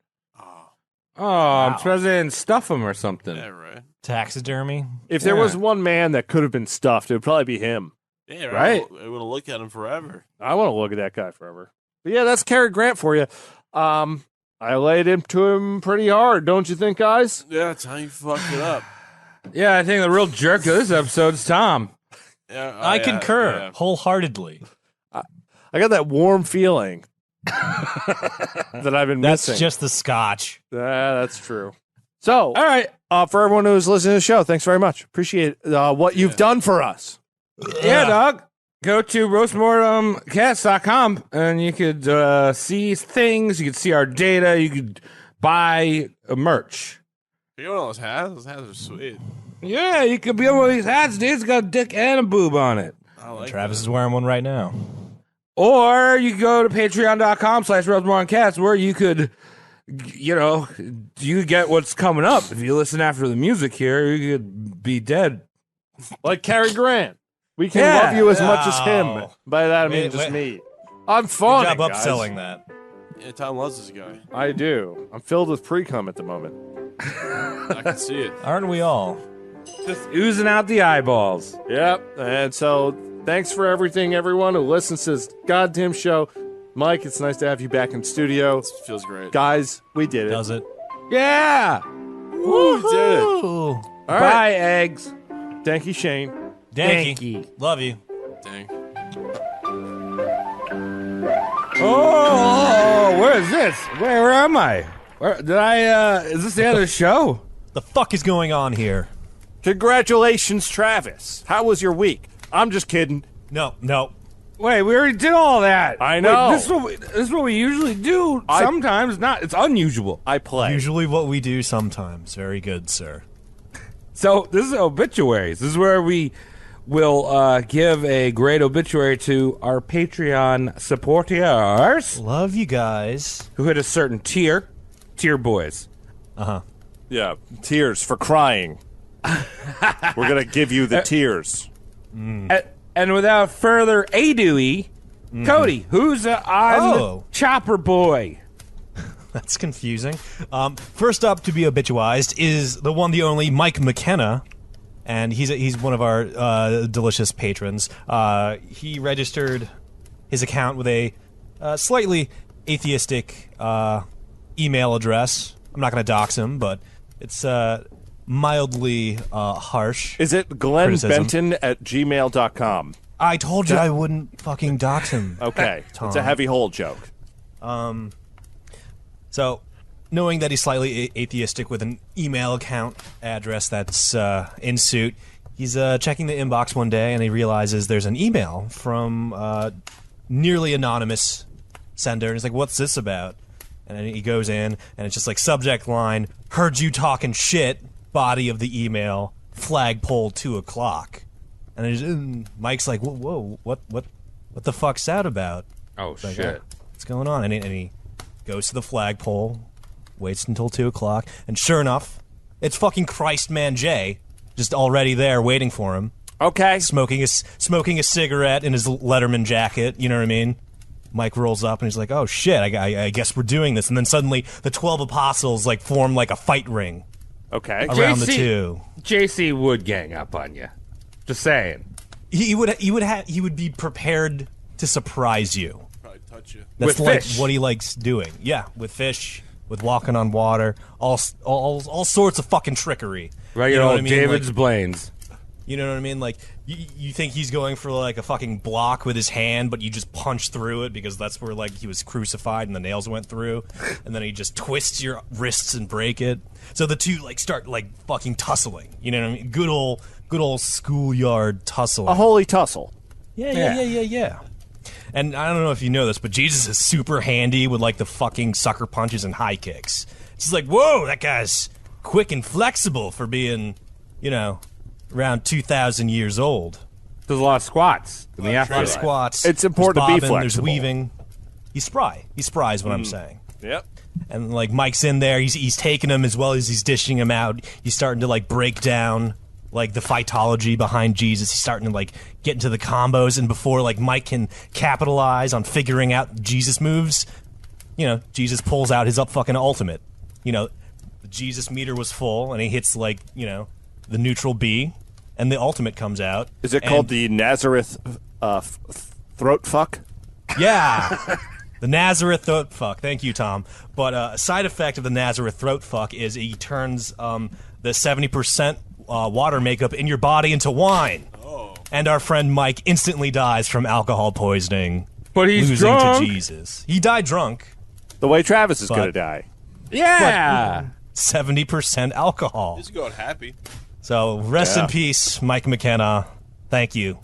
Oh, I'm surprised they didn't stuff him or something. Yeah, right. Taxidermy. If there was one man that could have been stuffed, it would probably be him. Yeah, Right. I would have looked at him forever. I want to look at that guy forever. But yeah, that's Cary Grant for you. I laid into him pretty hard, don't you think, guys? Yeah, that's how you fucked it up. Yeah, I think the real jerk of this episode is Tom. Yeah, I concur yeah. wholeheartedly. I got that warm feeling that I've been That's missing. just the scotch. That's true. So, All right. for everyone who's listening to the show, thanks very much. Appreciate what you've done for us. Yeah, dog. Go to roastmortemcast.com and you could see things. You could see our data. You could buy merch. You know those hats? Those hats are sweet. Yeah, you could be on one of these hats, dude. It's got a dick and a boob on it. I like Travis is wearing one right now. Or you could go to patreon.com/roastmortemcast where you could, you could get what's coming up. If you listen after the music here, you could be dead. Like Cary Grant. We can Yeah. love you as much as him. Oh. By that, I mean Wait, just wait. me. I'm fun. Good job upselling that. Yeah, Tom loves this guy. I do. I'm filled with pre-cum at the moment. I can see it. Aren't we all? Just oozing out the eyeballs. Yep. And so, thanks for everything, everyone who listens to this goddamn show. Mike, it's nice to have you back in studio. This feels great. Guys, we did it. Does it? Yeah. Woo, we did it. Ooh. All right. Bye, eggs. Thank you, Shane. Danky. Love you. Dang. Oh, where is this? Where am I? Is this the end of the show? The fuck is going on here? Congratulations, Travis. How was your week? I'm just kidding. No. Wait, we already did all that. I know. Wait, this is what we usually do. Sometimes not. It's unusual. I play. Usually what we do sometimes. Very good, sir. So this is obituaries. This is where we will give a great obituary to our Patreon supporters Love you guys. who hit a certain tier. Tier boys. Uh-huh. Yeah, tears for crying. We're going to give you the tears. And without further ado, Cody, who's on Oh. Chopper Boy? That's confusing. First up to be obituized is the one, the only Mike McKenna, and he's one of our delicious patrons. He registered his account with a slightly atheistic email address. I'm not going to dox him, but it's mildly harsh. Is it Glenn Criticism. Benton at gmail.com? I told you I wouldn't fucking dox him. Okay, Tom. it's a heavy hole joke. So, knowing that he's slightly atheistic with an email account address that's in suit, he's checking the inbox one day and he realizes there's an email from nearly anonymous sender. And he's like, what's this about? And then he goes in and it's just like subject line, heard you talking shit, body of the email, flagpole 2:00. And Mike's like, whoa, what the fuck's that about? Oh, Like, shit. what's going on? And he goes to the flagpole, waits until 2:00, and sure enough, it's fucking Christman Jay, just already there waiting for him, Okay. smoking a cigarette in his Letterman jacket. You know what I mean? Mike rolls up and he's like, "Oh shit, I guess we're doing this." And then suddenly, the 12 apostles like form like a fight ring Okay. around the JC two. JC would gang up on you. Just saying. He would be prepared to surprise you. Probably touch you. That's With like fish. what he likes doing. Yeah, with fish, with walking on water, all sorts of fucking trickery. Right, you you know know, what I mean? David's Like, Blaines. You know what I mean? Like, you think he's going for like a fucking block with his hand, but you just punch through it because that's where like he was crucified and the nails went through, and then he just twists your wrists and break it. So the two like start like fucking tussling. You know what I mean? Good old schoolyard tussling. A holy tussle. Yeah. And I don't know if you know this, but Jesus is super handy with like the fucking sucker punches and high kicks. It's just like, whoa, that guy's quick and flexible for being, you know, around 2,000 years old. There's a lot of squats in the A lot of afterlife. squats. It's important to be there's bobbing, There's flexible. weaving. He's spry. He's spry is what I'm saying. Yep. And like Mike's in there, he's taking him as well as he's dishing him out. He's starting to like break down like the phytology behind Jesus. He's starting to like get into the combos, and before like Mike can capitalize on figuring out Jesus moves, you know, Jesus pulls out his fucking ultimate. You know, the Jesus meter was full, and he hits like, you know, the neutral B, and the ultimate comes out. Is it called the Nazareth throat fuck? Yeah. The Nazareth throat fuck. Thank you, Tom. But a side effect of the Nazareth throat fuck is he turns the 70% water makeup in your body into wine. Oh. And our friend Mike instantly dies from alcohol poisoning. But he's losing drunk. to Jesus. He died drunk. The way Travis is going to die. Yeah. 70% alcohol. He's going happy. So rest Yeah. in peace, Mike McKenna. Thank you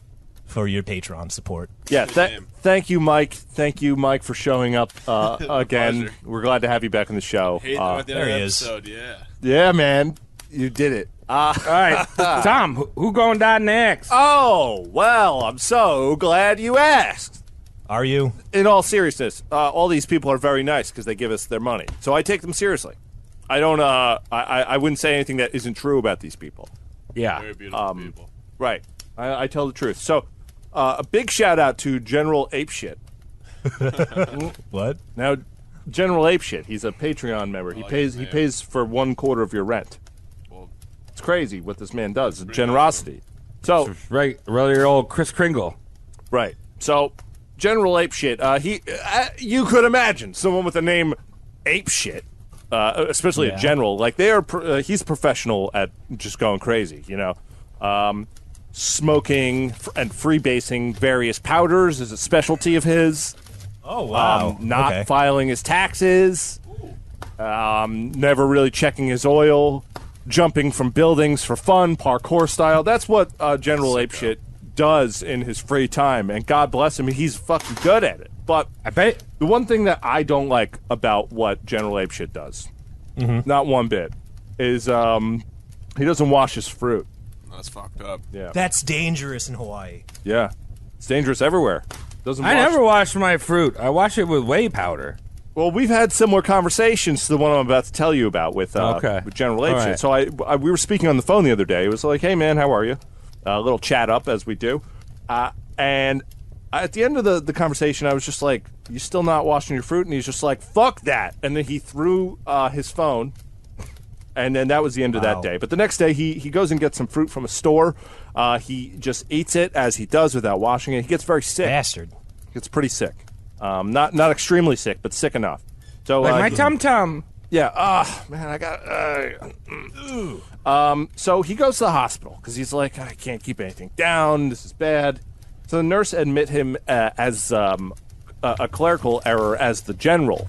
for your Patreon support. Yeah, name. thank you, Mike. Thank you, Mike, for showing up again. pleasure. We're glad to have you back on the show. Hate at the end there of the he is. episode, yeah. Yeah, man. You did it. All right, Tom, who going to die next? Oh, well, I'm so glad you asked. Are you? In all seriousness, all these people are very nice because they give us their money. So I take them seriously. I don't, I wouldn't say anything that isn't true about these people. Yeah. Very beautiful people. Right. I tell the truth. So, a big shout out to General Apeshit. What? Now, General Apeshit, he's a Patreon member. He pays for 1/4 of your rent. Well, It's crazy what this man does. Generosity. So, Right, your old Chris Kringle. right. So, General Apeshit, you could imagine someone with the name Apeshit, especially a general, like he's professional at just going crazy, you know. Smoking and freebasing various powders is a specialty of his. Oh, wow. Not Okay. filing his taxes. Never really checking his oil. Jumping from buildings for fun, parkour style. That's what General Apeshit does in his free time, and God bless him, he's fucking good at it. But I bet. the one thing that I don't like about what General Apeshit does, not one bit, is he doesn't wash his fruit. that's fucked up. Yeah, That's dangerous in Hawaii. yeah, it's dangerous everywhere. Doesn't. I wash never wash my fruit. I wash it with whey powder. Well, we've had similar conversations to the one I'm about to tell you about with Okay. with General All Apeshit. right. So we were speaking on the phone the other day. It was like, "Hey, man, how are you?" A little chat up as we do, and at the end of the conversation, I was just like, "You still not washing your fruit?" And he's just like, "Fuck that!" And then he threw his phone, and then that was the end of that Wow. day. But the next day, he goes and gets some fruit from a store. He just eats it as he does without washing it. He gets very sick. Bastard. Gets pretty sick. Not extremely sick, but sick enough. So Like my tum tum. yeah. Man, I got. So he goes to the hospital because he's like, I can't keep anything down. This is bad. So the nurse admit him as a clerical error as the general.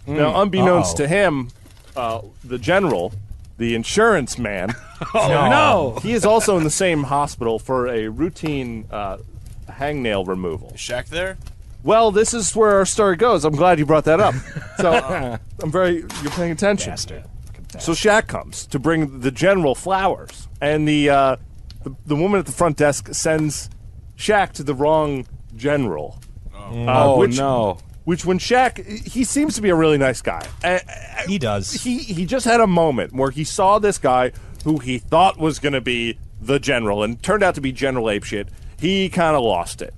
Now, unbeknownst to him, the general, the insurance man, No. he is also in the same hospital for a routine hangnail removal. Is Shaq there? Well, this is where our story goes. I'm glad you brought that up. So you're paying attention. Bastard. So Shaq comes to bring the general flowers, and the woman at the front desk sends Shaq to the wrong general. Which, no. Which when Shaq, he seems to be a really nice guy. He does. He just had a moment where he saw this guy who he thought was going to be the general, and turned out to be General Apeshit. He kind of lost it.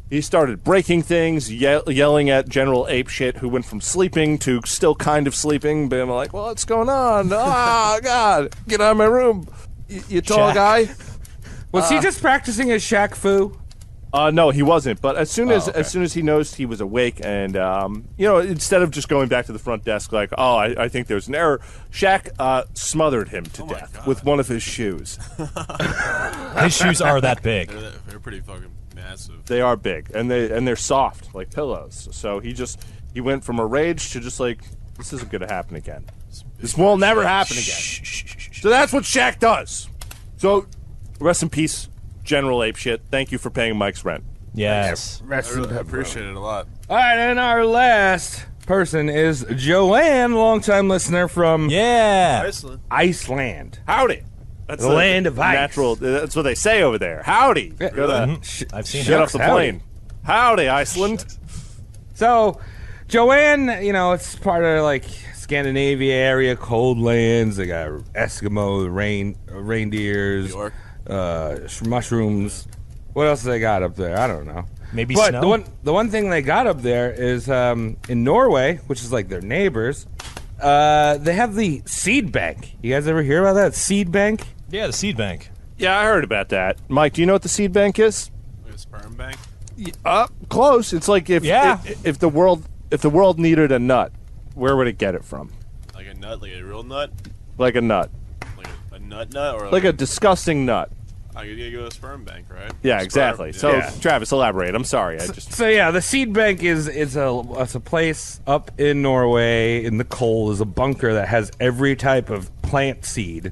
He started breaking things, yelling at General Apeshit, who went from sleeping to still kind of sleeping. Being like, "Well, what's going on? Ah, God, get out of my room, you tall Shaq. guy." Was he just practicing his Shaq fu? No, he wasn't. But as soon as okay. he noticed he was awake, and instead of just going back to the front desk like, oh, I think there's an error, Shaq smothered him to death with one of his shoes. His shoes are that big. They're pretty fucking massive. They are big, and they're soft like pillows. So he went from a rage to just like, this isn't going to happen again. This will never happen again. So that's what Shaq does. So rest in peace, General Apeshit. Thank you for paying Mike's rent. Yes. I really appreciate it a lot. All right, and our last person is Joanne, longtime listener from Iceland. Howdy. That's The land of ice. natural. That's what they say over there. Howdy. Gotta I've seen get it. off the plane. Howdy, Iceland. So, Joanne, it's part of like Scandinavia area, cold lands. They got Eskimo reindeers, York. Mushrooms. What else they got up there? I don't know. Maybe But snow? the one thing they got up there is in Norway, which is like their neighbors. They have the seed bank. You guys ever hear about that seed bank? Yeah, the seed bank. Yeah, I heard about that. Mike, do you know what the seed bank is? Like a sperm bank. Close. It's like if the world needed a nut, where would it get it from? Like a nut, like a real nut, Like a nut. like a nut, or Like a disgusting nut. you gotta go to a sperm bank, right? Yeah, Sperm, exactly. yeah. So, Travis, elaborate. I'm sorry. So yeah, the seed bank is a place up in Norway in the cold. Is a bunker that has every type of plant seed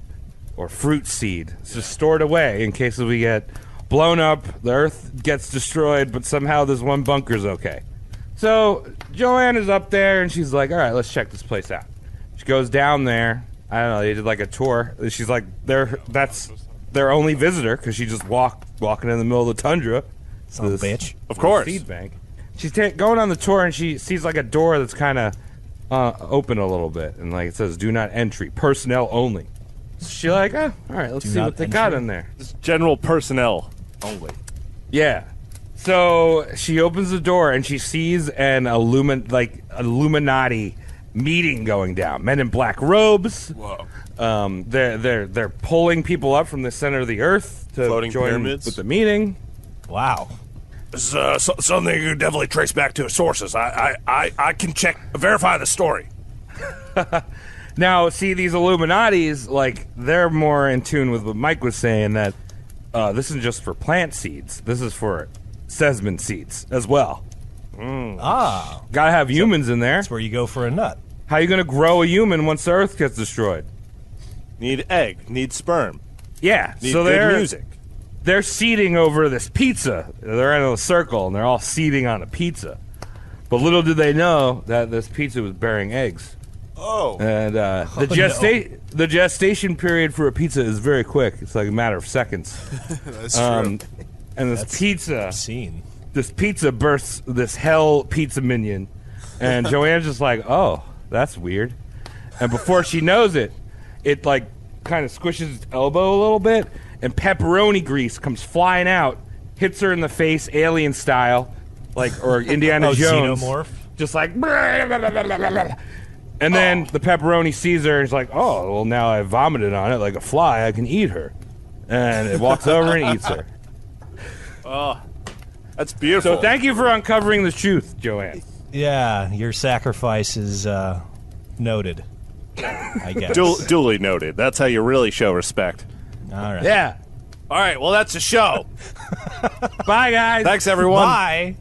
or fruit seed. It's just stored away in case we get blown up, the earth gets destroyed, but somehow this one bunker's okay. So Joanne is up there and she's like, all right, let's check this place out. She goes down there. I don't know, they did like a tour. She's like, that's their only visitor because she just walking in the middle of the tundra. Son of a bitch. Of course. Seed bank. She's going on the tour and she sees like a door that's kind of open a little bit, and like it says, "Do not entry, personnel only." So she's like, all right, let's Do see not what they got entry. in there. General personnel only. Yeah. So she opens the door and she sees an Illuminati meeting going down. Men in black robes. Whoa. They're pulling people up from the center of the earth to Floating join pyramids? with the meeting. Wow. This is something you can definitely trace back to sources. I can verify the story. Now, see, these Illuminatis, like, they're more in tune with what Mike was saying, that this isn't just for plant seeds. This is for sesame seeds as well. Ah. Gotta have humans in there. That's where you go for a nut. How you gonna grow a human once the earth gets destroyed? Need egg. Need sperm. Yeah, Need so good music. they're seeding over this pizza. They're in a circle, and they're all seeding on a pizza. But little did they know that this pizza was bearing eggs. Oh. And the gestation period for a pizza is very quick. It's like a matter of seconds. That's true. And this pizza Scene. bursts this hell pizza minion. And Joanne's just like, oh, that's weird. And before she knows it, it like kind of squishes its elbow a little bit, and pepperoni grease comes flying out, hits her in the face, alien style, like, or Indiana Jones. Xenomorph. Just like, and then the pepperoni sees her and is like, oh, well, now I vomited on it like a fly, I can eat her. And it walks over and eats her. That's beautiful. So thank you for uncovering the truth, Joanne. Yeah, your sacrifice is noted. I guess. Duly noted. That's how you really show respect. All right. Yeah. All right, well, that's the show. Bye, guys. Thanks, everyone. Bye.